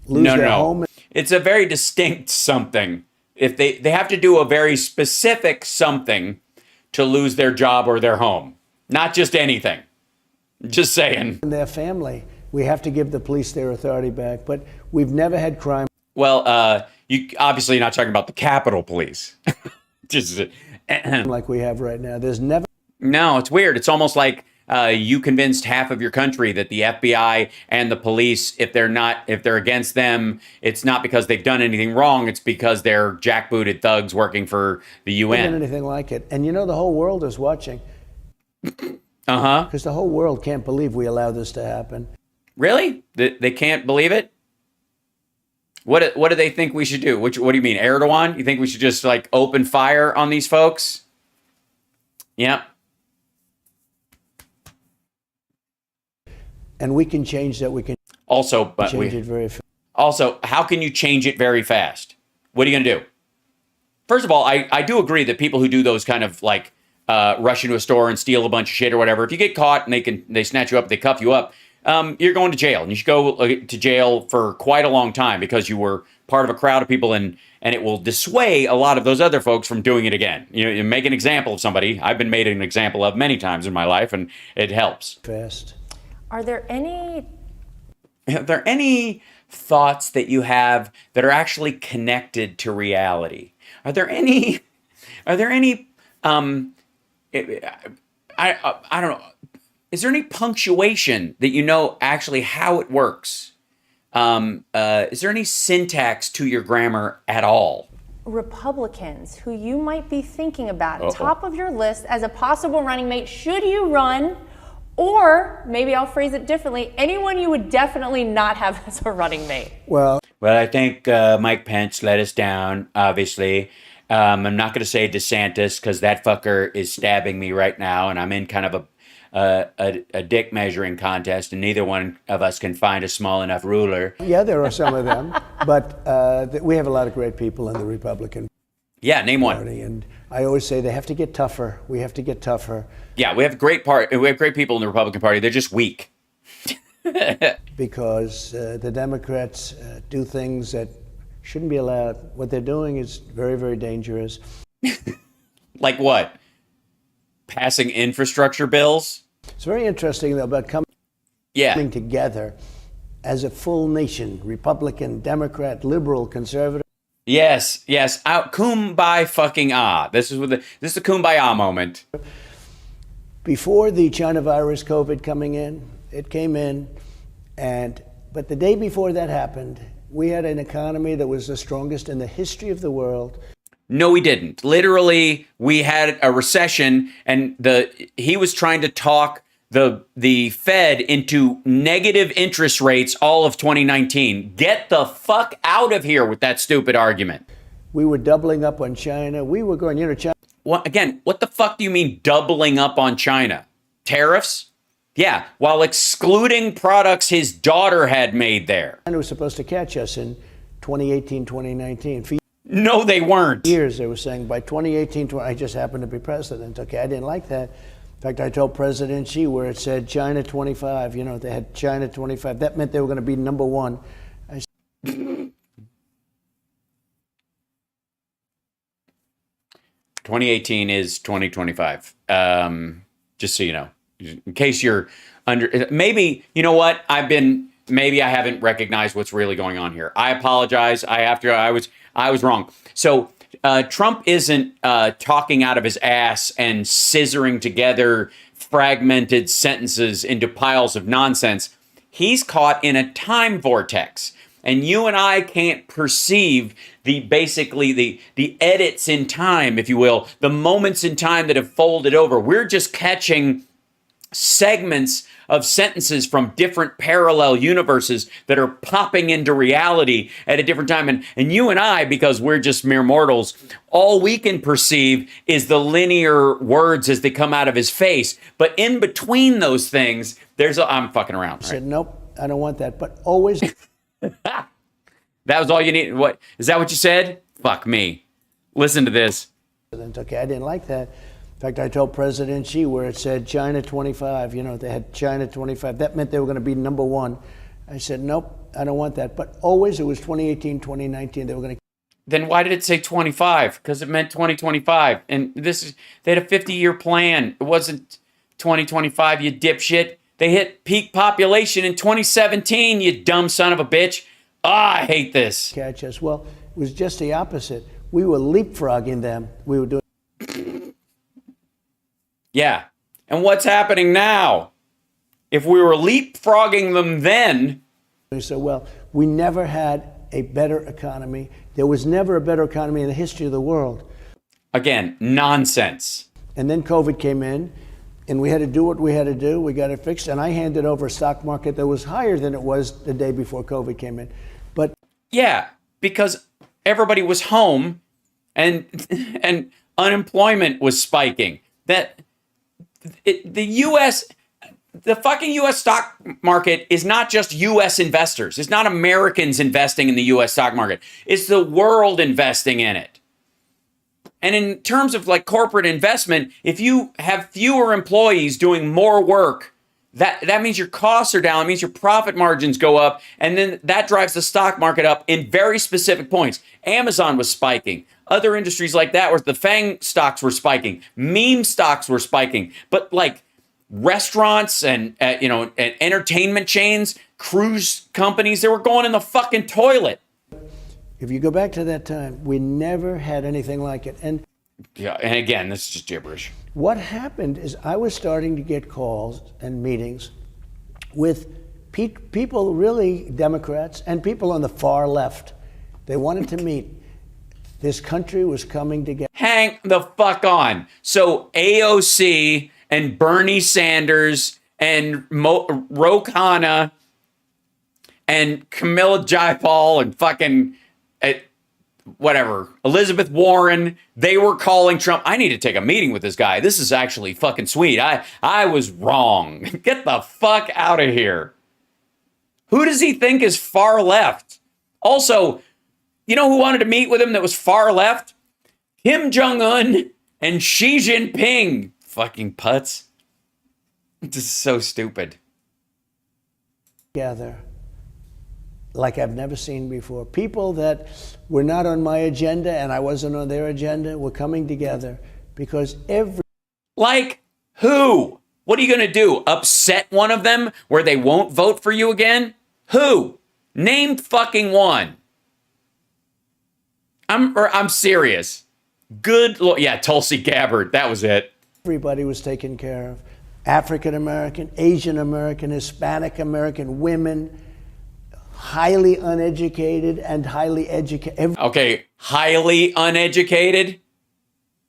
lose their home. It's a very distinct something. If they have to do a very specific something to lose their job or their home. Not just anything. Just saying. And their family. We have to give the police their authority back, but we've never had crime. Well, you obviously not talking about the Capitol Police. Just like we have right now. There's never. No, it's weird. It's almost like you convinced half of your country that the FBI and the police, if they're against them, it's not because they've done anything wrong. It's because they're jackbooted thugs working for the UN. Anything like it. And you know, the whole world is watching. Because the whole world can't believe we allow this to happen. Really? They can't believe it? What do they think we should do? What do you mean, Erdogan? You think we should just like open fire on these folks? Yep. And we can change that. We can change it very fast. Also, how can you change it very fast? What are you going to do? First of all, I do agree that people who do those kind of like rush into a store and steal a bunch of shit or whatever, if you get caught and they snatch you up, they cuff you up, you're going to jail. And you should go to jail for quite a long time because you were part of a crowd of people, and it will dissuade a lot of those other folks from doing it again. You make an example of somebody. I've been made an example of many times in my life, and it helps. Fast. Are there any thoughts that you have that are actually connected to reality? Are there any I don't know. Is there any punctuation that you know actually how it works? Is there any syntax to your grammar at all? Republicans who you might be thinking about, top of your list as a possible running mate, should you run? Or maybe I'll phrase it differently, anyone you would definitely not have as a running mate. Well, I think Mike Pence let us down, obviously. I'm not going to say DeSantis because that fucker is stabbing me right now, and I'm in kind of a dick measuring contest, and neither one of us can find a small enough ruler. Yeah, there are some of them, but we have a lot of great people in the Republican Yeah, name one. Party, and I always say they have to get tougher. We have to get tougher. Yeah, we have great people in the Republican Party. They're just weak. Because the Democrats do things that shouldn't be allowed. What they're doing is very, very dangerous. Like what? Passing infrastructure bills? It's very interesting, though, about coming together as a full nation, Republican, Democrat, liberal, conservative. Yes. Out kumbaya fucking ah. This is the kumbaya moment. Before the China virus, COVID coming in, it came in, but the day before that happened, we had an economy that was the strongest in the history of the world. No, we didn't. Literally, we had a recession, and he was trying to talk the Fed into negative interest rates all of 2019. Get the fuck out of here with that stupid argument. We were doubling up on China. We were going, China. What the fuck do you mean doubling up on China? Tariffs? Yeah, while excluding products his daughter had made there. China was supposed to catch us in 2018, 2019. No, they weren't. Years they were saying by 2018, I just happened to be president. Okay, I didn't like that. In fact, I told President Xi where it said China 25, they had China 25. That meant they were going to be number one. 2018 is 2025. Just so you know, in case you're maybe, you know what? Maybe I haven't recognized what's really going on here. I apologize. I was wrong. So Trump isn't talking out of his ass and scissoring together fragmented sentences into piles of nonsense. He's caught in a time vortex. And you and I can't perceive the edits in time, if you will, the moments in time that have folded over. We're just catching segments of sentences from different parallel universes that are popping into reality at a different time. And you and I, because we're just mere mortals, all we can perceive is the linear words as they come out of his face. But in between those things, I'm fucking around. I said, nope, I don't want that. But always. That was all you need. What is that? What you said? Fuck me. Listen to this. Okay, I didn't like that. In fact, I told President Xi where it said China 25. You know, they had China 25. That meant they were going to be number one. I said, nope, I don't want that. But always it was 2018, 2019. They were going to. Then why did it say 25? Because it meant 2025. And they had a 50-year plan. It wasn't 2025, you dipshit. They hit peak population in 2017, you dumb son of a bitch. I hate this. Catch us. Well, it was just the opposite. We were leapfrogging them. We were doing. Yeah. And what's happening now? If we were leapfrogging them then. So, well, we never had a better economy. There was never a better economy in the history of the world. Again, nonsense. And then COVID came in, and we had to do what we had to do. We got it fixed. And I handed over a stock market that was higher than it was the day before COVID came in. But yeah, because everybody was home and unemployment was spiking. The fucking U.S. stock market is not just U.S. investors. It's not Americans investing in the U.S. stock market. It's the world investing in it. And in terms of like corporate investment, if you have fewer employees doing more work, that means your costs are down. It means your profit margins go up. And then that drives the stock market up in very specific points. Amazon was spiking. Other industries like that, where the FANG stocks were spiking. Meme stocks were spiking. But like restaurants and and entertainment chains, cruise companies, they were going in the fucking toilet. If you go back to that time, we never had anything like it. And yeah, and again, this is just gibberish. What happened is I was starting to get calls and meetings with people, really Democrats, and people on the far left. They wanted to meet. This country was coming together. Hang the fuck on. So AOC and Bernie Sanders and Ro Khanna and Camilla Jayapal and fucking whatever, Elizabeth Warren, they were calling Trump. I need to take a meeting with this guy. This is actually fucking sweet. I was wrong. Get the fuck out of here. Who does he think is far left? Also, you know who wanted to meet with him that was far left? Kim Jong-un and Xi Jinping. Fucking putz. This is so stupid. Together. Like I've never seen before. People that were not on my agenda and I wasn't on their agenda were coming together because Like who? What are you going to do? Upset one of them where they won't vote for you again? Who? Name fucking one. I'm serious. Good Lord. Yeah, Tulsi Gabbard. That was it. Everybody was taken care of. African American, Asian American, Hispanic American, women, highly uneducated and highly educated. Okay, highly uneducated?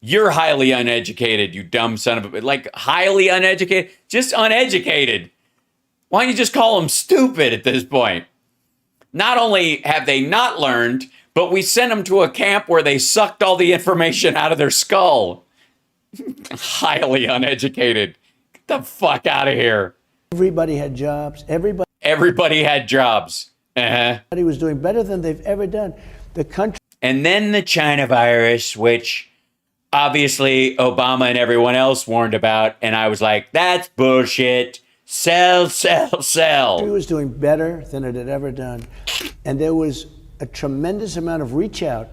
You're highly uneducated, you dumb son of a... Like, highly uneducated? Just uneducated. Why don't you just call them stupid at this point? Not only have they not learned, but we sent them to a camp where they sucked all the information out of their skull. Highly uneducated. Get the fuck out of here. Everybody had jobs. Everybody had jobs. Everybody was doing better than they've ever done. The country. And then the China virus, which obviously Obama and everyone else warned about. And I was like, that's bullshit. Sell, sell, sell. It was doing better than it had ever done. And there was a tremendous amount of reach out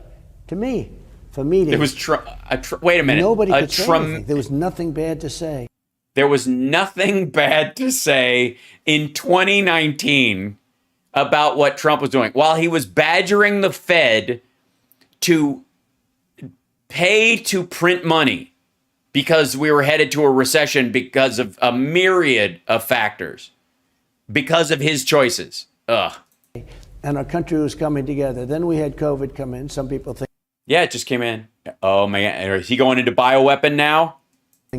to me for meetings. It was, wait a minute. Nobody could say anything. There was nothing bad to say. There was nothing bad to say in 2019 about what Trump was doing. While he was badgering the Fed to pay to print money because we were headed to a recession because of a myriad of factors, because of his choices. Ugh. And our country was coming together. Then we had COVID come in. Some people think. Yeah, it just came in. Oh, man. Is he going into bioweapon now?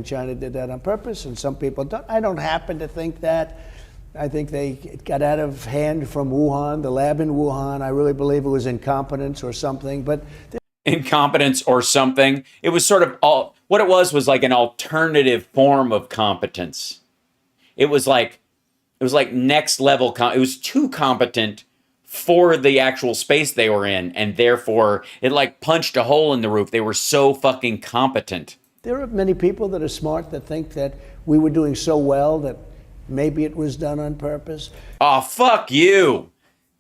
China did that on purpose, and some people don't. I don't happen to think that. I think it got out of hand from Wuhan, the lab in Wuhan. I really believe it was incompetence or something. But incompetence or something. It was sort of what it was like an alternative form of competence. It was like next level. It was too competent for the actual space they were in, and therefore it like punched a hole in the roof. They were so fucking competent. There are many people that are smart that think that we were doing so well that maybe it was done on purpose. Oh, fuck you.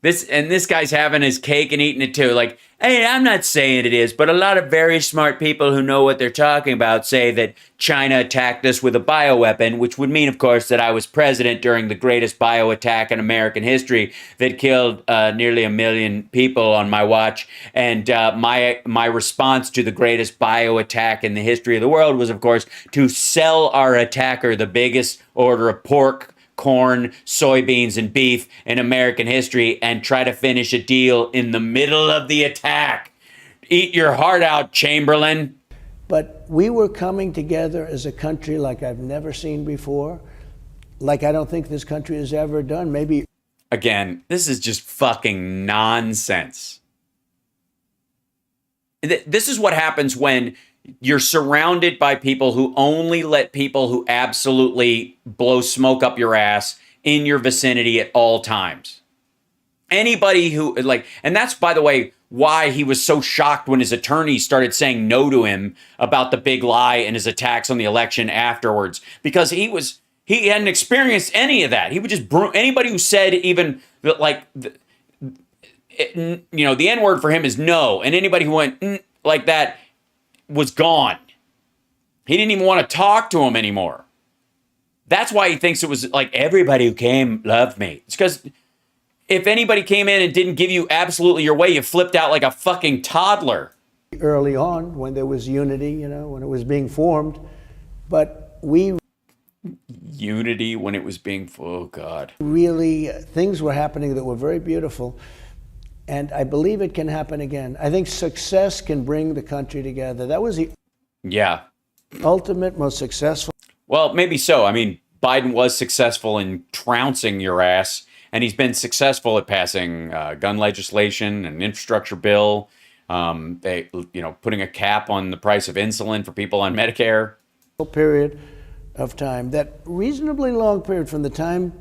This guy's having his cake and eating it too. Like, hey, I'm not saying it is, but a lot of very smart people who know what they're talking about say that China attacked us with a bioweapon, which would mean, of course, that I was president during the greatest bio attack in American history that killed nearly 1 million people on my watch. And my response to the greatest bio attack in the history of the world was, of course, to sell our attacker the biggest order of pork, corn, soybeans, and beef in American history and try to finish a deal in the middle of the attack. Eat your heart out, Chamberlain. But we were coming together as a country like I've never seen before, like I don't think this country has ever done. Maybe. Again, this is just fucking nonsense. This is what happens when you're surrounded by people who only let people who absolutely blow smoke up your ass in your vicinity at all times. Anybody who, and that's, by the way, why he was so shocked when his attorney started saying no to him about the big lie and his attacks on the election afterwards, because he hadn't experienced any of that. He would just, anybody who said even the N word for him is no. And anybody who went like that was gone. He didn't even want to talk to him anymore. That's why he thinks it was like everybody who came loved me. It's because if anybody came in and didn't give you absolutely your way, you flipped out like a fucking toddler. Early on, when there was unity, when it was being formed, but we... Unity when it was being... Oh, God. Really, things were happening that were very beautiful. And I believe it can happen again. I think success can bring the country together. That was the ultimate, most successful. Well, maybe so. I mean, Biden was successful in trouncing your ass, and he's been successful at passing gun legislation, an infrastructure bill, putting a cap on the price of insulin for people on Medicare. Period of time, that reasonably long period from the time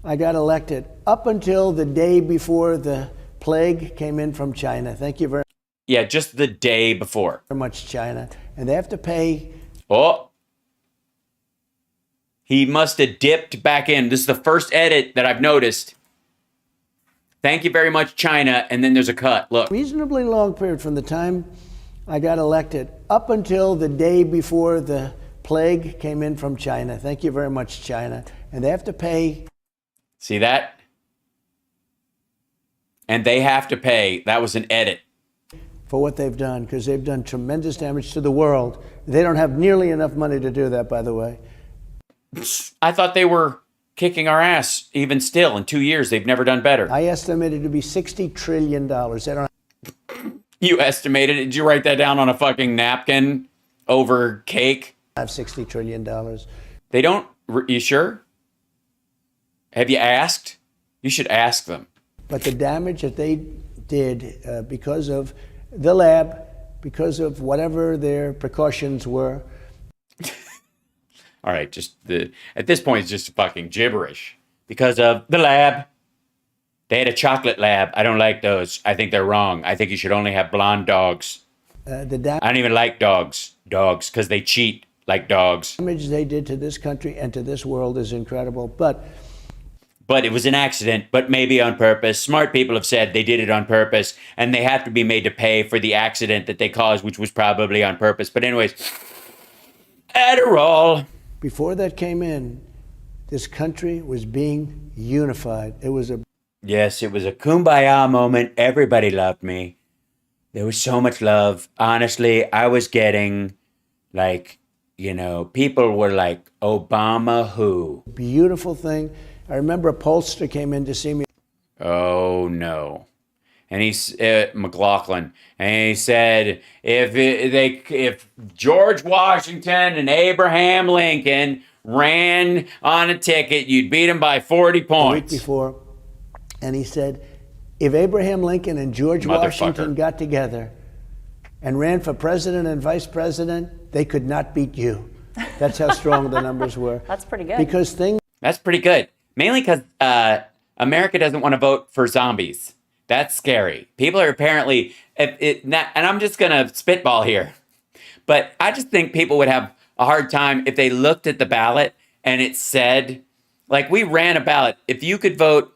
I got elected up until the day before the plague came in from China. Thank you very much. Yeah, just the day before. Very much, China. And they have to pay. Oh. He must have dipped back in. This is the first edit that I've noticed. Thank you very much, China. And then there's a cut. Look. Reasonably long period from the time I got elected up until the day before the plague came in from China. Thank you very much, China. And they have to pay. See that? And they have to pay. That was an edit. For what they've done, because they've done tremendous damage to the world. They don't have nearly enough money to do that, by the way. I thought they were kicking our ass even still. In 2 years, they've never done better. I estimated it to be $60 trillion. They don't. You estimated it? Did you write that down on a fucking napkin over cake? I have $60 trillion. They don't? You sure? Have you asked? You should ask them. But the damage that they did because of the lab, because of whatever their precautions were. All right, at this point, it's just fucking gibberish. Because of the lab. They had a chocolate lab. I don't like those. I think they're wrong. I think you should only have blonde dogs. I don't even like dogs, because they cheat like dogs. The damage they did to this country and to this world is incredible, But it was an accident, but maybe on purpose. Smart people have said they did it on purpose, and they have to be made to pay for the accident that they caused, which was probably on purpose. But anyways, Adderall. Before that came in, this country was being unified. It was a... Yes, it was a kumbaya moment. Everybody loved me. There was so much love. Honestly, I was getting, people were like, Obama who? Beautiful thing. I remember a pollster came in to see me. Oh, no. and he's McLaughlin, and he said if George Washington and Abraham Lincoln ran on a ticket, you'd beat him by 40 points. The week before, and he said, if Abraham Lincoln and George Washington got together and ran for president and vice president, they could not beat you. That's how strong the numbers were. That's pretty good. Because things. That's pretty good. Mainly because America doesn't want to vote for zombies. That's scary. People are apparently, and I'm just going to spitball here, but I just think people would have a hard time if they looked at the ballot and it said, like, we ran a ballot. If you could vote,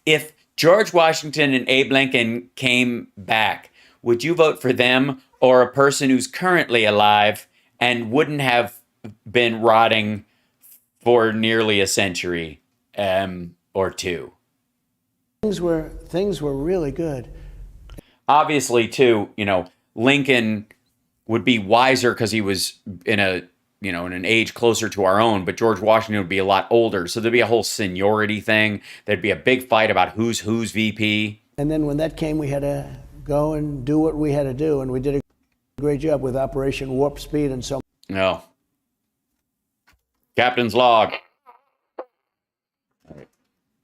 if George Washington and Abe Lincoln came back, would you vote for them or a person who's currently alive and wouldn't have been rotting for nearly a century or two? Things were really good. Obviously, too, Lincoln would be wiser because he was in an age closer to our own, but George Washington would be a lot older. So there'd be a whole seniority thing. There'd be a big fight about who's VP. And then when that came, we had to go and do what we had to do, and we did a great job with Operation Warp Speed and so. No. Captain's log.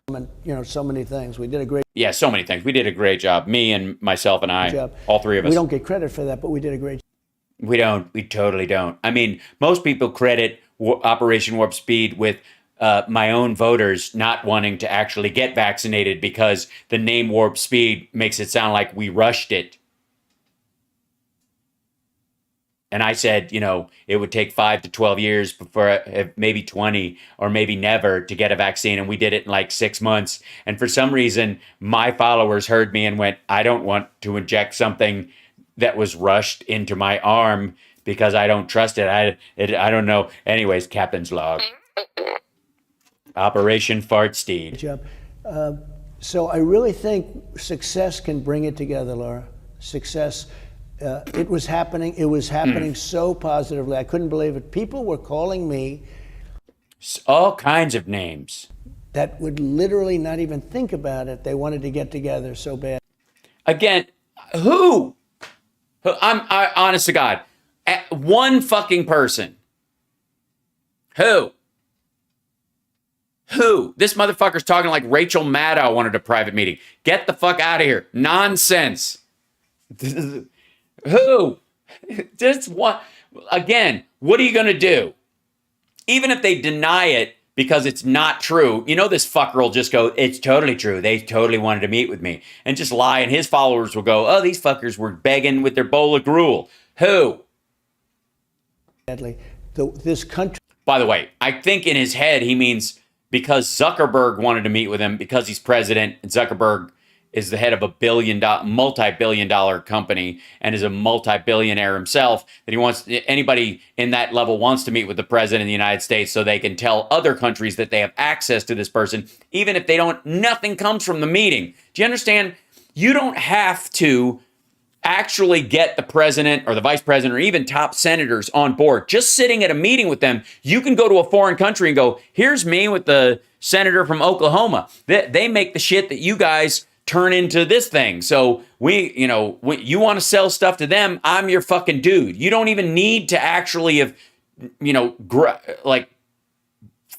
And, so many things. We did a great. Yeah, so many things. We did a great job. Me and myself and I, job. All three of us. We don't get credit for that, but we did a great job. We don't. We totally don't. I mean, most people credit Operation Warp Speed with my own voters not wanting to actually get vaccinated because the name Warp Speed makes it sound like we rushed it. And I said, it would take 5 to 12 years before, maybe 20 or maybe never, to get a vaccine. And we did it in like 6 months. And for some reason, my followers heard me and went, I don't want to inject something that was rushed into my arm because I don't trust it. I don't know. Anyways, Captain's log. Operation Fart Steed. Good job. So I really think success can bring it together, Laura. Success. It was happening. It was happening so positively. I couldn't believe it. People were calling me. All kinds of names. That would literally not even think about it. They wanted to get together so bad. Again, who? I honest to God, one fucking person. Who? This motherfucker's talking like Rachel Maddow wanted a private meeting. Get the fuck out of here. Nonsense. Who? Just one. Again, what are you going to do? Even if they deny it because it's not true, this fucker will just go, it's totally true. They totally wanted to meet with me, and just lie. And his followers will go, oh, these fuckers were begging with their bowl of gruel. Who? Sadly, this country. By the way, I think in his head, he means because Zuckerberg wanted to meet with him because he's president, and Zuckerberg is the head of a multi-billion-dollar company and is a multi-billionaire himself, that he wants, anybody in that level wants to meet with the president of the United States so they can tell other countries that they have access to this person, even if nothing comes from the meeting. Do you understand? You don't have to actually get the president or the vice president or even top senators on board. Just sitting at a meeting with them, you can go to a foreign country and go, here's me with the senator from Oklahoma. They make the shit that you guys turn into this thing. So you want to sell stuff to them, I'm your fucking dude. You don't even need to actually have,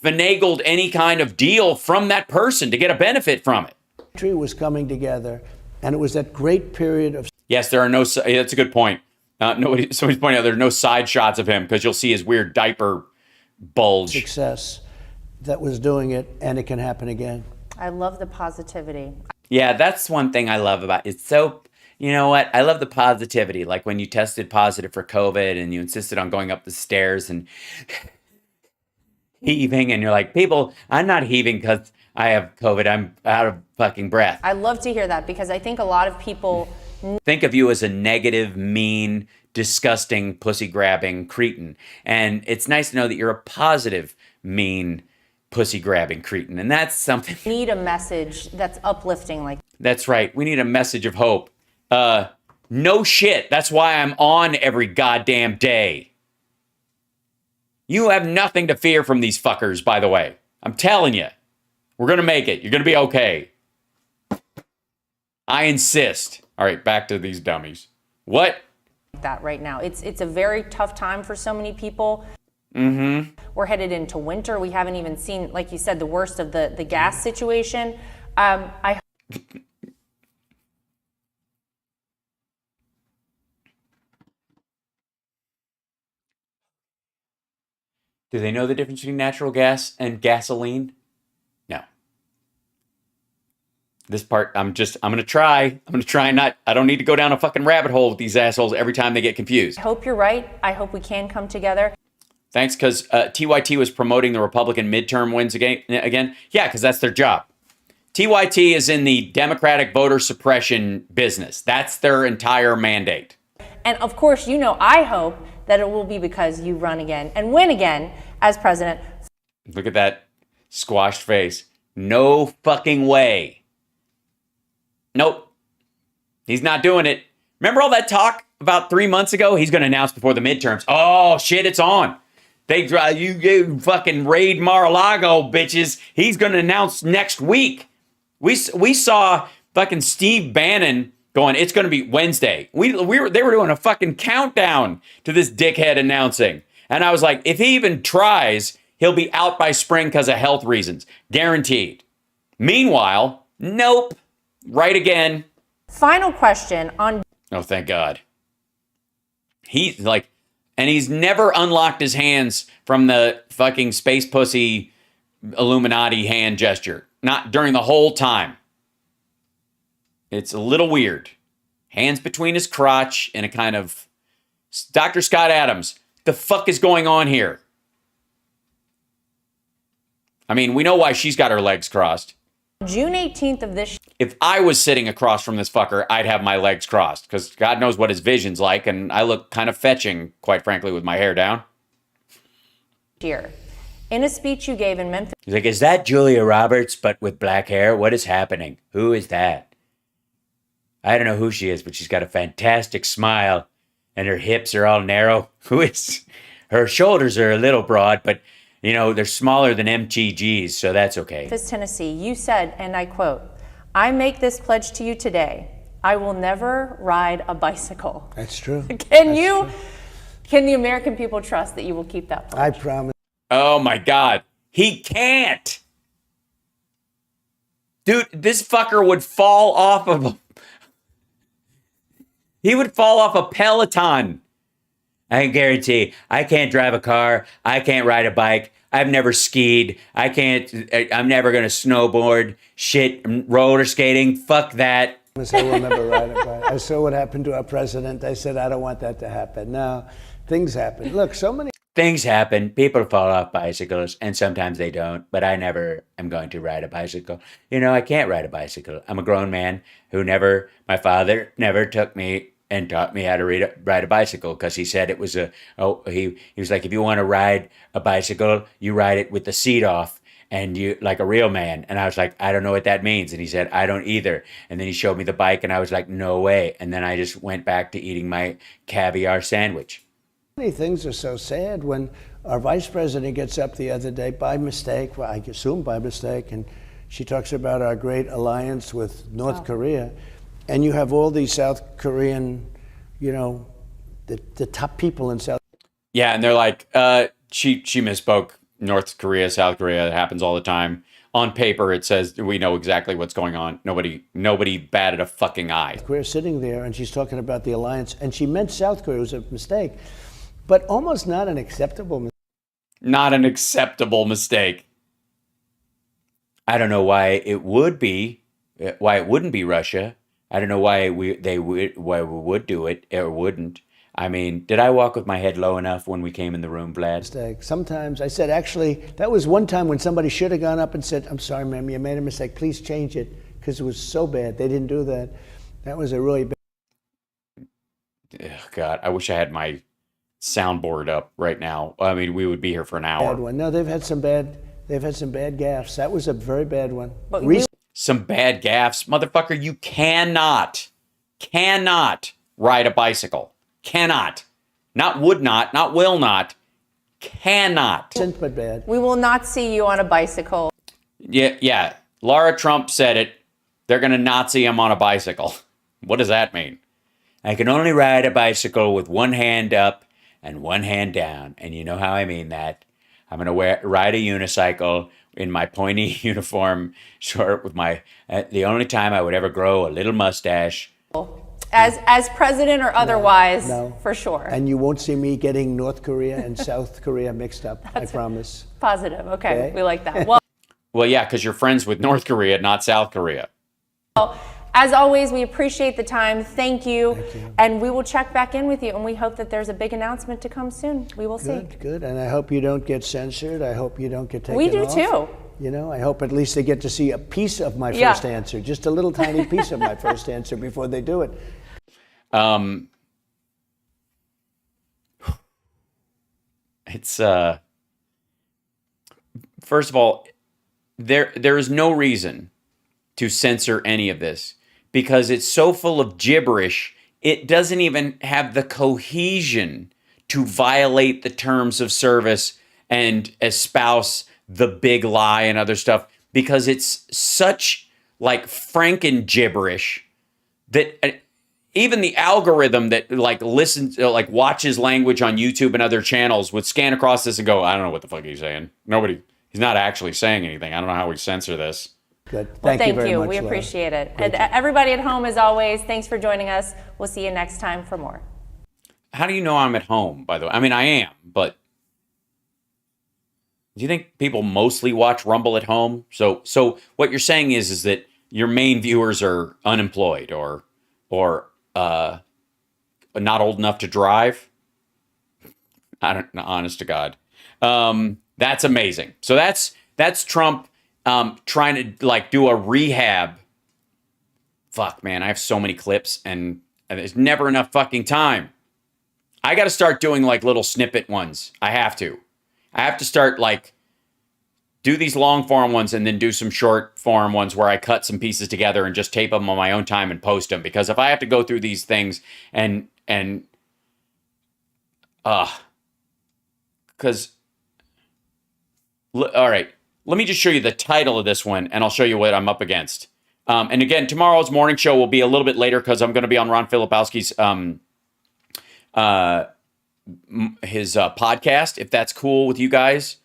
finagled any kind of deal from that person to get a benefit from it. Country was coming together, and it was that great period of. Yes, there are no. That's a good point. Somebody's pointing out there are no side shots of him because you'll see his weird diaper bulge. Success that was doing it, and it can happen again. I love the positivity. Yeah, that's one thing I love about it. So, you know what? I love the positivity. Like when you tested positive for COVID and you insisted on going up the stairs and heaving, and you're like, people, I'm not heaving because I have COVID. I'm out of fucking breath. I love to hear that because I think a lot of people think of you as a negative, mean, disgusting, pussy-grabbing cretin. And it's nice to know that you're a positive, mean, pussy-grabbing cretin. And that's something. We need a message that's uplifting. That's right. We need a message of hope. No shit. That's why I'm on every goddamn day. You have nothing to fear from these fuckers, by the way. I'm telling you. We're going to make it. You're going to be okay. I insist. All right, back to these dummies. What? That right now. It's a very tough time for so many people. Mm-hmm. We're headed into winter. We haven't even seen, like you said, the worst of the gas situation. I Do they know the difference between natural gas and gasoline? No. This part, I'm going to try. I don't need to go down a fucking rabbit hole with these assholes every time they get confused. I hope you're right. I hope we can come together. Thanks, because TYT was promoting the Republican midterm wins again. Yeah, because that's their job. TYT is in the Democratic voter suppression business. That's their entire mandate. And of course, I hope that it will be because you run again and win again as president. Look at that squashed face. No fucking way. Nope. He's not doing it. Remember all that talk about 3 months ago? He's going to announce before the midterms. Oh, shit, it's on. You fucking raid Mar-a-Lago, bitches. He's going to announce next week. We saw fucking Steve Bannon going, it's going to be Wednesday. They were doing a fucking countdown to this dickhead announcing. And I was like, if he even tries, he'll be out by spring because of health reasons. Guaranteed. Meanwhile, nope. Right again. Final question on... Oh, thank God. He's never unlocked his hands from the fucking space pussy Illuminati hand gesture. Not during the whole time. It's a little weird. Hands between his crotch in a kind of... Dr. Scott Adams, the fuck is going on here? I mean, we know why she's got her legs crossed. June 18th of this... If I was sitting across from this fucker, I'd have my legs crossed because God knows what his vision's like, and I look kind of fetching, quite frankly, with my hair down. Year. In a speech you gave in Memphis... He's like, is that Julia Roberts, but with black hair? What is happening? Who is that? I don't know who she is, but she's got a fantastic smile, and her hips are all narrow. Who is... Her shoulders are a little broad, but, they're smaller than MTGs, so that's okay. Memphis, Tennessee, you said, and I quote, I make this pledge to you today. I will never ride a bicycle. That's true. Can the American people trust that you will keep that pledge? I promise. Oh my God. He can't. Dude, this fucker would fall off of He would fall off a Peloton. I can guarantee I can't drive a car. I can't ride a bike. I've never skied. I'm never going to snowboard. Shit, roller skating. Fuck that. I say we'll never ride a bike. I saw what happened to our president. I said, I don't want that to happen. No, things happen. Look, so many things happen. People fall off bicycles, and sometimes they don't. But I never am going to ride a bicycle. I can't ride a bicycle. I'm a grown man my father never took me and taught me how to ride a bicycle because he said it was he was like, if you want to ride a bicycle, you ride it with the seat off and you like a real man. And I was like, I don't know what that means. And he said, I don't either. And then he showed me the bike and I was like, no way. And then I just went back to eating my caviar sandwich. Many things are so sad when our vice president gets up the other day by mistake, well, I assume by mistake, and she talks about our great alliance with North Korea. And you have all these South Korean, the top people in South. Yeah, and they're like, she misspoke. North Korea, South Korea, it happens all the time. On paper, it says we know exactly what's going on. Nobody batted a fucking eye. We're sitting there, and she's talking about the alliance, and she meant South Korea. It was a mistake, but almost not an acceptable mistake. Not an acceptable mistake. I don't know why it would be, why it wouldn't be Russia. I don't know why we would do it or wouldn't. I mean, did I walk with my head low enough when we came in the room, Vlad? Mistake. Sometimes I said, actually, that was one time when somebody should have gone up and said, I'm sorry, ma'am, you made a mistake. Please change it, because it was so bad. They didn't do that. That was a really bad. Oh, God, I wish I had my soundboard up right now. I mean, we would be here for an hour. Bad one. No, they've had some bad gaffes. That was a very bad one. But some bad gaffes. Motherfucker, you cannot ride a bicycle. Cannot. Not would not will not. Cannot. But bad. We will not see you on a bicycle. Yeah. Lara Trump said it. They're going to Nazi him on a bicycle. What does that mean? I can only ride a bicycle with one hand up and one hand down. And you know how I mean that. I'm going to ride a unicycle in my pointy uniform short with my, the only time I would ever grow a little mustache. As president or otherwise, No. for sure. And you won't see me getting North Korea and South Korea mixed up, I promise. Positive. Okay, Okay. we like that. Well, yeah, because you're friends with North Korea, not South Korea. Well, as always, we appreciate the time. Thank you. And we will check back in with you. And we hope that there's a big announcement to come soon. We will see. Good. And I hope you don't get censored. I hope you don't get taken off. We do too. You know, I hope at least they get to see a piece of my Yeah. first answer, just a little tiny piece of my first answer before they do it. It's first of all, there is no reason to censor any of this because it's so full of gibberish. It doesn't even have the cohesion to violate the terms of service and espouse the big lie and other stuff because it's such like Franken gibberish that even the algorithm that like listens, like watches language on YouTube and other channels would scan across this and go, I don't know what the fuck he's saying. He's not actually saying anything. I don't know how we censor this. Good. Well, thank you very you. much, We Lara. appreciate it. And everybody at home, as always, thanks for joining us. We'll see you next time for more. How do you know I'm at home, by the way? I mean, I am, but do you think people mostly watch Rumble at home? So what you're saying is that your main viewers are unemployed or not old enough to drive? I don't know, honest to God. That's amazing. So that's Trump trying to like do a rehab. Fuck, man, I have so many clips and there's never enough fucking time. I got to start doing like little snippet ones. I have to start like do these long form ones and then do some short form ones where I cut some pieces together and just tape them on my own time and post them. Because if I have to go through these things because all right, let me just show you the title of this one and I'll show you what I'm up against. And again, tomorrow's morning show will be a little bit later because I'm going to be on Ron Filipowski's his podcast, if that's cool with you guys.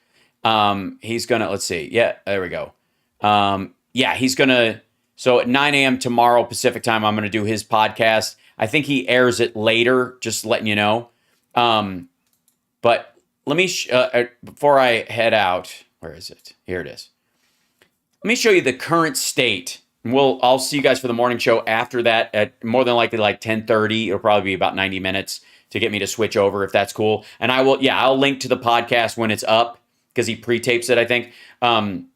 He's gonna, let's see. Yeah, there we go. Yeah, he's gonna, so at 9 a.m. tomorrow Pacific time, I'm gonna do his podcast. I think he airs it later, just letting you know. But let me, before I head out, where is it? Here it is. Let me show you the current state. I'll see you guys for the morning show after that at more than likely like 10:30. It'll probably be about 90 minutes to get me to switch over if that's cool. And I'll link to the podcast when it's up because he pre-tapes it, I think. And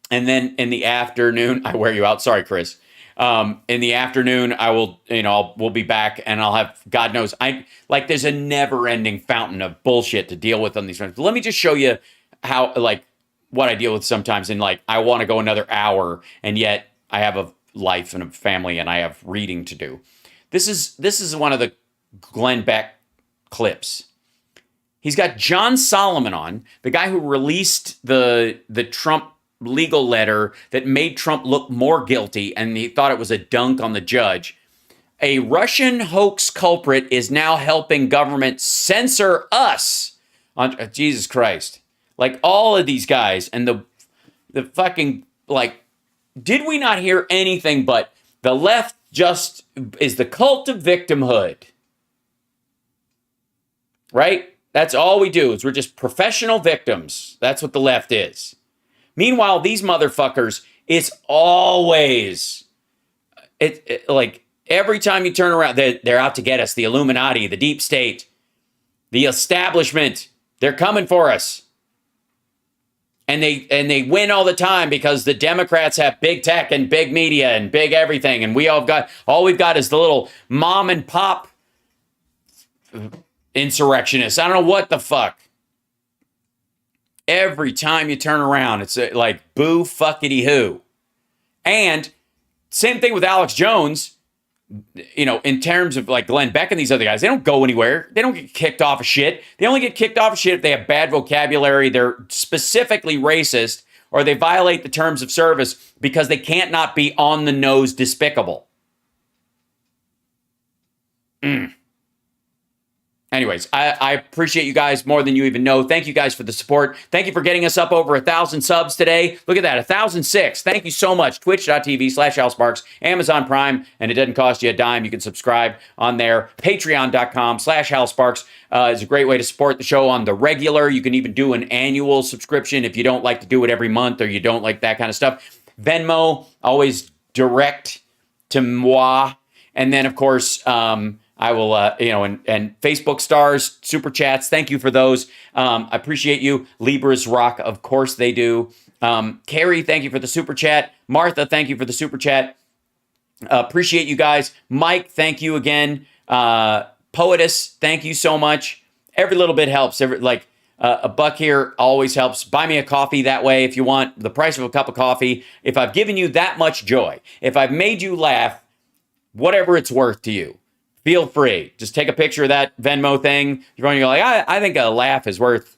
then in the afternoon, I wear you out. Sorry, Chris. In the afternoon, I will, we'll be back and I'll have, God knows, there's a never ending fountain of bullshit to deal with on these friends. But let me just show you how, what I deal with sometimes. And I want to go another hour and yet I have a life and a family and I have reading to do. This is one of the Glenn Beck clips. He's got John Solomon on, the guy who released the Trump legal letter that made Trump look more guilty, and he thought it was a dunk on the judge. A Russian hoax culprit is now helping government censor us. Jesus Christ. All of these guys and the fucking, did we not hear anything but the left just is the cult of victimhood? Right? That's all we do is we're just professional victims. That's what the left is. Meanwhile, these motherfuckers, it's always, every time you turn around, they're out to get us. The Illuminati, the deep state, the establishment, they're coming for us. And they win all the time because the Democrats have big tech and big media and big everything. And all we've got is the little mom and pop insurrectionists. I don't know what the fuck. Every time you turn around, it's like boo fuckity who. And same thing with Alex Jones, in terms of Glenn Beck and these other guys, they don't go anywhere. They don't get kicked off of shit. They only get kicked off of shit if they have bad vocabulary. They're specifically racist or they violate the terms of service because they can't not be on the nose despicable. Anyways, I appreciate you guys more than you even know. Thank you guys for the support. Thank you for getting us up over 1,000 subs today. Look at that, 1,006. Thank you so much. Twitch.tv/HalSparks, Amazon Prime, and it doesn't cost you a dime. You can subscribe on there. Patreon.com/HalSparks is a great way to support the show on the regular. You can even do an annual subscription if you don't like to do it every month or you don't like that kind of stuff. Venmo, always direct to moi. And then, of course, I will, and Facebook stars, super chats. Thank you for those. I appreciate you. Libras rock. Of course they do. Carrie, thank you for the super chat. Martha, thank you for the super chat. Appreciate you guys. Mike, thank you again. Poetess, thank you so much. Every little bit helps. A buck here always helps. Buy me a coffee that way if you want. The price of a cup of coffee. If I've given you that much joy, if I've made you laugh, whatever it's worth to you, feel free. Just take a picture of that Venmo thing. You're like, I think a laugh is worth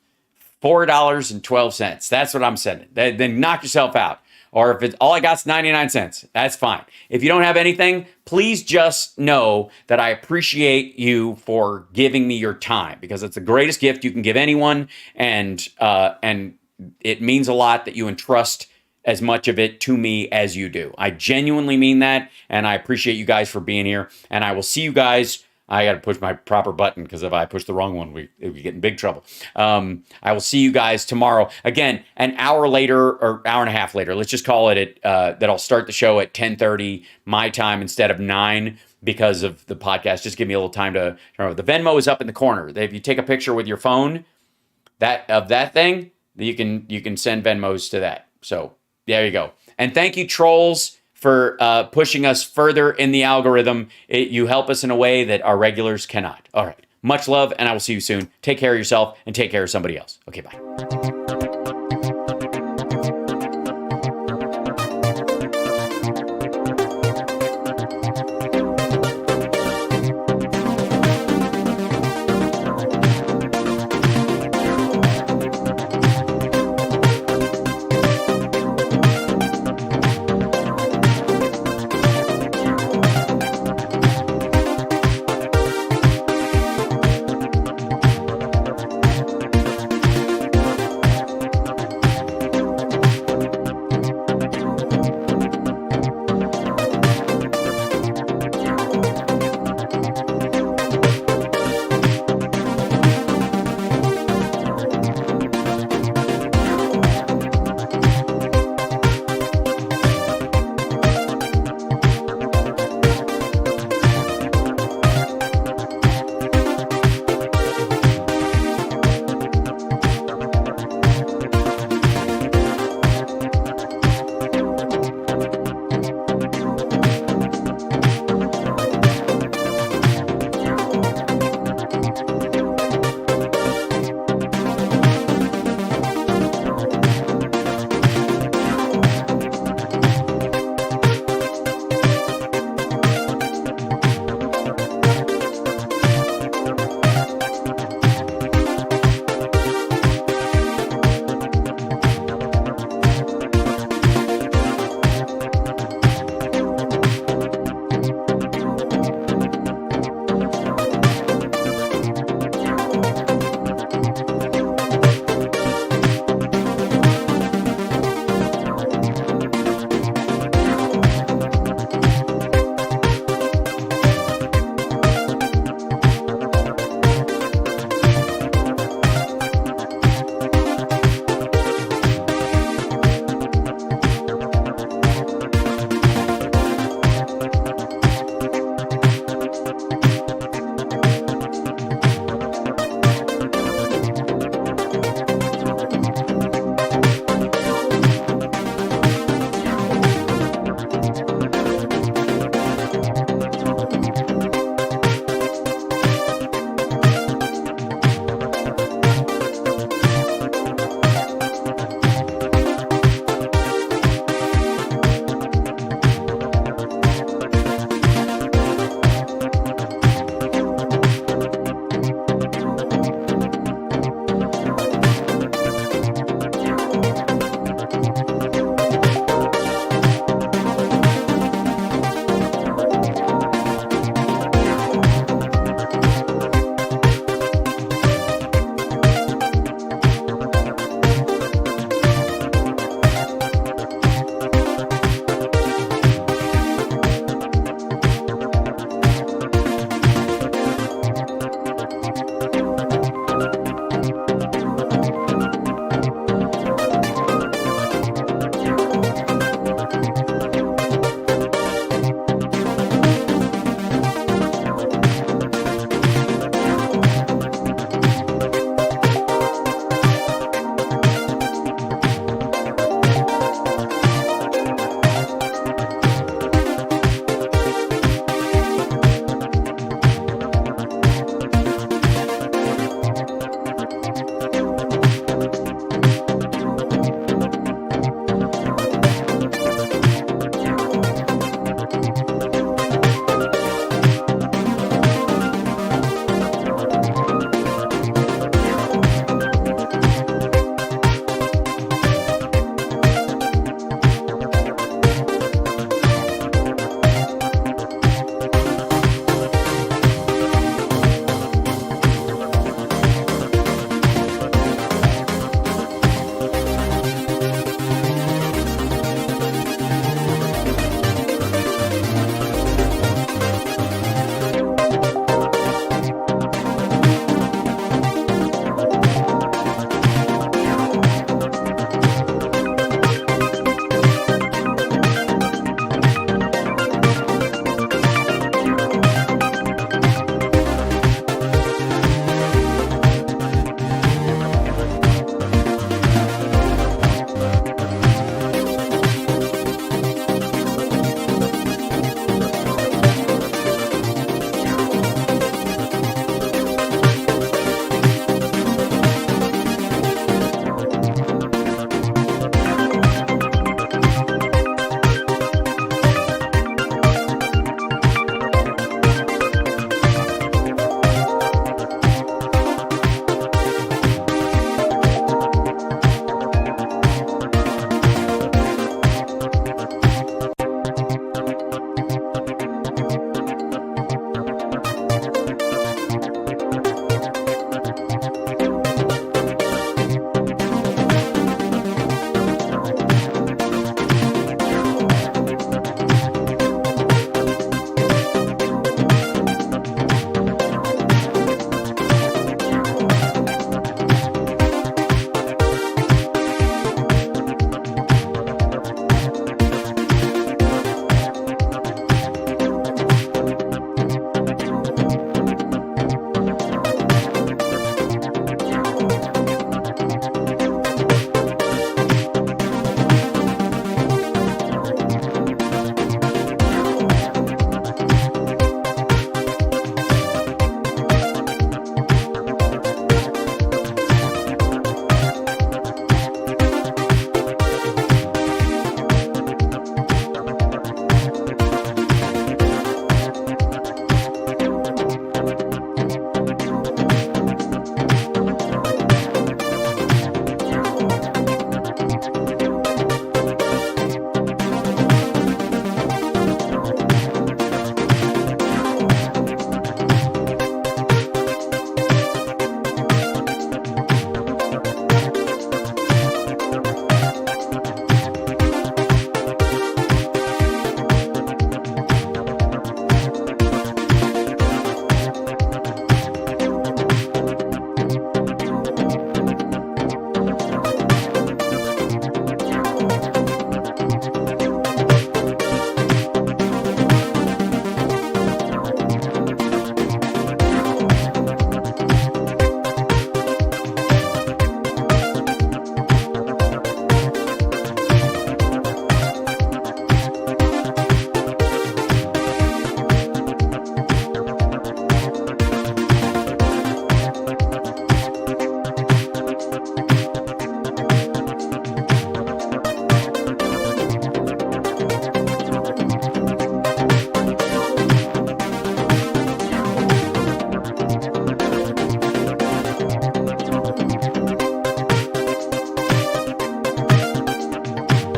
$4.12. That's what I'm sending. Then knock yourself out. Or if it's all I got's 99 cents, that's fine. If you don't have anything, please just know that I appreciate you for giving me your time, because it's the greatest gift you can give anyone, and it means a lot that you entrust as much of it to me as you do. I genuinely mean that, and I appreciate you guys for being here, and I will see you guys. I got to push my proper button, because if I push the wrong one, we get in big trouble. I will see you guys tomorrow. Again, an hour later, or hour and a half later. Let's just call it that I'll start the show at 10:30 my time instead of 9 because of the podcast. Just give me a little time to remember. The Venmo is up in the corner. If you take a picture with your phone of that thing, you can send Venmos to that. So there you go. And thank you, trolls, for pushing us further in the algorithm. You help us in a way that our regulars cannot. All right. Much love, and I will see you soon. Take care of yourself and take care of somebody else. Okay, bye.